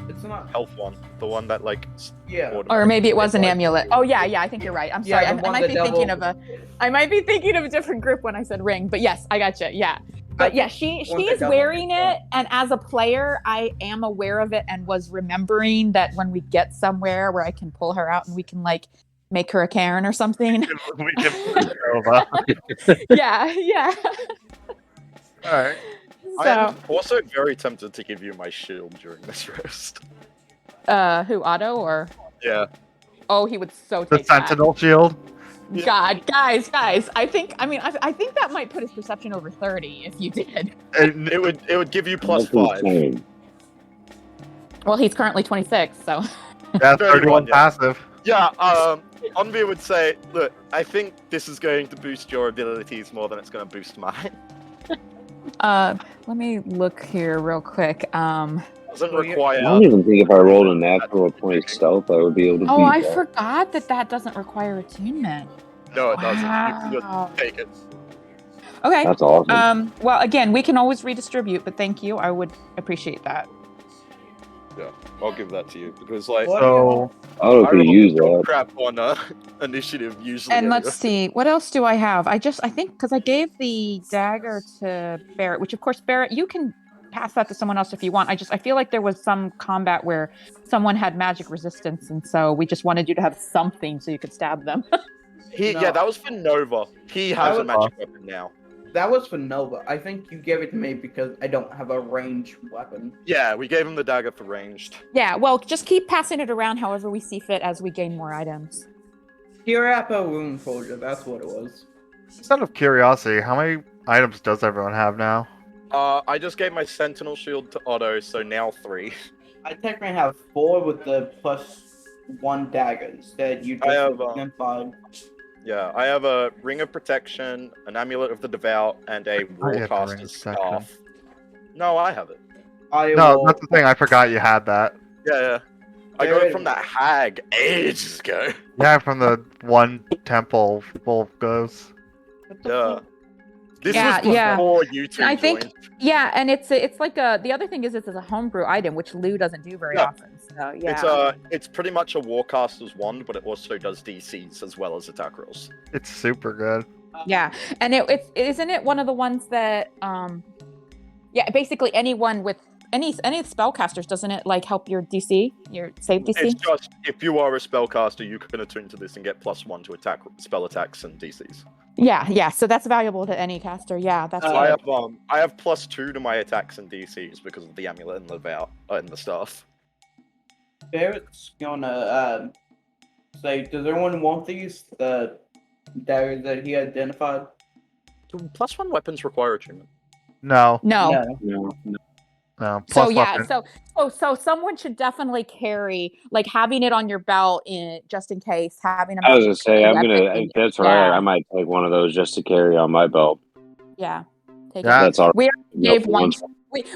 it's not.
health one, the one that like.
Yeah.
Or maybe it was an
Like-
amulet. Oh yeah, I think you're right. I'm
Yeah,
sorry.
the
I
one
might
the
be
devil-
thinking of a different group when I said ring. But yes, I gotcha. Yeah. But yeah, she
One the
is
devil
wearing
makes
it, and as a player, I am aware of it and was remembering that when we get somewhere where I can pull her out and we can like make her a Karen or something.
We can Nova.
yeah.
All right.
I
So,
am also very tempted to give you my shield during this rest.
who, Otto or?
Yeah.
Oh, he would so
The
take that.
Sentinel Shield.
Yeah.
God, guys, I think that might put his perception over 30 if you did.
It would give you plus
That's
5.
insane.
Well, he's currently 26, so.
Yeah, 31
yeah.
passive.
Yeah, Onvi would say, look, I think this is going to boost your abilities more than it's going to boost mine.
Let me look here real quick.
Doesn't
Well, yeah.
require.
I don't even think if I rolled a natural 20 stealth, I would be able to beat
Oh, I
that.
forgot that doesn't require attunement.
No, it doesn't. You
Wow.
just take it.
Okay.
That's awesome.
Well, again, we can always redistribute, but thank you. I would appreciate that.
Yeah, I'll give that to you because like
What?
So
I don't know
I
if we
roll
use
dog
that.
crap on initiative usually.
And
anyway.
let's see, what else do I have? I think because I gave the dagger to Barrett, which of course, Barrett, you can pass that to someone else if you want. I feel like there was some combat where someone had magic resistance, and so we just wanted you to have something so you could stab them.
No.
Yeah, that was for Nova. He has a
was-
magic weapon now.
That was for Nova. I think you gave it to me because I don't have a ranged weapon.
Yeah, we gave him the dagger for ranged.
Yeah, well, just keep passing it around however we see fit as we gain more items.
Hirapa Rune Forger, that's what it was.
just out of curiosity, how many items does everyone have now?
I just gave my Sentinel Shield to Otto, so now 3.
I technically have 4 with the +1 daggers that you just
I have,
identified.
Yeah, I have a Ring of Protection, an Amulet of the Devout, and a
I have the Ring of
Warcaster's
Protection.
Staff. No, I have it.
I
No,
will-
that's the thing. I forgot you had that.
Yeah. I got it from that hag ages ago.
Yeah, from the one temple full of ghosts.
What the
Yeah.
fuck?
This
Yeah,
was
yeah.
before you two
I think-
joined.
Yeah, and it's like the other thing is it's a homebrew item, which Lou doesn't do very
Yeah.
often. So yeah.
It's pretty much a Warcaster's wand, but it also does DCs as well as attack rolls.
It's super good.
Yeah, and it's isn't it one of the ones that yeah, basically anyone with any spellcasters, doesn't it like help your DC, your save DC?
It's just if you are a spellcaster, you can attune to this and get +1 to attack spell attacks and DCs.
Yeah, so that's valuable to any caster. Yeah, that's
So
right.
I have +2 to my attacks and DCs because of the amulet and the vow and the staff.
Barrett's gonna say, does everyone want these? The daggers that he identified?
Do +1 weapons require attunement?
No,
No.
No,
no.
So
Plus
yeah,
weapon.
so someone should definitely carry like having it on your belt just in case having a
I was gonna say I'm
weapon
gonna.
in-
If that's right,
yeah.
I might take one of those just to carry on my belt.
yeah. Take
Yeah.
it.
That's all.
We gave
No,
one.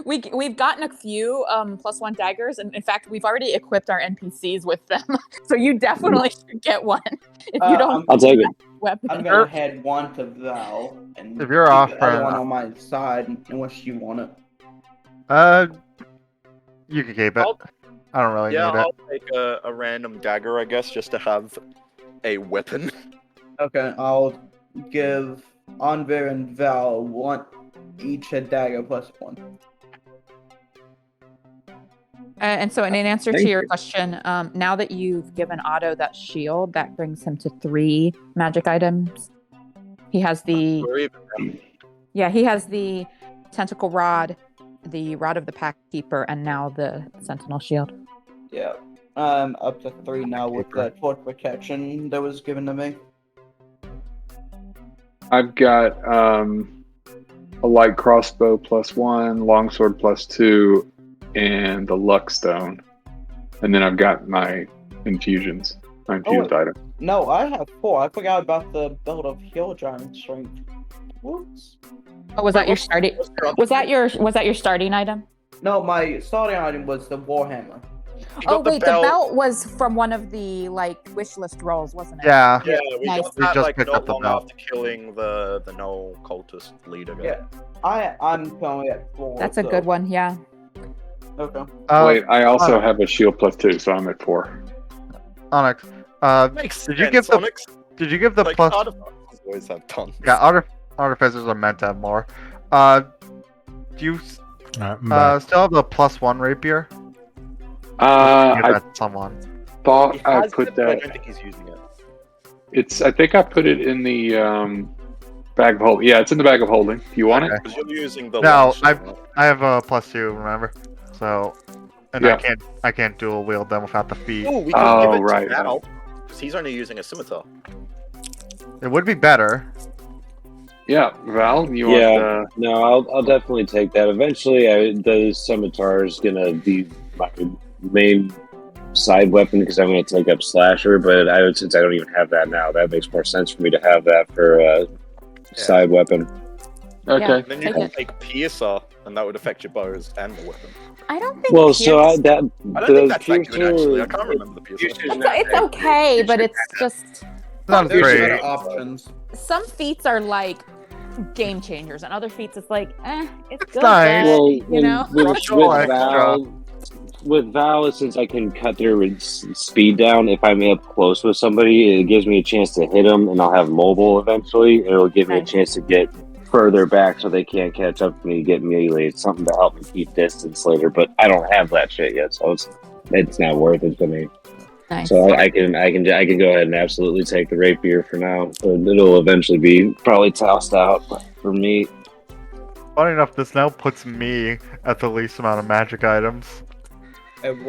We've gotten a few +1 daggers, and in fact, we've already equipped our NPCs with them. So you definitely should get one if you don't
I'll take it.
weapon.
I'm gonna head one to Val and
If you're
keep
off
the
for
other
an-
one on my side unless you want it.
You can keep it.
I'll-
I don't really
Yeah,
need it.
I'll take a random dagger, I guess, just to have a weapon.
Okay, I'll give Anvir and Val one each a dagger +1.
And so, in answer
Thank
to your
you.
question, now that you've given Otto that shield, that brings him to 3 magic items. He has the
Or even
he has the tentacle rod, the rod of the pack keeper, and now the sentinel shield.
Yeah. I'm up to 3 now with the torch protection that was given to me.
I've got a light crossbow +1, longsword +2, and the luck stone. And then I've got my infusions, my infused item.
No, I have 4. I forgot about the belt of Hill Giant Strength. Whoops.
Oh, was that your starting? Was that your starting item?
No, my starting item was the Warhammer.
You
Oh
got the
wait,
belt.
the belt was from one of the like wish list rolls, wasn't it?
Yeah.
Yeah, we
Nice.
got
We
that
just
like
picked
not
up the
long
belt.
after killing the null cultist leader guy.
Yeah. I'm currently at 4.
That's a
so-
good one. Yeah.
Okay.
Wait, I also have a shield +2, so I'm at 4.
Onyx.
Makes
Did you
sense.
give the
Onyx,
Did you give the
like,
plus?
artifacts always have tons.
Yeah, artificers are meant to have more. Do you
I'm back.
still have the +1 rapier? Give
I
that to someone.
thought
He
I
has
put
it, but I
that.
don't think he's using it.
I think I put it in the bag of holding. Yeah, it's in the bag of holding. You want it?
Okay.
Because you're using the
No,
longsword, right?
I have a +2, remember? So, and
Yeah.
I can't dual wield them without the feet.
Oh, we can
Oh,
give it
right,
to Val, because he's only using a scimitar.
It would be better.
Yeah, Val, you
Yeah.
want?
No, I'll definitely take that. Eventually, the scimitar is gonna be my main side weapon because I'm gonna take up slasher. But since I don't even have that now, that makes more sense for me to have that for side weapon.
Okay.
And then you
Take
can
it.
take Piercer, and that would affect your bows and the weapon.
I don't think.
Well, so
Pierce-
I, that
I don't
the
think that's that good,
Piercer-
actually. I can't remember the Piercer.
Piercer's
it's,
not
it's
that
okay, but it's just
Not
There's
great.
better options.
some feats are like game changers, and other feats it's like, it's good.
nice.
but,
Well,
you know.
Extra.
With Val, since I can cut their speed down, if I'm up close with somebody, it gives me a chance to hit them, and I'll have mobile eventually. And it'll give me a
Okay.
chance to get further back so they can't catch up to me, get melee. It's something to help me keep distance later, but I don't have that shit yet, so it's not worth it to me.
Nice.
So I can go ahead and absolutely take the rapier for now. So it'll eventually be probably tossed out for me.
Funny enough, this now puts me at the least amount of magic items.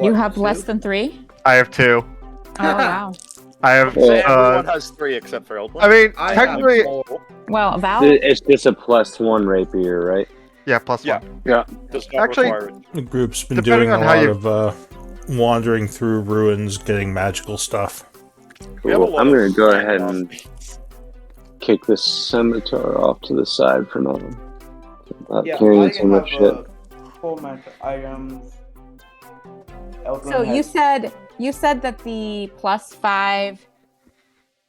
You have less than 3?
I have 2.
Oh wow.
I have.
Everyone has 3 except for Eldwin.
I mean,
I have
technically,
4.
Well, Val.
It's just a +1 rapier, right?
yeah, plus
Yeah.
1.
Does not
Actually-
require it.
The group's been
Depending
doing a
on how
lot
you-
of wandering through ruins, getting magical stuff.
We have a
Cool.
lot
I'm
of
gonna go
random
ahead and kick this scimitar off to the side for now. Not
Yeah,
carrying
I
so much shit.
have 4 magic items. Eldrin
So
has-
you said that the +5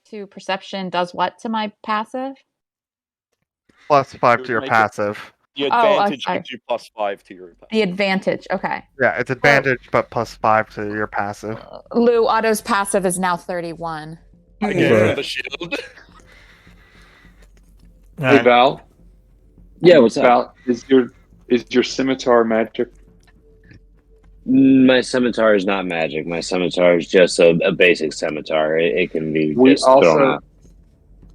to perception does what to my passive?
Plus 5 to
Would
your
make it-
passive.
The
Oh,
advantage
sorry.
gives you +5 to your attack.
The advantage. Okay.
Yeah, it's advantage, but plus 5 to your passive.
Lou Otto's passive is now 31.
I
Yeah.
gave her the shield.
Hey Val.
Yeah, what's up?
Val, is your scimitar magic?
My scimitar is not magic. My scimitar is just a basic scimitar. It can be
We
just thrown out.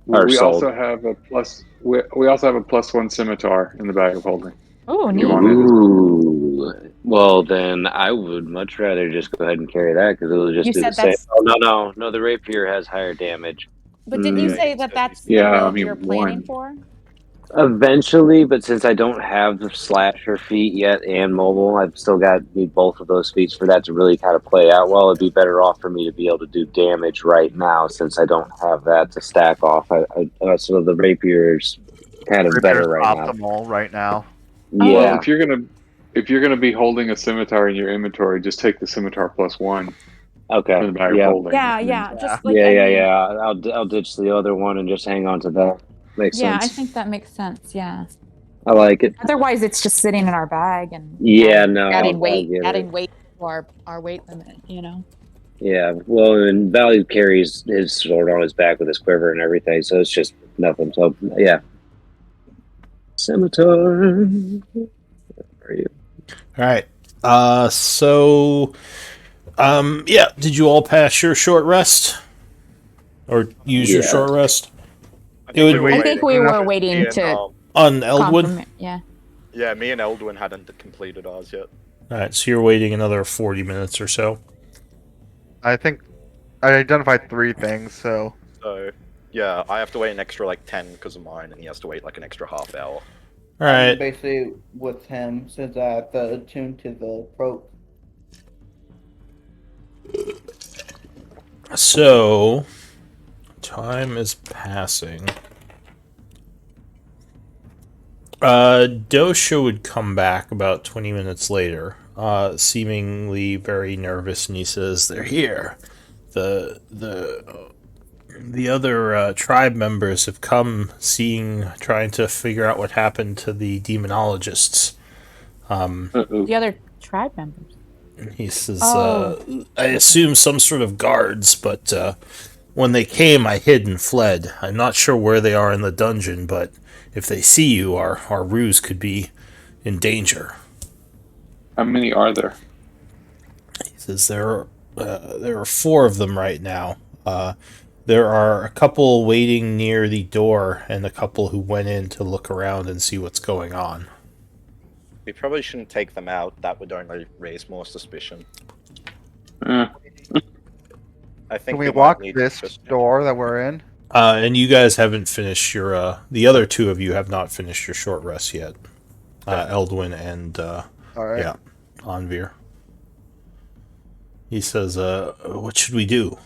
Or
we
sold.
also have a plus. We also have a +1 scimitar in the bag of holding.
Oh,
You
neat.
want it?
Ooh. Well, then I would much rather just go ahead and carry that because it'll just
You
do the
said
same.
that's-
Oh no! The rapier has higher damage.
But didn't you
Mm.
say that that's the
Yeah, I
build
mean,
you're planning
one.
for?
Eventually, but since I don't have the slasher feat yet and mobile, I've still need both of those feats for that to really kind of play out well. It'd be better off for me to be able to do damage right now since I don't have that to stack off. So the rapier's kind of better right now.
Optimal right now.
Well,
Yeah,
if you're gonna be holding a scimitar in your inventory, just take the scimitar +1
okay.
in the bag
Yeah,
of holding.
Yeah,
And
yeah.
then-
Just like
yeah,
I
yeah,
mean-
yeah. I'll ditch the other one and just hang on to that. Makes
Yeah, I
sense.
think that makes sense. Yeah.
I like it.
Otherwise, it's just sitting in our bag and
Yeah, no,
adding
I
weight,
get it.
adding weight to our weight limit. You know.
Yeah, well, and Valley carries his sword on his back with his quiver and everything, so it's just nothing. So, yeah. Scimitar. Where are you?
All right. Yeah. Did you all pass your short rest, or use your
Yeah.
short rest
I
It would-
think we were
I
waiting.
think we were waiting
Me and,
to
on Eldwood?
Yeah.
Yeah, me and Eldwin hadn't completed ours yet.
All right, so you're waiting another 40 minutes or so.
I think I identified 3 things, so
So, yeah, I have to wait an extra like 10 because of mine, and he has to wait like an extra half hour.
All right.
Basically, with him, since I have to attune to the probe.
So, time is passing. Dosha would come back about 20 minutes later, seemingly very nervous, and he says, "They're here. The other tribe members have come, trying to figure out what happened to the demonologists."
Uh-oh.
The other tribe members.
He says,
Oh.
I assume some sort of guards, but when they came, I hid and fled. I'm not sure where they are in the dungeon, but if they see you, our ruse could be in danger.
How many are there?
He says, there are 4 of them right now. There are a couple waiting near the door, and a couple who went in to look around and see what's going on.
We probably shouldn't take them out. That would only raise more suspicion.
Uh,
I think
can we
might
lock
need
this
just-
door that we're in?
And you guys haven't finished your, the other 2 of you have not finished your short rest yet. Eldwin and,
Alright.
yeah, Anvir. He says, what should we do?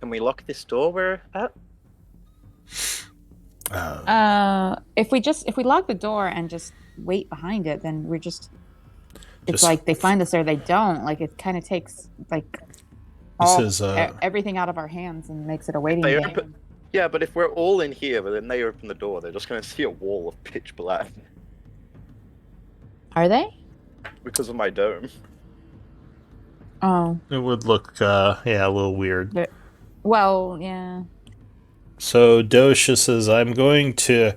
Can we lock this door we're at?
If we lock the door and just wait behind it, then we're just. It's
Just-
like they find us there, they don't. Like it kind of takes like everything out of our hands and makes it a waiting
They
game.
open- Yeah, but if we're all in here, but then they open the door, they're just going to see a wall of pitch black
Are they?
because of my dome.
Oh,
It would look, a little weird.
well, yeah.
So Dosha says, I'm going to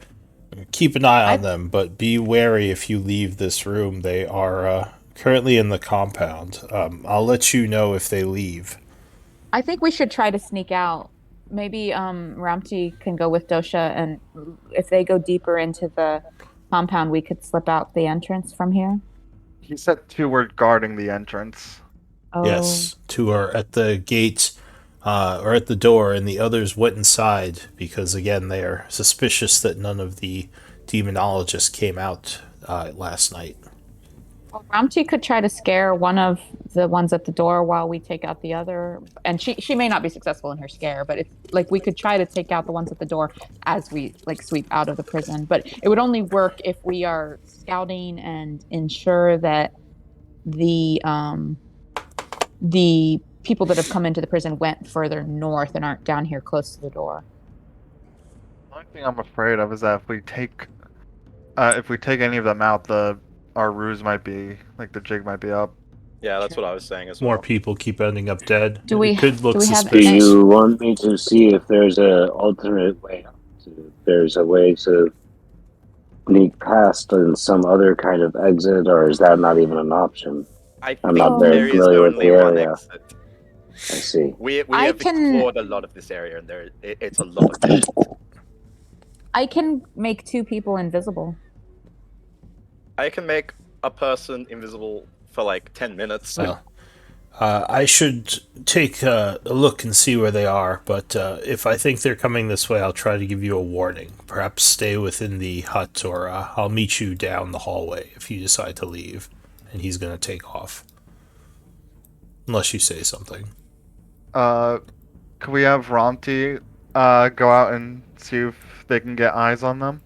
keep an eye on them, but be wary if you leave this room. They are currently in the compound. I'll let you know if they leave.
I think we should try to sneak out. Maybe Ramti can go with Dosha, and if they go deeper into the compound, we could slip out the entrance from here.
He said 2 were guarding the entrance.
Oh.
Yes, 2 are at the gate, or at the door, and the others went inside because, again, they are suspicious that none of the demonologists came out last night.
Well, Ramti could try to scare one of the ones at the door while we take out the other, and she may not be successful in her scare, but it's like we could try to take out the ones at the door as we like sweep out of the prison. But it would only work if we are scouting and ensure that the people that have come into the prison went further north and aren't down here close to the door.
The only thing I'm afraid of is that if we take any of them out, our ruse might be the jig might be up.
Yeah, that's what I was saying as
More
well.
people keep ending up dead.
Do we-
It could look
do we have
Do
suspicious.
you want me to see if there's an alternate way out? If there's a way to sneak past in some other kind of exit, or is that not even an option?
I
I'm
think
not very
there is
familiar with
only
the
one
area.
exit.
I see.
We
I
have
can-
explored a lot of this area, and it's a lot of exits.
I can make 2 people invisible.
I can make a person invisible for like 10 minutes.
Well, I should take a look and see where they are, but if I think they're coming this way, I'll try to give you a warning. Perhaps stay within the hut, or I'll meet you down the hallway if you decide to leave, and he's going to take off. Unless you say something.
Could we have Ramti go out and see if they can get eyes on them?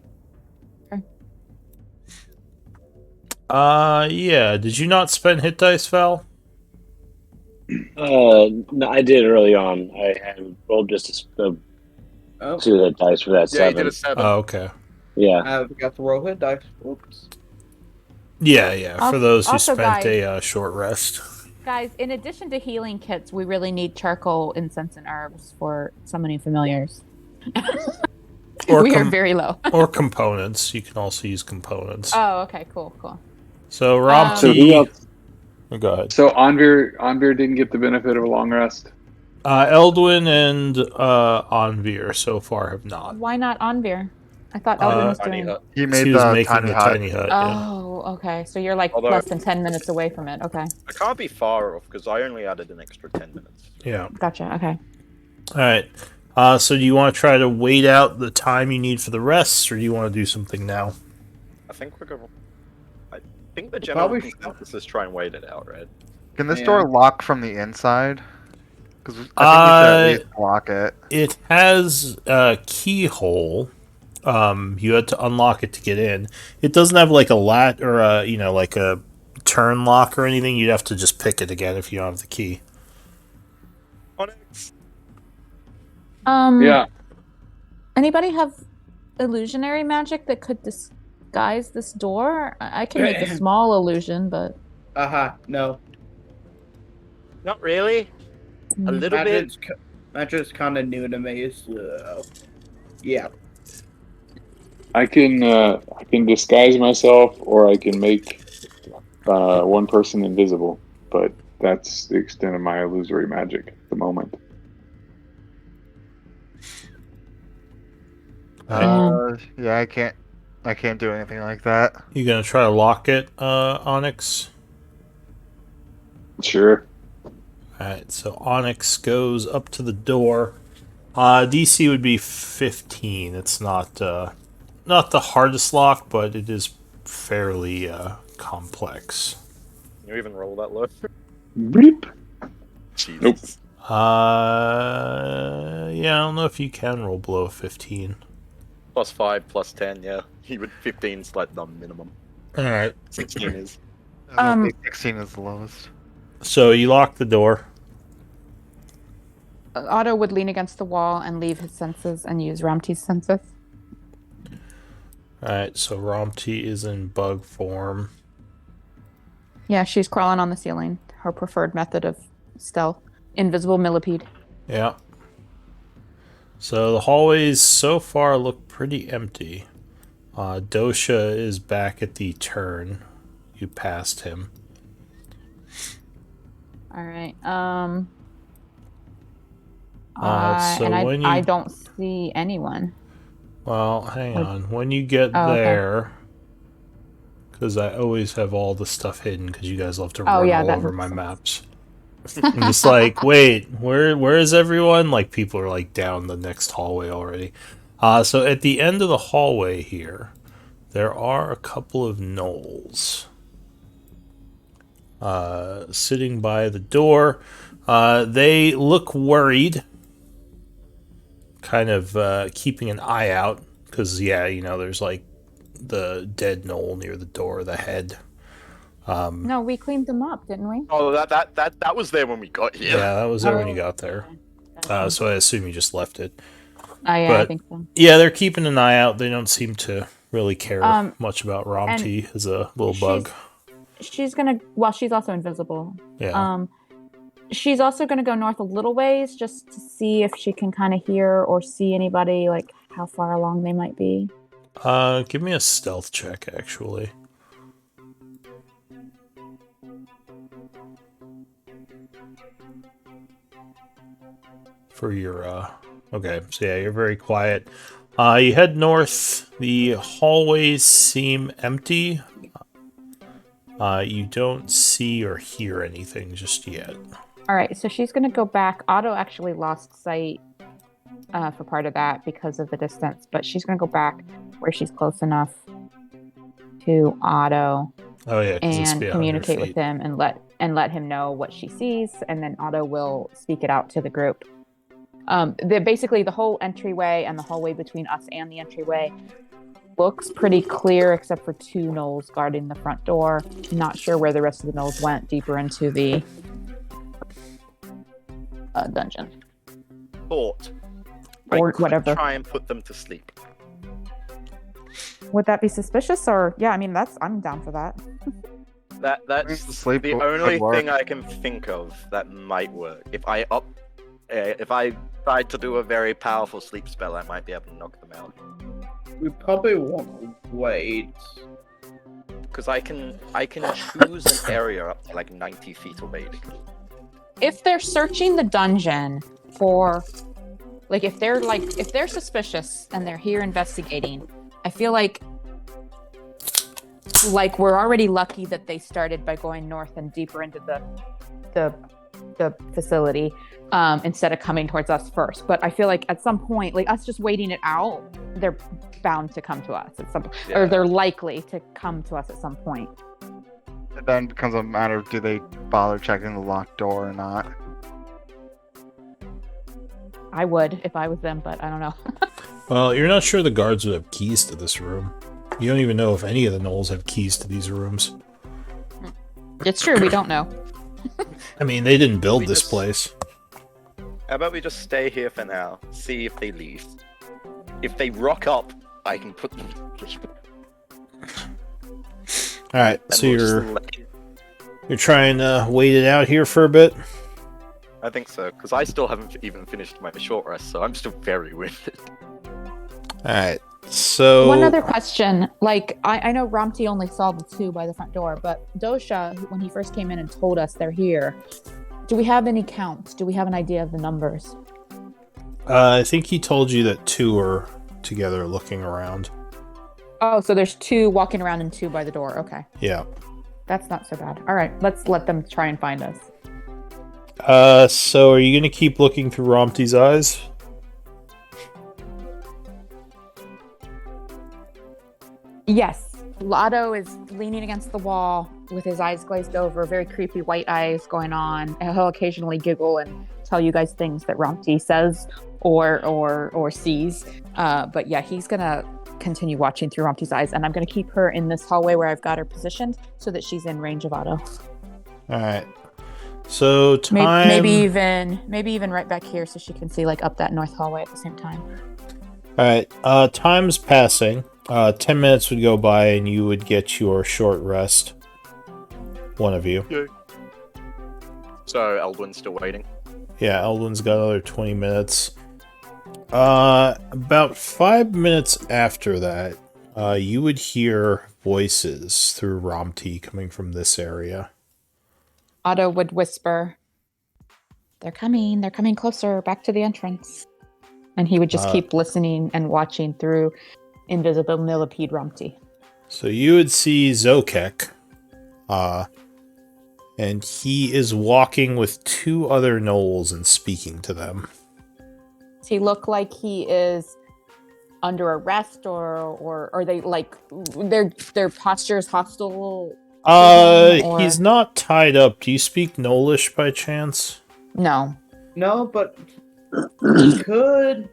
Yeah. Did you not spend hit dice, Val?
No, I did early on. I had rolled just a
Oh,
2 hit dice for that
Yeah, he
7.
did a 7.
Oh, okay.
Yeah.
I forgot to roll hit dice. Oops.
Yeah. For those who
Also,
spent
guys-
a short rest.
Guys, in addition to healing kits, we really need charcoal, incense, and herbs for summoning familiars.
Or
we are very low.
or components. You can also use components.
Oh, okay, cool.
So
So who
Ramti,
else?
go ahead.
So Anvir didn't get the benefit of a long rest.
Eldwin and Anvir so far have not.
Why not Anvir? I thought Eldrin was
Tiny
doing.
hut.
He made
He was
the
making
tiny
the
hut.
tiny hut. Yeah.
Oh, okay. So you're like
Although-
less than 10 minutes away from it. Okay,
I can't be far off because I only added an extra 10 minutes.
Yeah.
gotcha. Okay.
All right. So do you want to try to wait out the time you need for the rest, or do you want to do something now?
I think we're going. I think the general
Probably-
consensus is try and wait it out, right?
Can this
Yeah.
door lock from the inside? Because I think we should at least lock it.
It has a keyhole. You had to unlock it to get in. It doesn't have like a lat or like a turn lock or anything. You'd have to just pick it again if you don't have the key.
Onyx.
Yeah.
Anybody have illusionary magic that could disguise this door? I can make a small illusion, but
No.
Not really. A little bit.
Magic's kind of new to me, so yeah.
I can disguise myself, or I can make one person invisible. But that's the extent of my illusory magic at the moment.
Yeah, I can't do anything like that.
You gonna try to lock it, Onyx?
Sure.
Alright, so Onyx goes up to the door. DC would be 15. It's not the hardest lock, but it is fairly complex.
Can you even roll that low?
Bleep.
Jesus.
Nope.
Yeah, I don't know if you can roll below 15.
+5, +10, yeah. He would 15's like the minimum.
All right.
16 is.
I don't think 16 is the lowest.
So you lock the door.
Otto would lean against the wall and leave his senses and use Ramti's senses.
All right. So Romti is in bug form.
Yeah, she's crawling on the ceiling. Her preferred method of stealth. Invisible millipede.
Yeah. So the hallways so far look pretty empty. Dosha is back at the turn. You passed him.
All right.
So
and
when you-
I don't see anyone.
Well, hang on. When you get
Oh, okay.
there, because I always have all the stuff hidden because you guys love to
Oh,
run
yeah,
all
that
over
makes
my
sense.
maps. I'm just like, wait, where is everyone? Like people are like down the next hallway already. So at the end of the hallway here, there are a couple of gnolls sitting by the door. They look worried, kind of keeping an eye out because there's like the dead gnoll near the door, the head.
No, we cleaned them up, didn't we?
Oh, that was there when we got here.
Yeah, that was there when you got there. So I assume you just left it.
Yeah,
but-
I think so.
Yeah, they're keeping an eye out. They don't seem to really care
Um,
much about Romti as a little bug.
She's gonna. Well, she's also invisible.
Yeah.
She's also gonna go north a little ways just to see if she can kind of hear or see anybody, like how far along they might be.
Give me a stealth check, actually. For your, okay, so yeah, you're very quiet. You head north. The hallways seem empty. You don't see or hear anything just yet.
All right, so she's gonna go back. Otto actually lost sight for part of that because of the distance, but she's gonna go back where she's close enough to Otto
Oh yeah, 'cause it's
and
beyond
communicate
your
with
feet.
him and let him know what she sees, and then Otto will speak it out to the group. Basically the whole entryway and the hallway between us and the entryway looks pretty clear except for two gnolls guarding the front door. Not sure where the rest of the gnolls went deeper into the dungeon.
Thought.
Or
I could
whatever.
Try and put them to sleep.
Would that be suspicious? Or yeah, I mean I'm down for that.
That's
Sleep
the
could
only
work.
thing I can think of that might work. If I tried to do a very powerful sleep spell, I might be able to knock them out.
We probably want to wait.
Because I can choose an area up to like 90 feet away.
If they're searching the dungeon for if they're suspicious and they're here investigating, I feel like we're already lucky that they started by going north and deeper into the facility instead of coming towards us first. But I feel like at some point, like us just waiting it out, they're bound to come to us at some or they're likely to come to us at some point.
It then becomes a matter of do they bother checking the locked door or not.
I would if I was them, but I don't know.
Well, you're not sure the guards would have keys to this room. You don't even know if any of the gnolls have keys to these rooms.
It's true, we don't know.
I mean, they didn't build
We
this
just-
place.
How about we just stay here for now, see if they leave. If they rock up, I can put them to sleep.
All right,
And
so
we'll just
you're
let-
you're trying to wait it out here for a bit.
I think so, because I still haven't even finished my short rest, so I'm still very winded.
All right, so
One other question. I know Ramti only saw the two by the front door, but Dosha, when he first came in and told us they're here, do we have any counts? Do we have an idea of the numbers?
I think he told you that two are together looking around.
Oh, so there's two walking around and two by the door. Okay.
Yeah.
That's not so bad. All right, let's let them try and find us.
So are you gonna keep looking through Romti's eyes?
Yes. Lotto is leaning against the wall with his eyes glazed over, very creepy white eyes going on. And he'll occasionally giggle and tell you guys things that Ramti says or sees. But yeah, he's gonna continue watching through Rumpty's eyes, and I'm gonna keep her in this hallway where I've got her positioned so that she's in range of Otto.
All right. So time.
Maybe even right back here so she can see like up that north hallway at the same time.
All right. Time's passing. 10 minutes would go by, and you would get your short rest. One of you.
Yay. So Eldwin's still waiting.
Yeah, Eldwin's got another 20 minutes. About 5 minutes after that, you would hear voices through Romty coming from this area.
Otto would whisper, they're coming closer, back to the entrance. And he would just keep listening and watching through invisible millipede Rumpty.
So you would see Zokek, and he is walking with 2 other gnolls and speaking to them.
Does he look like he is under arrest, or are they like their posture is hostile? Or...
He's not tied up. Do you speak Gnollish by chance?
No.
No, but could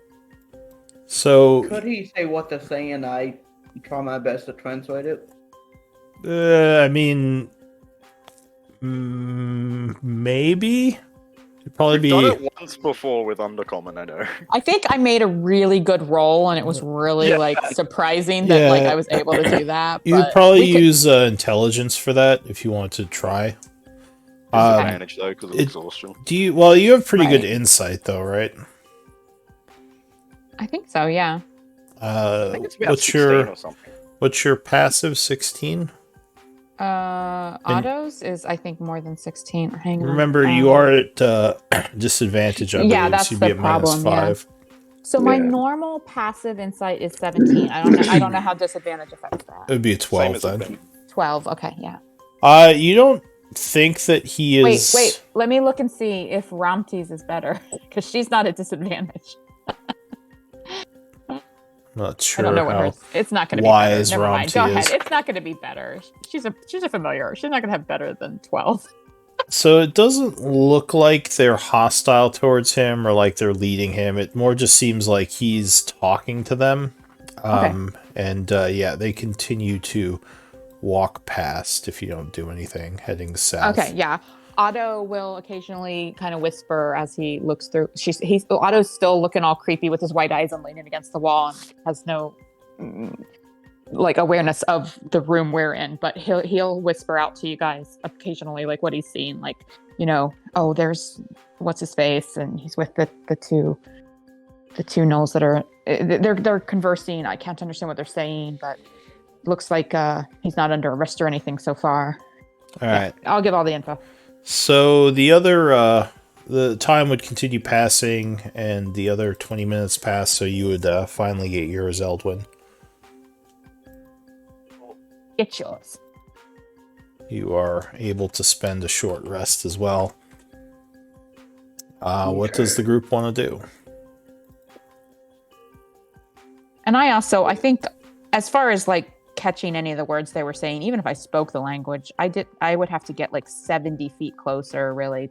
he say what they're saying and I try my best to translate it?
I mean, maybe. It'd probably
We've done it once before with Undercommon, I know.
I think I made a really good roll, and it was really like surprising that like I was able to do that.
You'd probably use intelligence for that if you want to try.
Advantage though because of exhaustion.
Well, you have pretty good insight though, right?
I think so. Yeah.
I think it's about 16 or something.
What's your passive? 16.
Otto's is I think more than 16. Hang on.
Remember, you are at disadvantage. I believe,
that's
so you'd
the
be at
problem.
-5.
So my normal passive insight is 17. I don't know how disadvantage affects that.
It would be a 12 then.
12. Okay, yeah.
You don't think that he is?
Wait. Let me look and see if Romty's is better because she's not at disadvantage.
Not sure.
I don't know what hers. It's not going to be
wise
better. Never mind. Go
Romty
ahead.
is.
It's not going to be better. She's a familiar. She's not going to have better than 12.
So it doesn't look like they're hostile towards him or like they're leading him. It more just seems like he's talking to them. And they continue to walk past if you don't do anything, heading south.
Okay, yeah. Otto will occasionally kind of whisper as he looks through. Otto's still looking all creepy with his white eyes and leaning against the wall and has no like awareness of the room we're in. But he'll whisper out to you guys occasionally, like what he's seeing, like oh, there's what's his face, and he's with the two gnolls that are they're conversing. I can't understand what they're saying, but looks like he's not under arrest or anything so far.
All right,
I'll give all the info.
So the other, the time would continue passing, and the other 20 minutes pass, so you would finally get yours, Eldwin.
Get yours.
You are able to spend a short rest as well. What does the group want to do?
And I think, as far as like catching any of the words they were saying, even if I spoke the language, I would have to get like 70 feet closer really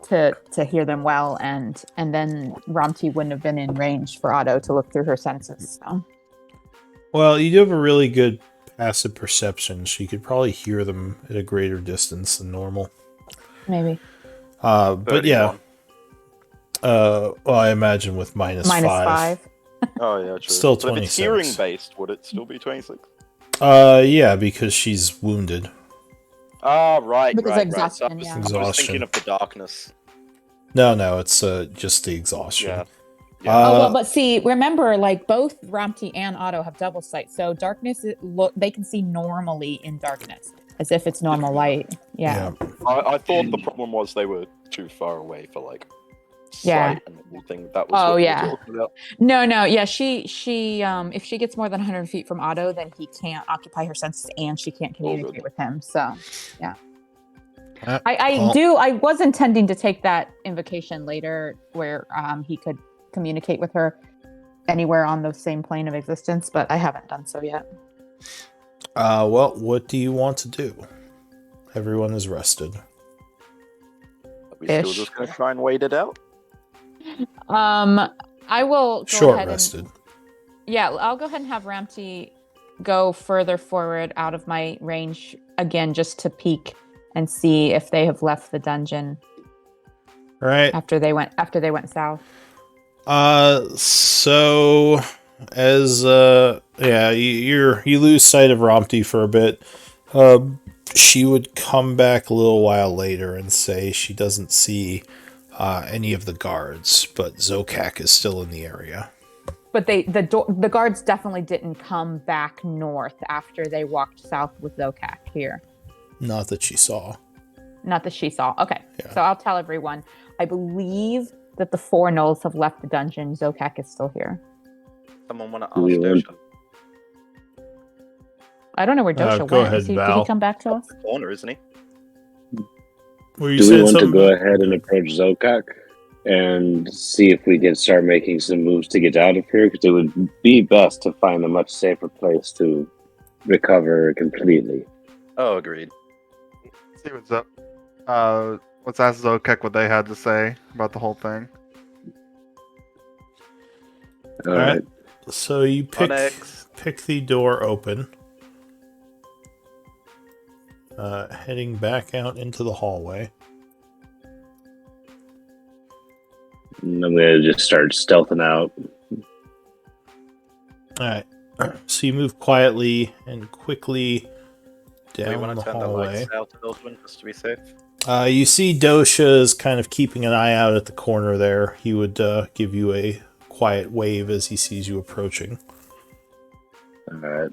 to hear them well, and then Romty wouldn't have been in range for Otto to look through her senses. So.
Well, you do have a really good passive perception, so you could probably hear them at a greater distance than normal.
Maybe.
But yeah. Well, I imagine with minus 5.
Oh yeah, true.
Still
But if it's
26.
hearing based, would it still be 26?
Yeah, because she's wounded.
Ah, right,
Because
right.
exhaustion,
So I was
Exhaustion.
thinking of the darkness.
No, it's just the exhaustion.
Yeah.
But see, remember, like both Romty and Otto have double sight, so darkness they can see normally in darkness, as if it's normal light. Yeah.
I thought the problem was they were too far away for like sight and everything. That was what we were talking about.
No, yeah, she if she gets more than 100 feet from Otto, then he can't occupy her senses and she can't communicate with him. So, yeah. I was intending to take that invocation later where he could communicate with her anywhere on the same plane of existence, but I haven't done so yet.
Well, what do you want to do? Everyone is rested.
Are we still just going to try and wait it out?
I will go
Short
ahead
rested.
and yeah, I'll go ahead and have Ramty go further forward out of my range again, just to peek and see if they have left the dungeon
All right.
after they went south.
So as yeah, you lose sight of Romty for a bit. She would come back a little while later and say she doesn't see any of the guards, but Zokak is still in the area.
But the guards definitely didn't come back north after they walked south with Zokak here.
Not that she saw.
Not that she saw. Okay,
Yeah.
so I'll tell everyone. I believe that the 4 gnolls have left the dungeon. Zokak is still here.
Someone want to
Do we
ask
want-
Dosha?
I don't know where Dosha
go
went.
ahead,
Did
Val.
he come back to us?
The corner, isn't he?
Were you
Do we
saying
want to
something?
go ahead and approach Zokak and see if we can start making some moves to get out of here? Because it would be best to find a much safer place to recover completely.
Oh, agreed.
See what's up. Let's ask Zokek what they had to say about the whole thing.
All
All right.
right.
So you
Onyx.
pick the door open. Heading back out into the hallway.
And I'm going to just start stealthing out.
Alright. So you move quietly and quickly
Do we
down
want
the
to turn the
hallway.
lights out, Elvin, just to be safe?
You see Dosha is kind of keeping an eye out at the corner there. He would give you a quiet wave as he sees you approaching.
All right.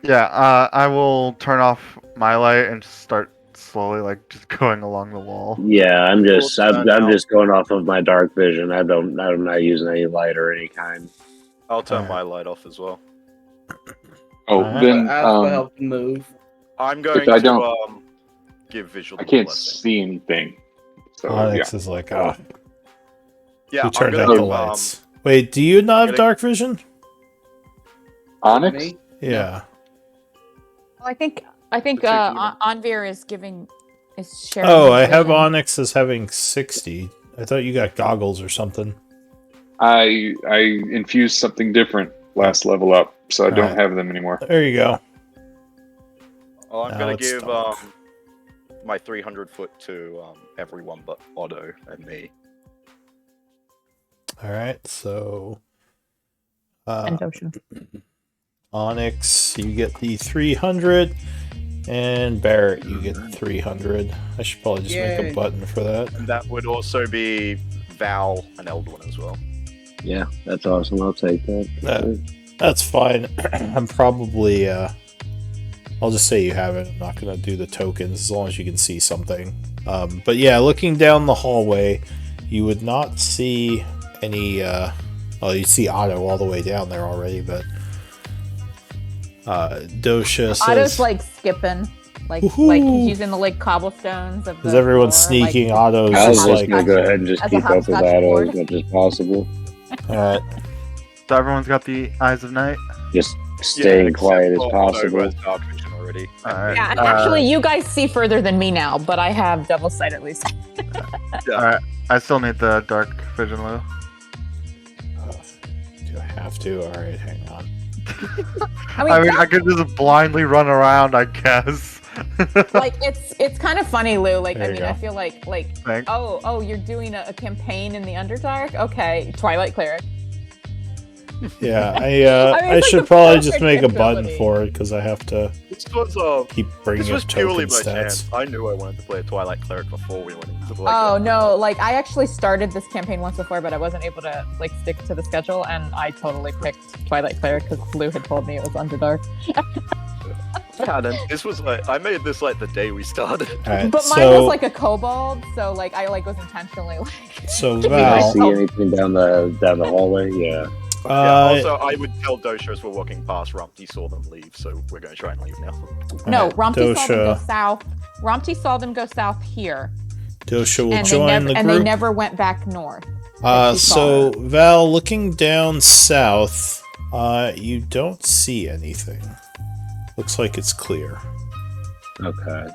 I will turn off my light and just start slowly, like, just going along the wall.
Yeah, I'm just
We'll turn
I'm
out.
just going off of my dark vision. I'm not using any light or any kind.
I'll turn
Alright.
my light off as well.
Oh,
Alright.
then
Ask for help to move.
I'm going
I
to
don't-
give visual
I can't
blessing.
see anything. So
Onyx is like, ah,
Yeah,
who
I'm
turned
gonna
out the
give,
lights? Wait, do you not have
gonna-
dark vision?
Onyx.
Me?
Yeah.
Well, I think
The two demons.
Anvir is sharing.
Oh,
his
I have
vision.
Onyx as having 60. I thought you got goggles or something.
I infused something different last level up, so I don't
Alright.
have them anymore.
There you go.
Oh, I'm
Now
gonna
let's
give
talk.
my 300 foot to everyone but Otto and me.
Alright, so
And Dosha.
Onyx, you get the 300, and Barrett, you get the 300. I should probably just make
Yay.
a button for that.
And that would also be Val and Eldwin as well.
Yeah, that's awesome. I'll take that.
That's fine. I'm probably, I'll just say you have it. I'm not going to do the tokens as long as you can see something. But yeah, looking down the hallway, you would not see any, well, you see Otto all the way down there already, but Dosha says...
Otto's like skipping, like
Woohoo!
he's using the like cobblestones of.
As
the
everyone's
floor,
sneaking,
like,
Otto's
I was
just
just
like,
gonna go ahead and just
As a
keep up with
hopscotch
Otto
board.
as much as possible.
alright.
So everyone's got the eyes of night.
Just staying
except
quiet as
for Otto, who
possible.
has dark vision already.
Alright.
Yeah, and actually, you guys see further than me now, but I have double sight at least.
Alright. I still need the dark vision, Lou.
Do I have to? Alright, hang on.
I mean, I could just blindly run around, I guess.
like it's kind of funny, Lou. Like,
There
I
you
mean,
go.
I feel like
Thanks.
oh, you're doing a campaign in the Underdark. Okay, Twilight Cleric.
Yeah, I
mean, it's like
should
the
probably just
perfect
make a button
ability.
for it because I have to
This was
keep bringing
this was
up
purely
token
by
stats.
chance. I knew I wanted to play a Twilight Cleric before we went into the
Oh no, like I actually started this campaign once before, but I wasn't able to like stick to the schedule, and I totally picked Twilight Cleric because Lou had told me it was Underdark.
Canon. This was like I made this like the day we started.
Alright,
But mine
so
was like a kobold, so like I like was intentionally like.
so
Can I
Val,
see anything down the hallway? Yeah.
Also, I would tell Dosha as we're walking past, Rumpty saw them leave, so we're going to try and leave now.
No,
alright,
Romty saw them go
Dosha,
south. Romty saw them go south here,
Dosha will
and
join the
they
group.
never went back north.
So Val, looking down south, you don't see anything. Looks like it's clear.
Okay.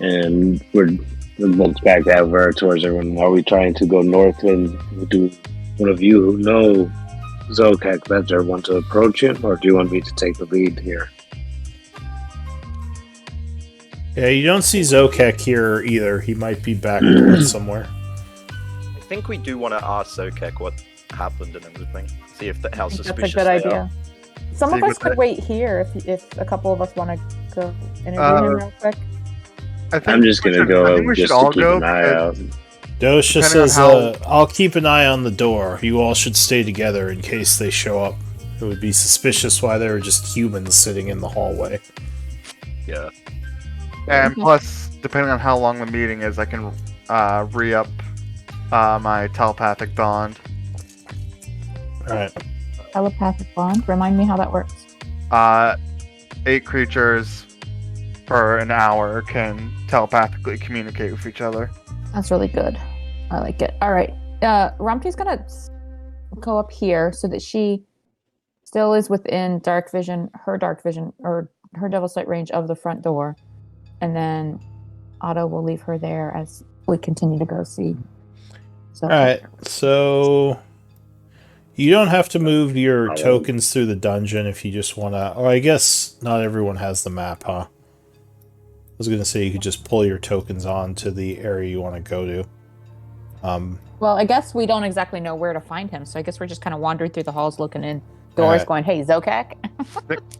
and we're looked back over towards everyone. Are we trying to go north, and do one of you who know Zokek better want to approach him, or do you want me to take the lead here?
Yeah, you don't see Zokek here either. He might be back north somewhere.
I think we do want to ask Zokek what happened and everything. See if how
I think
suspicious
that's a good
they
idea.
are.
Some
See
of us
what
could
they-
wait here if a couple of us want to go interview him real quick.
I think
I'm just
we
gonna
should- I
go
think we
just
should
to
all
keep
go
an eye out.
because-
Dosha
Depending on
says,
how-
I'll keep an eye on the door. You all should stay together in case they show up. It would be suspicious why there were just humans sitting in the hallway.
Yeah.
And plus, depending on how long the meeting is, I can re-up my telepathic bond.
Alright.
Telepathic bond. Remind me how that works.
8 creatures for an hour can telepathically communicate with each other.
That's really good. I like it. All right. Rumty's gonna go up here so that she still is within dark vision, or her devil sight range of the front door, and then Otto will leave her there as we continue to go see. So,
Alright, so you don't have to move your tokens through the dungeon if you just want to. Oh, I guess not everyone has the map, huh? I was going to say you could just pull your tokens on to the area you want to go to.
well, I guess we don't exactly know where to find him, so I guess we're just kind of wandering through the halls, looking in doors,
Alright.
going, "Hey, Zokek."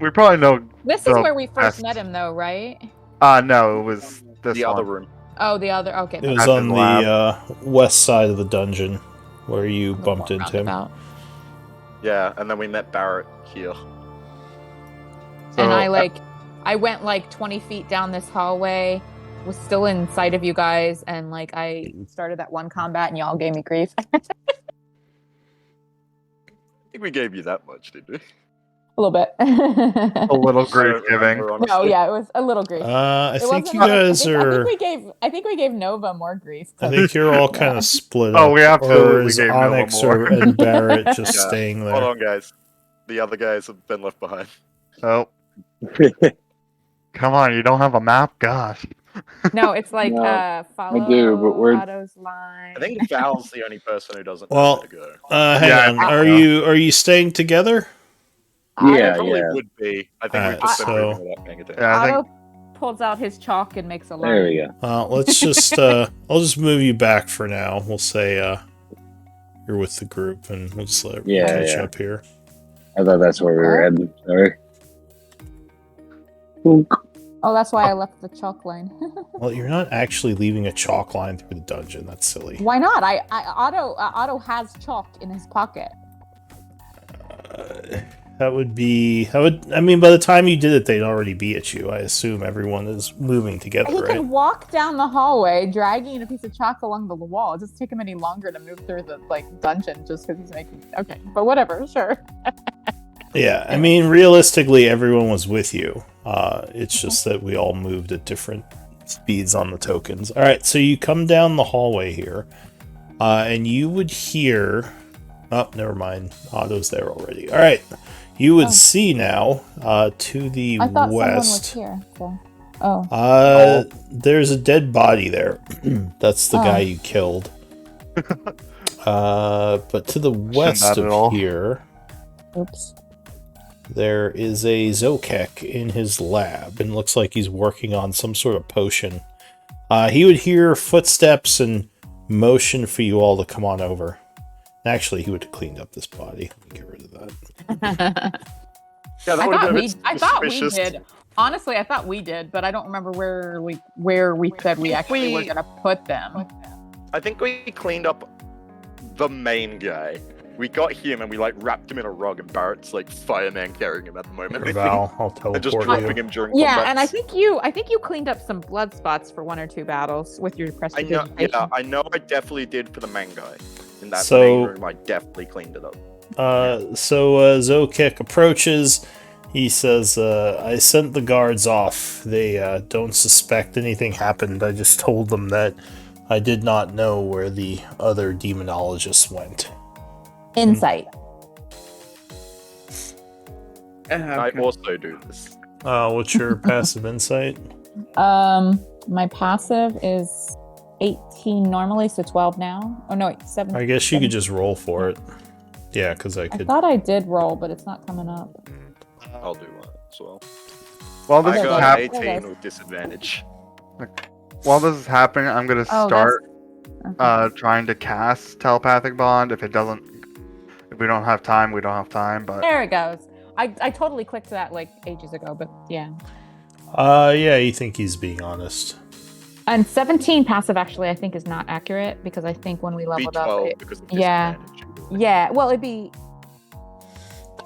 We probably know.
This is
So,
where we first
best-
met him, though, right?
No, it was this
The
one.
other room.
Oh, the other. Okay.
It was
At
on
the
the west side of the dungeon where you
the
bumped
more
into him.
roundabout.
Yeah, and then we met Barrett here.
So,
And I went like 20 feet down this hallway, was still in sight of you guys, and like I started that one combat and y'all gave me grief.
I think we gave you that much, did we?
A little bit.
a little grief giving.
No, yeah, it was a little grief.
I
It
think
wasn't
you
like-
guys
I
are.
think we gave Nova more grief.
I think you're all kind of split
Oh,
up.
we absolutely
Or is
gave Nova
Onyx
more.
and Barrett just
Yeah.
staying
Hold
there?
on, guys. The other guys have been left behind.
Oh, come on! You don't have a map? Gosh.
No, it's like
No,
follow
do, but we're-
Otto's line.
I think Val's the only person who doesn't
Well,
know where to go.
Hang
Yeah, I
on.
think
Are you staying together?
Yeah,
Probably
yeah.
would be. I think
Alright,
we've just been
so-
moving without paying attention.
Yeah, I
Otto
think
pulls out his chalk and makes a line.
There we go.
Let's just. I'll just move you back for now. We'll say you're with the group, and we'll just let everyone
Yeah,
catch
yeah.
up here.
I thought that's where we were heading. Sorry. Boonk.
Oh, that's why I left the chalk line.
Well, you're not actually leaving a chalk line through the dungeon. That's silly.
Why not? Otto has chalk in his pocket.
That would be. I mean, by the time you did it, they'd already be at you. I assume everyone is moving together,
He
right?
could walk down the hallway dragging a piece of chalk along the wall. It doesn't take him any longer to move through the dungeon just because he's making. Okay, but whatever, sure.
Yeah, I mean, realistically, everyone was with you. It's just that we all moved at different speeds on the tokens. All right, so you come down the hallway here, and you would hear. Oh, never mind. Otto's there already. All right, you would see now to the
I thought
west.
someone was here. So. Oh.
There's a dead body there. That's the
Oh.
guy you killed. But to the west
that at all.
of here.
Oops.
There is a Zokek in his lab, and looks like he's working on some sort of potion. He would hear footsteps and motion for you all to come on over. Actually, he would have cleaned up this body. Let me get rid of that.
Yeah, that
I
would've
thought
been a
we.
bit
I thought we
suspicious.
did. Honestly, I thought we did, but I don't remember where we said we actually were gonna put them.
I think we cleaned up the main guy. We got him and we wrapped him in a rug, and Barrett's fireman carrying him at the moment.
Here, Val, I'll
And just
teleport
dropping
you.
him during
Yeah,
combat.
and I think you cleaned up some blood spots for one or two battles with your
I know.
prestidigitation.
Yeah, I know. I definitely did for the main guy. In that
So-
main room, I definitely cleaned it up.
So Zokek approaches. He says, I sent the guards off. They don't suspect anything happened. I just told them that I did not know where the other demonologists went.
Insight.
I also do this.
What's your passive insight?
My passive is 18 normally, so 12 now. Oh no, wait, 7.
I guess you could just roll for it. Yeah, because I
I
could.
thought I did roll, but it's not coming up.
I'll do one as well.
While this
I
is
got
happening,
18 with disadvantage.
I'm gonna
Oh,
start
Okay.
trying to cast telepathic bond. If we don't have time, we don't have time. But
There it goes. I totally clicked that like ages ago, but yeah.
Yeah, you think he's being honest.
And 17 passive actually I think is not accurate because I think when we leveled up,
B12 because of
yeah.
disadvantage.
yeah. Well,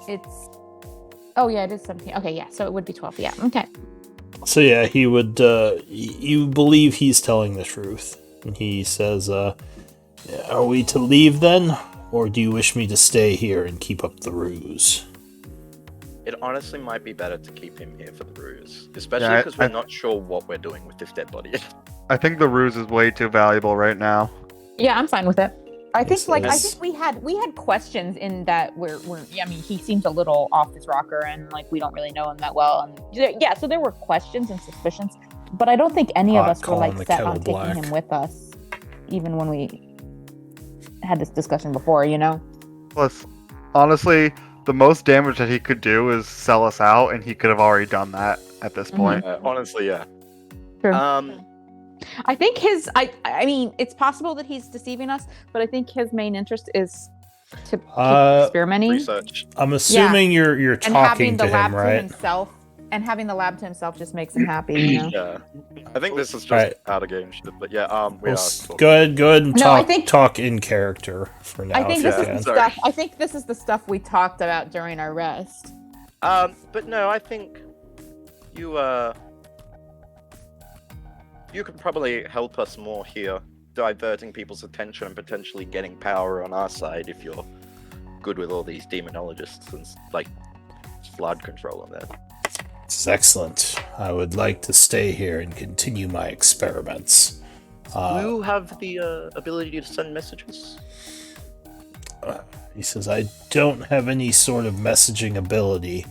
it's. Oh yeah, it is 17. Okay, yeah. So it would be 12. Yeah. Okay.
So yeah, he would. You believe he's telling the truth, and he says, "Are we to leave then, or do you wish me to stay here and keep up the ruse?"
It honestly might be better to keep him here for the ruse, especially
Yeah,
because we're not sure what we're doing with this dead body.
I think the ruse is way too valuable right now.
Yeah, I'm fine with it. I think
Yes,
like I
yes.
think we had questions in that we're I mean he seems a little off his rocker and like we don't really know him that well and yeah, so there were questions and suspicions, but I don't think any of
Pot
us were like
calling the
set
kettle
on taking
black.
him with us, even when we had this discussion before, you know.
Plus, honestly, the most damage that he could do is sell us out, and he could have already done that at this point.
Honestly, yeah.
True. I think I mean it's possible that he's deceiving us, but I think his main interest is to keep experimenting
Research.
I'm assuming you're
and having
talking
the
to
lab
him,
to
right?
himself. And having the lab to himself just makes him happy, you know.
Yeah. I think this is just
Alright.
out of game shit, but yeah, we
Well,
are talking.
go ahead and
No, I
talk
think-
talk in character for now.
I think
if
this
you
is
can.
the
Sorry.
stuff. I think this is the stuff we talked about during our rest.
But no, I think you can probably help us more here, diverting people's attention and potentially getting power on our side if you're good with all these demonologists and like flood control and that.
This is excellent. I would like to stay here and continue my experiments.
Do you have the ability to send messages?
He says, I don't have any sort of messaging ability.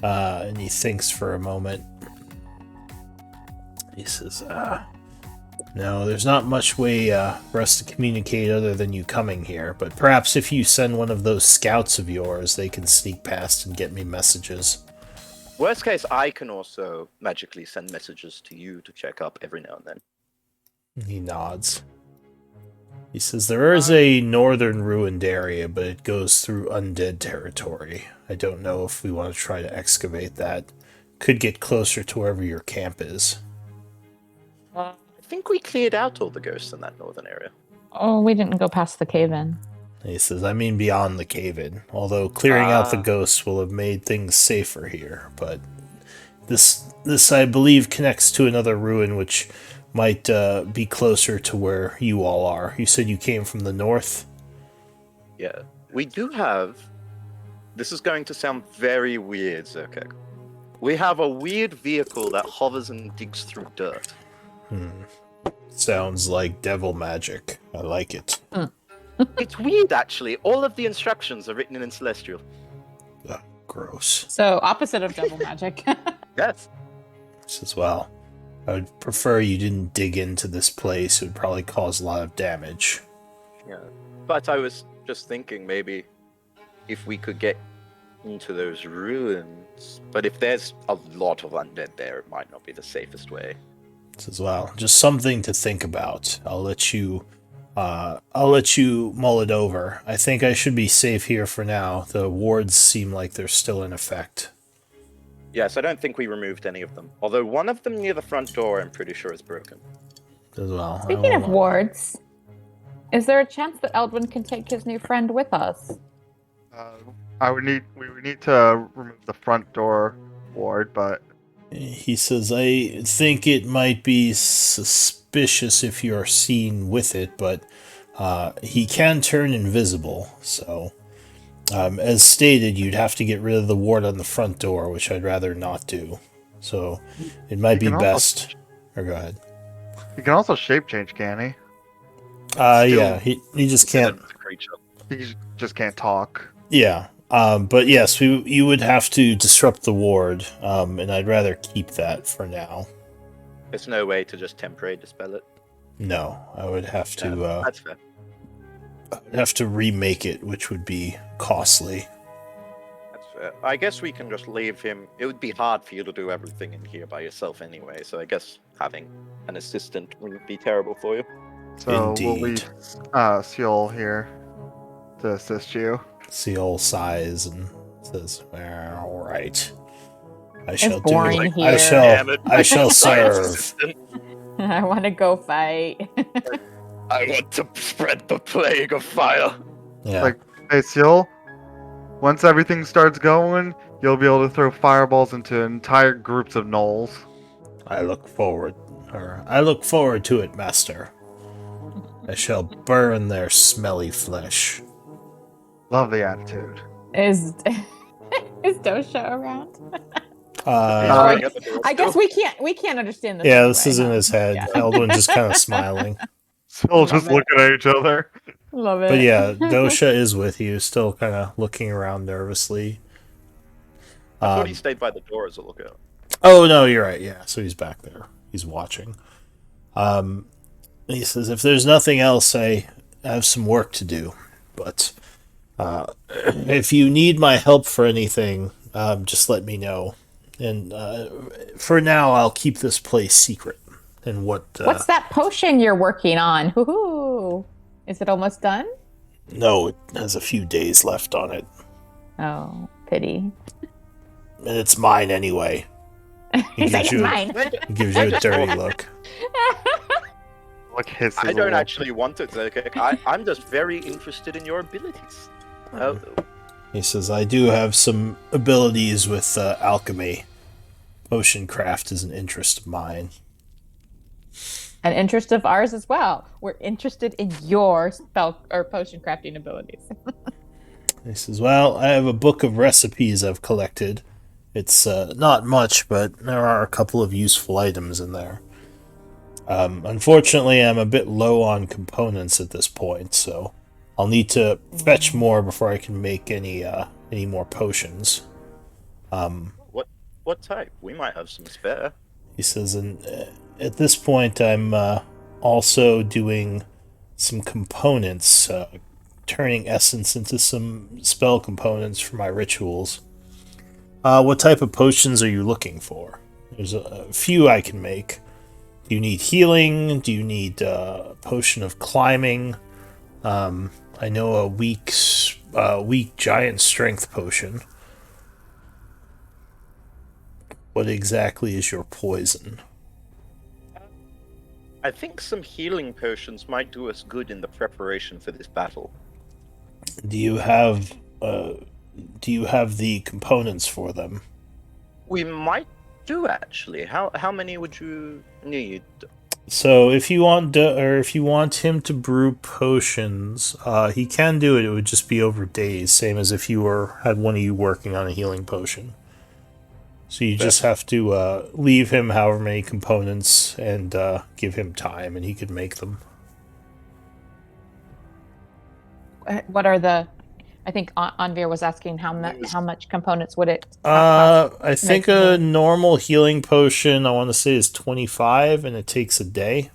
And he thinks for a moment. He says, no, there's not much way for us to communicate other than you coming here, but perhaps if you send one of those scouts of yours, they can sneak past and get me messages.
Worst case, I can also magically send messages to you to check up every now and then.
He nods. He says, there is a northern ruined area, but it goes through undead territory. I don't know if we want to try to excavate that. Could get closer to wherever your camp is.
I think we cleared out all the ghosts in that northern area.
Oh, we didn't go past the cave-in.
He says, I mean beyond the cave-in. Although clearing out the
Ah.
ghosts will have made things safer here. But this I believe, connects to another ruin which might be closer to where you all are. You said you came from the north?
Yeah. We do have... This is going to sound very weird, Zerkek. We have a weird vehicle that hovers and digs through dirt.
Sounds like devil magic. I like it.
It's weird, actually. All of the instructions are written in Celestial.
Ugh, gross.
So opposite of devil magic.
Yes.
He says, well, I would prefer you didn't dig into this place. It would probably cause a lot of damage.
Yeah. But I was just thinking maybe if we could get into those ruins. But if there's a lot of undead there, it might not be the safest way.
Says, well, just something to think about. I'll let you mull it over. I think I should be safe here for now. The wards seem like they're still in effect.
Yes, I don't think we removed any of them. Although one of them near the front door, I'm pretty sure is broken.
As well. I
Speaking of
won't-
wards, is there a chance that Eldwin can take his new friend with us?
We would need to remove the front door ward, but
He says, I think it might be suspicious if you're seen with it, but he can turn invisible, so as stated, you'd have to get rid of the ward on the front door, which I'd rather not do. So it might be
You can also-
best. Or go ahead.
he can also shape change, can he?
Yeah, he just can't.
It's a creature.
He just can't talk.
Yeah, but yes, you would have to disrupt the ward, and I'd rather keep that for now.
There's no way to just temporarily dispel it.
No, I would have to.
That's fair.
I'd have to remake it, which would be costly.
That's fair. I guess we can just leave him. It would be hard for you to do everything in here by yourself anyway, so I guess having an assistant wouldn't be terrible for you.
So we'll
Indeed.
leave Seal here to assist you.
Seal sighs and says, "Well, all right. I shall do.
boring
I
here.
shall.
Damn it.
I shall serve."
Assistant.
I want to go fight.
I want to spread the plague of fire.
Yeah.
Like- Hey, Seal, once everything starts going, you'll be able to throw fireballs into entire groups of gnolls.
I look forward to it, master. I shall burn their smelly flesh.
Love the attitude.
Is Dosha around?
He's at the door
I guess
still.
we can't understand this.
Yeah,
anyway,
this is in
huh?
his head.
Yeah.
Eldwin just kind of smiling.
Seal just
it.
looking at each other.
Love it.
But yeah, Dosha is with you, still kind of looking around nervously.
I thought
Um,
he stayed by the door as a lookout.
Oh no, you're right. Yeah, so he's back there. He's watching. He says, "If there's nothing else, I have some work to do. But if you need my help for anything, just let me know. And for now, I'll keep this place secret." And
What's that potion you're working on? Hoo-hoo. Is it almost done?
No, it has a few days left on it,
Oh, pity.
and it's mine anyway. He
He's like,
gives
it's
you
mine.
He gives you a dirty look.
Look his.
I don't actually want it, Zerkek. I'm just very interested in your abilities.
He says, "I do have some abilities with alchemy. Potion craft is an interest of mine."
An interest of ours as well. We're interested in your spell or potion crafting abilities.
He says, "Well, I have a book of recipes I've collected. It's not much, but there are a couple of useful items in there. Unfortunately, I'm a bit low on components at this point, so I'll need to fetch more before I can make any more potions."
What type? We might have some spare.
He says, "And at this point, I'm also doing some components, turning essence into some spell components for my rituals. What type of potions are you looking for? There's a few I can make. Do you need healing? Do you need a potion of climbing? I know a weak giant strength potion. What exactly is your poison?"
I think some healing potions might do us good in the preparation for this battle.
Do you have the components for them?
We might do actually. How many would you need?
So if you want him to brew potions, he can do it. It would just be over days, same as if you had one of you working on a healing potion. So you just have to leave him however many components and give him time, and he could make them.
What are the? I think Anvir was asking how much components would it?
I think
Makes
a
sense.
normal healing potion, I want to say, is 25, and it takes a day.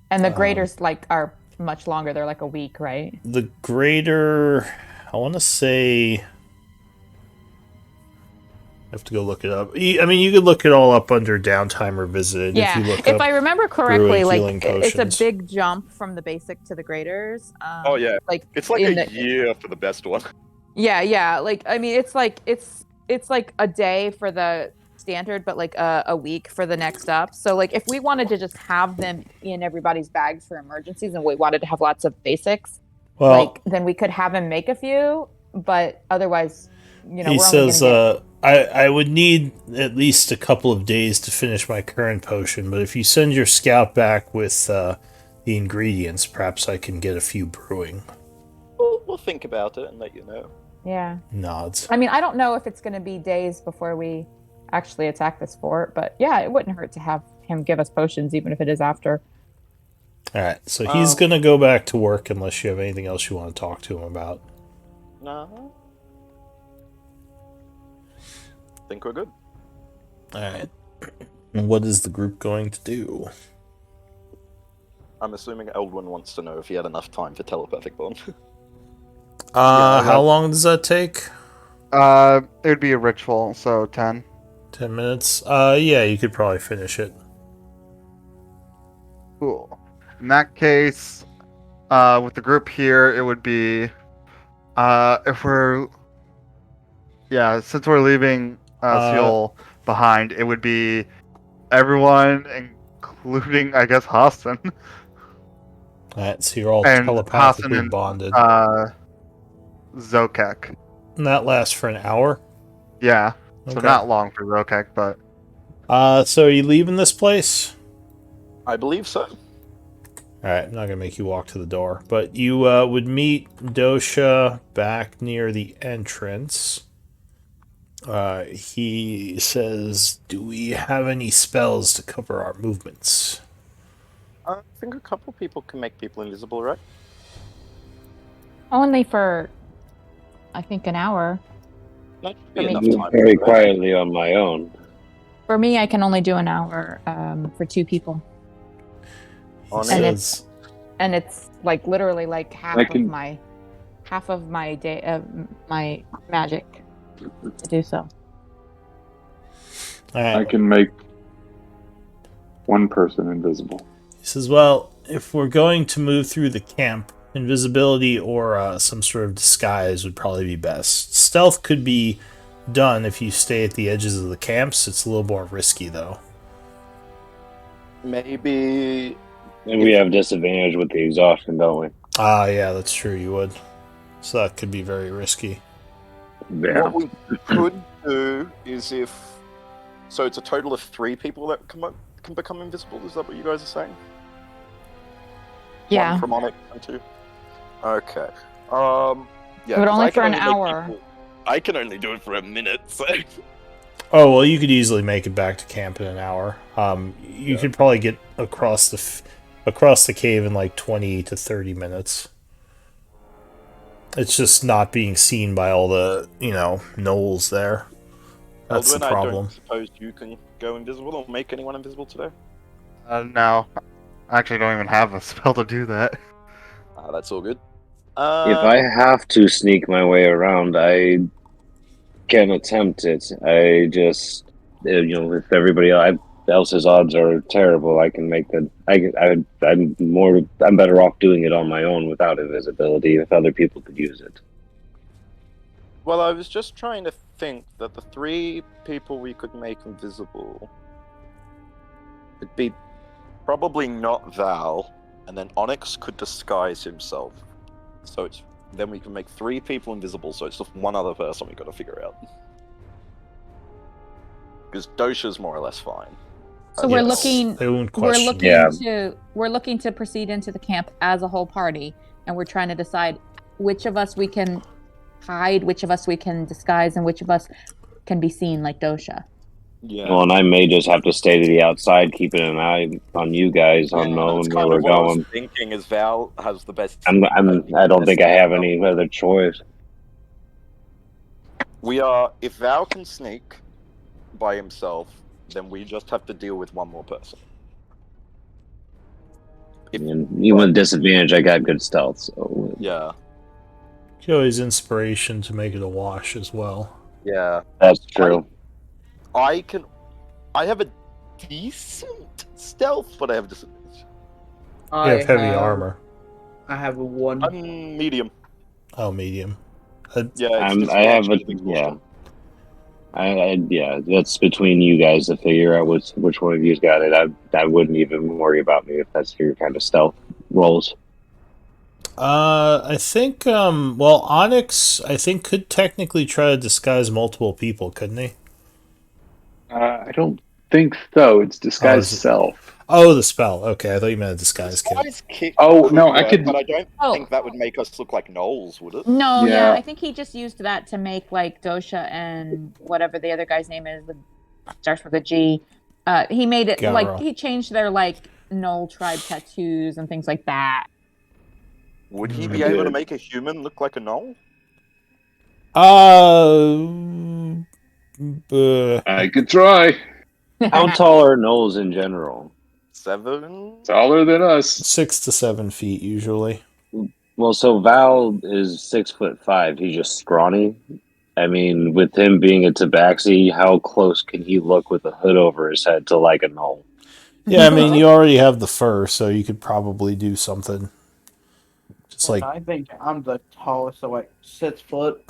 And the graders are much longer. They're like a week, right?
The greater, I want to say, I have to go look it up. I mean, you could look it all up under Downtime Revisited.
Yeah.
If you look
If
up
I remember correctly,
brewing healing
it's a
potions.
big jump from the basic to the graders.
Oh yeah,
Like
it's like
in
a
the-
year for the best one.
Yeah. Like I mean, it's like a day for the standard, but like a week for the next up. So like if we wanted to just have them in everybody's bags for emergencies, and we wanted to have lots of basics,
Well,
then we could have him make a few. But otherwise,
he
we're
says,
only gonna
I would need at least a couple of days to finish my current potion, but if you send your scout back with the ingredients, perhaps I can get a few brewing.
We'll think about it and let you know.
yeah.
Nods.
I mean, I don't know if it's going to be days before we actually attack this fort, but yeah, it wouldn't hurt to have him give us potions, even if it is after.
All right, so he's going to go back to work unless you have anything else you want to talk to him about.
No. Think we're good.
All right. And what is the group going to do?
I'm assuming Eldwin wants to know if he had enough time for telepathic bond.
How long does that take?
It would be a ritual, so 10.
10 minutes? Yeah, you could probably finish it.
Cool. In that case, with the group here, it would be, if we're, since we're leaving Seoul behind, it would be everyone, including, I guess, Hassan.
Alright, so you're all
And
telepathically
Hassan and,
bonded.
Zokek.
And that lasts for an hour?
Yeah. So
Okay.
not long for Zokek, but...
So are you leaving this place?
I believe so.
Alright, I'm not gonna make you walk to the door. But you would meet Dosha back near the entrance. He says, do we have any spells to cover our movements?
I think a couple people can make people invisible, right?
Only for, I think, an hour.
That should
I
be
mean-
enough
I'm
time.
very quietly on my own.
For me, I can only do an hour for 2 people.
He
And
says,
And it's like literally like half
I can-
of my day my magic to do so.
alright.
I can make one person invisible.
He says, well, if we're going to move through the camp, invisibility or some sort of disguise would probably be best. Stealth could be done if you stay at the edges of the camps. It's a little more risky, though.
Maybe
And we have disadvantage with the exhaustion, don't we?
Ah, yeah, that's true, you would. So that could be very risky.
Yeah.
what we could do is if... So it's a total of 3 people that can become invisible, is that what you guys are saying?
Yeah.
1 from Onyx and 2? Okay. Yeah,
But
'cause
only
I can
for an
make
hour.
people- I can only do it for a minute, so...
Oh, well, you could easily make it back to camp in an hour. You could probably get across the cave in like 20 to 30 minutes. It's just not being seen by all the, gnolls there. That's
Eldwin,
the
I
problem.
don't suppose you can go invisible or make anyone invisible today?
No. I actually don't even have a spell to do that.
That's all good.
If I have to sneak my way around, I can attempt it. I just, if everybody else's odds are terrible, I can make that. I'm better off doing it on my own without invisibility. If other people could use it.
Well, I was just trying to think that the 3 people we could make invisible... It'd be probably not Val, and then Onyx could disguise himself. So then we can make 3 people invisible, so it's just one other person we gotta figure out. Because Dosha's more or less fine.
So we're
Yes,
looking
They won't
we're
question.
looking we're looking to proceed into the camp as a whole party, and we're trying to decide which of us we can hide, which of us we can disguise, and which of us can be seen like Dosha.
Yeah.
Well, and I may just have to stay to the outside, keeping an eye on you guys, on knowing
that's
where
kind
we're
of what I was
going.
thinking is Val has the best...
I don't think I have any other choice.
If Val can sneak by himself, then we just have to deal with one more person.
And even with disadvantage, I got good stealth. So
Yeah.
You could always inspiration to make it a wash as well.
Yeah.
that's true.
I have a decent stealth, but I have disadvantage.
You have heavy armor.
I have a 1.
I'm medium.
Oh, medium.
Yeah, it's
I have
disadvantage
a
with
yeah.
exhaustion.
That's between you guys to figure out which one of you's got it. I wouldn't even worry about me if that's your kind of stealth rolls.
I think, Onyx, I think, could technically try to disguise multiple people, couldn't he?
I don't think so. It's disguise
is it-
self.
Oh, the spell. Okay, I thought you meant a disguise kit.
Disguise kick
Oh,
could
no, I
work,
could-
But I don't
Oh.
think that would make us look like gnolls, would it?
No,
Yeah.
I think he just used that to make like Dosha and whatever the other guy's name is, starts with a G. He made it
Gara.
like he changed their like Knoll tribe tattoos and things like that.
Would he
Mm.
be able to make a human look like a gnoll?
Uh,
I could try.
How tall are gnolls in general?
7.
Taller than us.
6 to 7 feet usually.
Well, so Val is 6'5". He's just scrawny. I mean, with him being a tabaxi, how close can he look with a hood over his head to like a gnoll?
Yeah, I mean, you already have the fur, so you could probably do something. Just like,
I think I'm the tallest, so like 6 foot.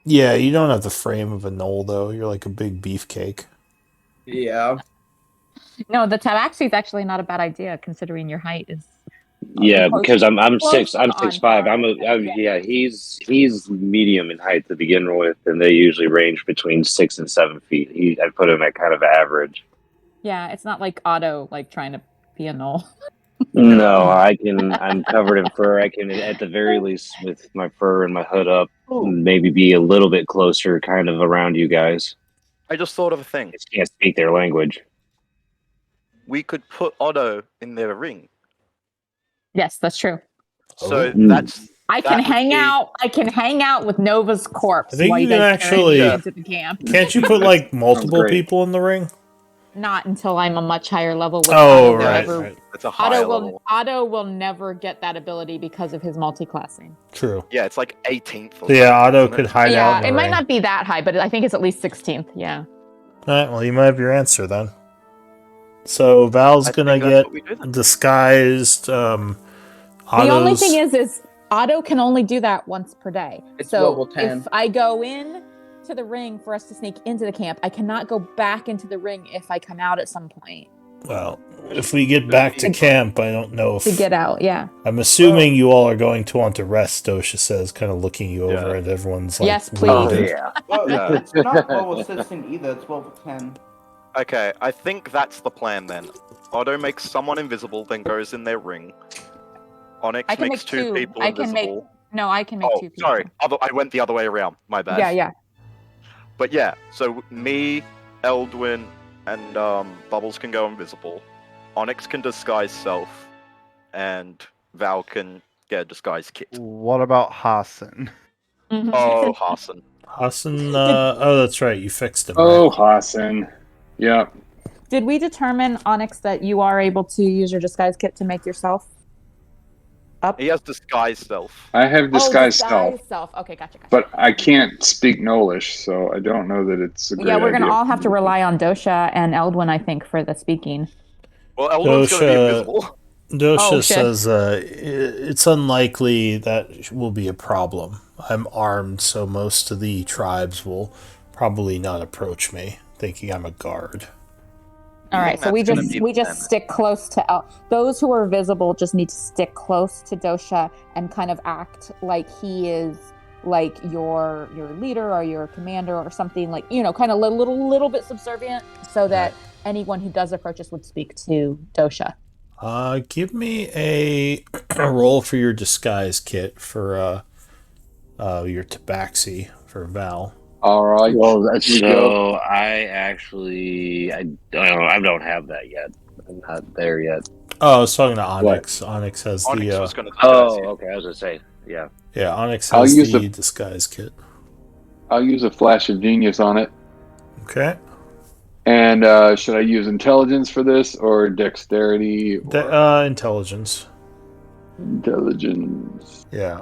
yeah, you don't have the frame of a gnoll, though. You're like a big beefcake.
Yeah.
No, the tabaxi is actually not a bad idea considering your height is.
Yeah,
close-
because I'm
close
6. I'm
on
6'5".
par.
Yeah. He's medium in height to begin with, and they usually range between 6 and 7 feet. I put him at kind of average.
Yeah, it's not like Otto like trying to be a gnoll.
No, I'm covered in fur. I can, at the very least, with my fur and my hood up, maybe be a little bit closer, kind of around you guys.
I just thought of a thing.
I just can't speak their language.
We could put Otto in their ring.
Yes, that's true.
So
Oh.
that's.
I can
That would
hang
be-
out. I can hang out with Nova's corpse
I think
while
you
you guys
can
carry me
actually-
into the camp.
Can't you put like multiple
great.
people in the ring?
Not until I'm a much higher level. Which
Oh,
Otto will
right,
never-
right.
It's a higher level.
Otto will never get that ability because of his multi-classing.
True.
Yeah, it's like 18th.
So yeah, Otto
isn't it?
could hide out
Yeah,
in the
it might
ring.
not be that high, but I think it's at least 16th. Yeah.
Alright, well, you might have your answer then. So Val's
I
gonna
think that's
get
what we do then.
disguised.
The only
Otto's-
thing is Otto can only do that once per day.
It's
so
level 10.
if I go in to the ring for us to sneak into the camp, I cannot go back into the ring if I come out at some point
Well, if we get back to camp, I don't know if
to get out. Yeah.
I'm assuming you all are going to want to rest. Dosha says, kind of looking you over,
Yeah.
and everyone's like,
Yes, please.
Oh
wounded.
yeah.
Well,
Yeah.
it's not level 16 either, it's level 10.
Okay, I think that's the plan then. Otto makes someone invisible, then goes in their ring. Onyx
I can
makes
make
two
two.
people
I can make
invisible.
No, I can make
Oh,
two people.
sorry. I went the other way around. My bad.
Yeah.
But yeah, so me, Eldwin, and Bubbles can go invisible. Onyx can disguise self, and Val can get a disguise kit.
What about Hassan?
Mhm.
Oh, Hassan.
Hassan, oh, that's right, you fixed him.
Oh,
right?
Hassan. Yeah.
Did we determine, Onyx, that you are able to use your disguise kit to make yourself up?
He has disguise self.
I have disguise
oh,
self,
disguise self. Okay, gotcha.
but I can't speak Knowlish, so I don't know that it's a great
Yeah, we're gonna
idea.
all have to rely on Dosha and Eldwin, I think, for the speaking.
Well, Eldwin's gonna be
Dosha-
invisible.
Dosha
Oh, shit.
says it's unlikely that will be a problem. I'm armed, so most of the tribes will probably not approach me, thinking I'm a guard.
All right, so we
That's gonna
just
be
we
the
just
plan.
stick close to those who are visible. Just need to stick close to Dosha and kind of act like he is like your leader or your commander or something, like, you know, kind of a little bit subservient, so that anyone who does approach us would speak to Dosha.
Give me a roll for your disguise kit for your tabaxi for Val.
All right.
Well,
Here we go.
so I don't have that yet. I'm not there yet.
Oh, I was talking to Onyx. Onyx has
Onyx
the
was gonna disguise
Oh,
you.
okay. I was gonna say, yeah.
yeah. Onyx
I'll
has
use
the
the-
disguise kit.
I'll use a flash of genius on it.
Okay.
And should I use intelligence for this or dexterity? Or
Intelligence.
intelligence.
Yeah.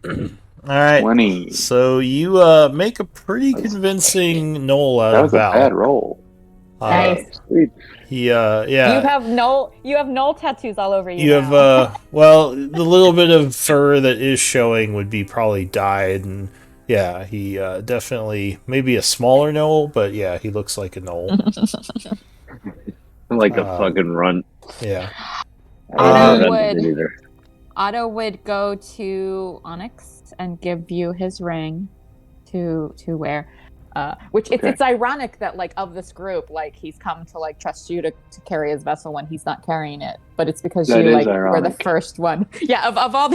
All right.
20.
So you make a pretty convincing Knoll out
That
of
was a
Val.
bad roll.
Nice.
Sweet.
He
You
yeah.
have null tattoos all over you.
You have
now.
well, the little bit of fur that is showing would be probably dyed, and yeah, he definitely maybe a smaller Knoll, but yeah, he looks like a Knoll.
Like a fucking runt.
Yeah.
Otto
That
would-
didn't either.
Otto would go to Onyx and give you his ring to wear. Which
Okay.
it's ironic that, like, of this group, like, he's come to like trust you to carry his vessel when he's not carrying it, but it's because
That
you
is
like were the
ironic.
first one. Yeah, of all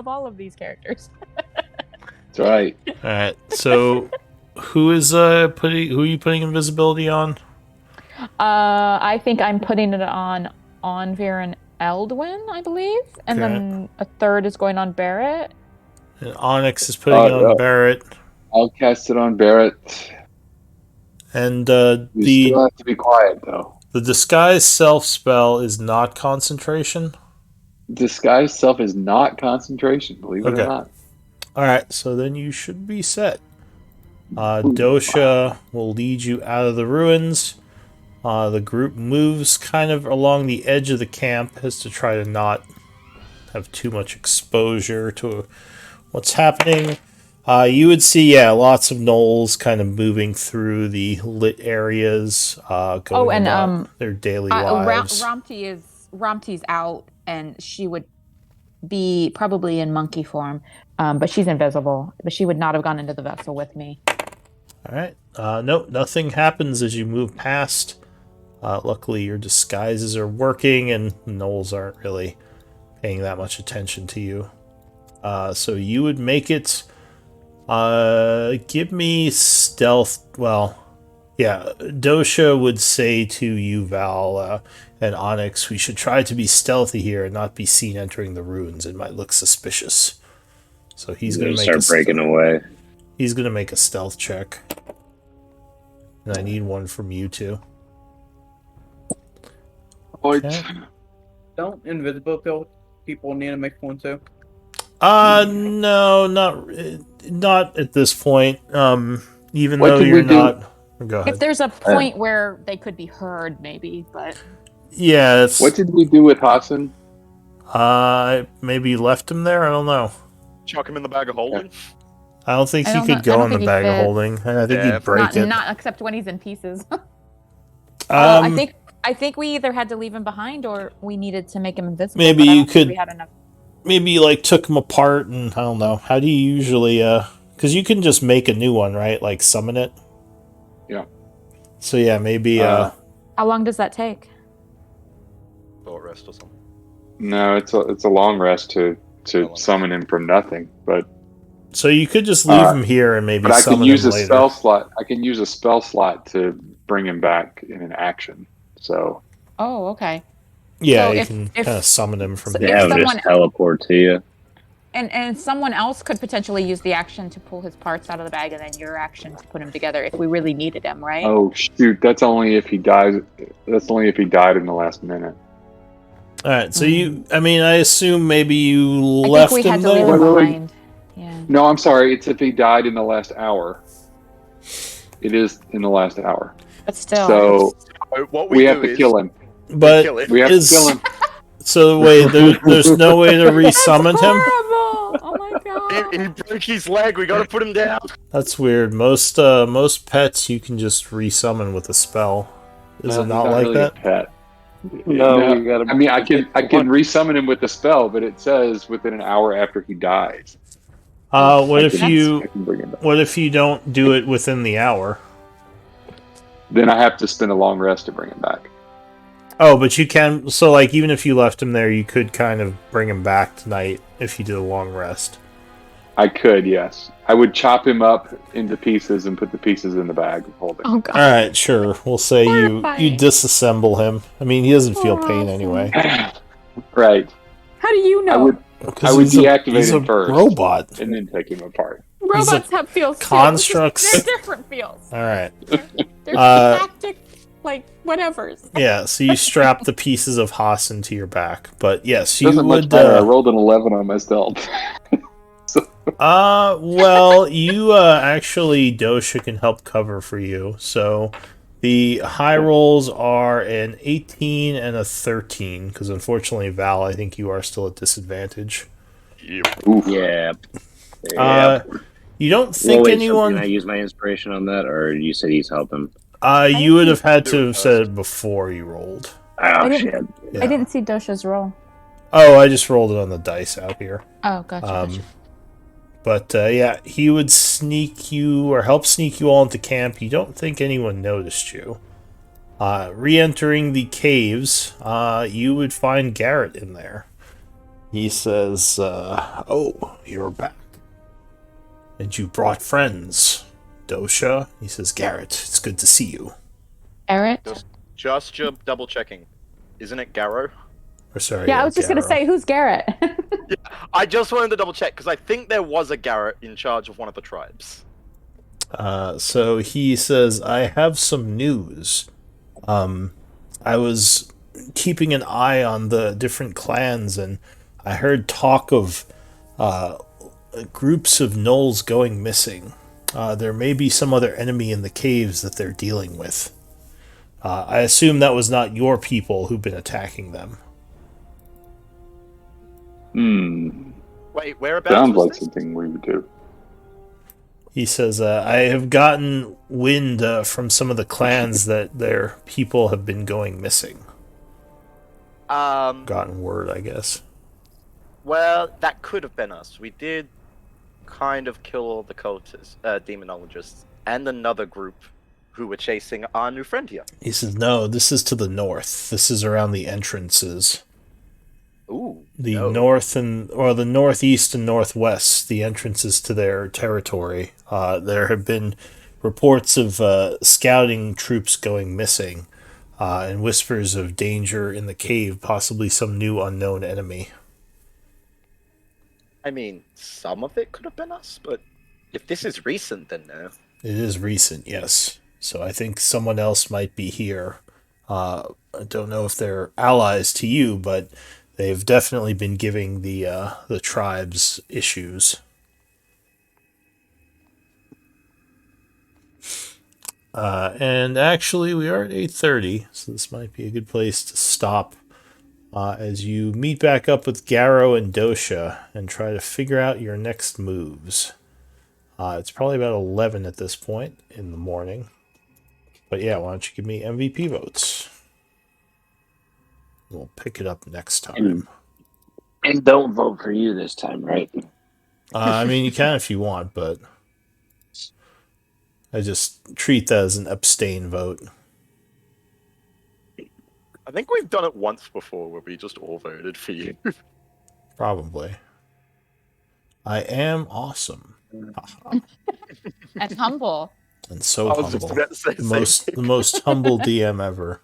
all of these characters.
That's right.
All right. So who is who are you putting invisibility on?
I think I'm putting it on Onvir and Eldwin, I believe, and
Okay.
then a third is going on Barrett.
And Onyx is putting it on
yeah.
Barrett.
I'll cast it on Barrett.
And
You still have to be quiet, though.
the disguise self spell is not concentration.
Disguise self is not concentration, believe it
Okay.
or not.
All right, so then you should be set. Dosha will lead you out of the ruins. The group moves kind of along the edge of the camp as to try to not have too much exposure to what's happening. You would see, lots of gnolls kind of moving through the lit areas, going about their daily lives.
Ramti's out, and she would be probably in monkey form, but she's invisible. But she would not have gone into the vessel with me.
All right. No, nothing happens as you move past. Luckily, your disguises are working, and gnolls aren't really paying that much attention to you. So you would make it. Give me stealth. Well, yeah, Dosha would say to you, Val, and Onyx, we should try to be stealthy here and not be seen entering the ruins. It might look suspicious. So he's going to
start breaking away.
He's going to make a stealth check. And I need one from you two. Okay.
Don't invisible people need to make one too?
No, not at this point. Even
What
though
did
you're
we do?
not. Go ahead.
If there's a point where they could be heard, maybe, but
Yeah, it's.
What did we do with Hassan?
Maybe you left him there. I don't know.
Chuck him in the bag of holding.
I don't think
I
he
don't
could
know- I
go
don't
in the
think he
bag of
fits.
holding. I think
Yeah,
he'd break it.
not except when he's in pieces.
Um,
I think we either had to leave him behind or we needed to make him invisible.
Maybe
but I
you
don't think
could-
We had enough.
maybe you like took him apart and I don't know. How do you usually? Because you can just make a new one, right? Like summon it.
Yeah.
So yeah, maybe.
How long does that take?
Thought rest or something.
No, it's a long rest to summon him from nothing. But
So you could just leave him here and maybe
I can
summon
use
him
a
later.
spell slot. I can use a spell slot to bring him back in an action. So
Oh, okay.
Yeah,
So
you
if-
can
if-
kind of summon him from
so
here.
if
Yeah, we
someone-
just teleport to you.
And someone else could potentially use the action to pull his parts out of the bag, and then your action to put him together if we really needed him, right?
oh shoot, that's only if he dies. That's only if he died in the last minute.
All right, so I assume maybe you
I
left
think we had
him
to leave
there.
him
Wait, wait, wait.
behind. Yeah.
No, I'm sorry. It's if he died in the last hour. It is in the last hour.
But still.
So
What
we
we
have
do
to
is
kill him.
But
kill him.
We have
is
to kill him.
so wait, there's no way to resummon him.
horrible! Oh my god.
he broke his leg. We got to put him down.
That's weird. Most pets you can just resummon with a spell. Is
No,
it
he's
not like
really
that?
a pet.
No, we gotta.
I mean, I can resummon him with the spell, but it says within an hour after he dies.
What if
That's-
you
I can bring him back.
what if you don't do it within the hour?
Then I have to spend a long rest to bring him back.
Oh, but you can. So like, even if you left him there, you could kind of bring him back tonight if you did a long rest.
I could, yes. I would chop him up into pieces and put the pieces in the bag of holding.
Oh god.
All right, sure. We'll say you
Horrifying.
disassemble him. I mean, he doesn't feel pain
Awesome.
anyway.
Right.
How do you know?
I would
'Cause
I would
he's
deactivate
he's
him first.
robot.
and then take him apart.
Robots have feels. too.
constructs.
They're different feels.
All right.
They're
Uh,
tactic, like whatevers.
Yeah. So you strap the pieces of Hassan to your back, but yes, you
Doesn't much
would.
matter. I rolled an 11 on my stealth.
Well, you actually Dosha can help cover for you. So the high rolls are an 18 and a 13, because unfortunately, Val, I think you are still at disadvantage.
Oof.
Yeah.
You don't
Well,
think
wait, so
anyone?
can I use my inspiration on that, or you said he's helping?
You would have had to have said it before you rolled.
Oh
didn't-
shit!
Yeah.
I didn't see Dosha's roll.
Oh, I just rolled it on the dice out here.
Oh, gotcha.
But yeah, he would sneak you or help sneak you all into camp. You don't think anyone noticed you. Re-entering the caves, you would find Garrett in there. He says, "Oh, you're back, and you brought friends, Dosha." He says, "Garrett, it's good to see you."
Eric?
Just double checking. Isn't it Garrow?
Or sorry,
Yeah, I was just going to
Garrett.
say, who's Garrett?
I just wanted to double check because I think there was a Garrett in charge of one of the tribes.
So he says, I have some news. I was keeping an eye on the different clans, and I heard talk of groups of gnolls going missing. There may be some other enemy in the caves that they're dealing with. I assume that was not your people who've been attacking them.
Wait, whereabouts
Sounds
was
like
this?
something we would do.
He says, I have gotten wind from some of the clans that their people have been going missing. Gotten word, I guess.
Well, that could have been us. We did kind of kill all the cultists, demonologists, and another group who were chasing our new friend here.
He says, no, this is to the north. This is around the entrances.
Ooh.
The
no.
north or the northeast and northwest, the entrances to their territory. There have been reports of scouting troops going missing, and whispers of danger in the cave, possibly some new unknown enemy.
I mean, some of it could have been us, but if this is recent, then no.
It is recent, yes. So I think someone else might be here. I don't know if they're allies to you, but they've definitely been giving the tribes issues. And actually, we are at 8:30, so this might be a good place to stop as you meet back up with Garrow and Dosha and try to figure out your next moves. It's probably about 11 at this point in the morning. But yeah, why don't you give me MVP votes? We'll pick it up next time.
And don't vote for you this time, right?
I mean, you can if you want, but I just treat that as an abstain vote.
I think we've done it once before where we just all voted for you.
Probably. I am awesome.
And humble.
And so
I was just
humble.
about to say
The most humble DM ever.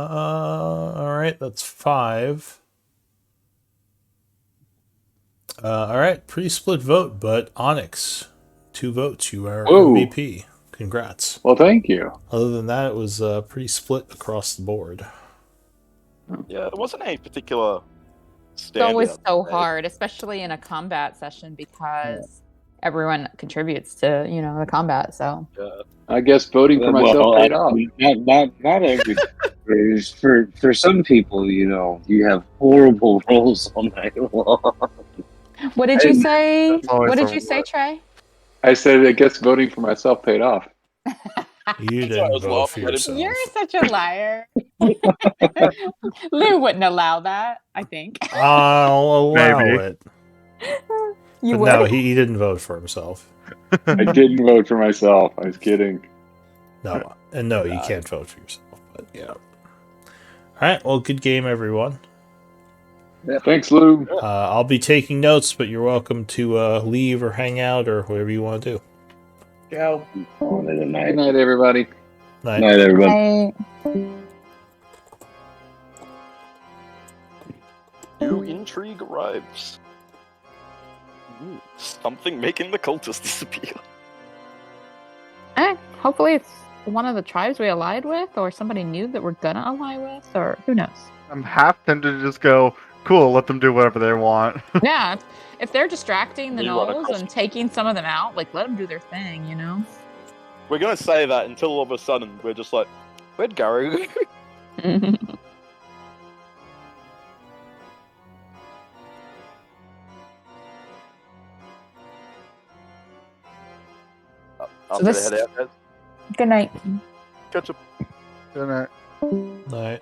Alright, that's 5. Alright, pretty split vote, but Onyx, 2 votes. You are
Whoa.
MVP. Congrats.
Well, thank you.
Other than that, it was pretty split across the board.
Yeah, it wasn't a particular
It's always
standout,
so
right?
hard, especially in a combat session, because everyone contributes to, the combat. So
I guess voting for myself paid off.
Not every. For some people, you have horrible rolls all night long.
what did you say?
That's always
What did
the
you say, Trey?
I said I guess voting for myself paid off.
You
I
didn't
was
vote for
laughing at him.
yourself.
You're such a liar. Lou wouldn't allow that, I think.
I'll allow
Maybe.
it.
You
But
would?
no, he didn't vote for himself.
I didn't vote for myself. I was kidding.
No, and no, you can't vote for yourself. But yeah. All right. Well, good game, everyone.
Thanks, Lou.
I'll be taking notes, but you're welcome to leave or hang out or whatever you want to do.
Go.
Calling it a
Good
night.
night, everybody.
Night.
Night, everybody.
New intrigue arrives. Something making the cultists disappear.
Hopefully it's one of the tribes we allied with, or somebody new that we're gonna ally with, or who knows.
I'm half tempted to just go, cool, let them do whatever they want.
Yeah, if they're distracting the
You run
gnolls
across-
and taking some of them out, let them do their thing,
We're gonna say that until all of a sudden we're just like, where'd Gary go? I'm
this-
gonna head out, guys.
Good night.
Catch up.
Good night.
Night.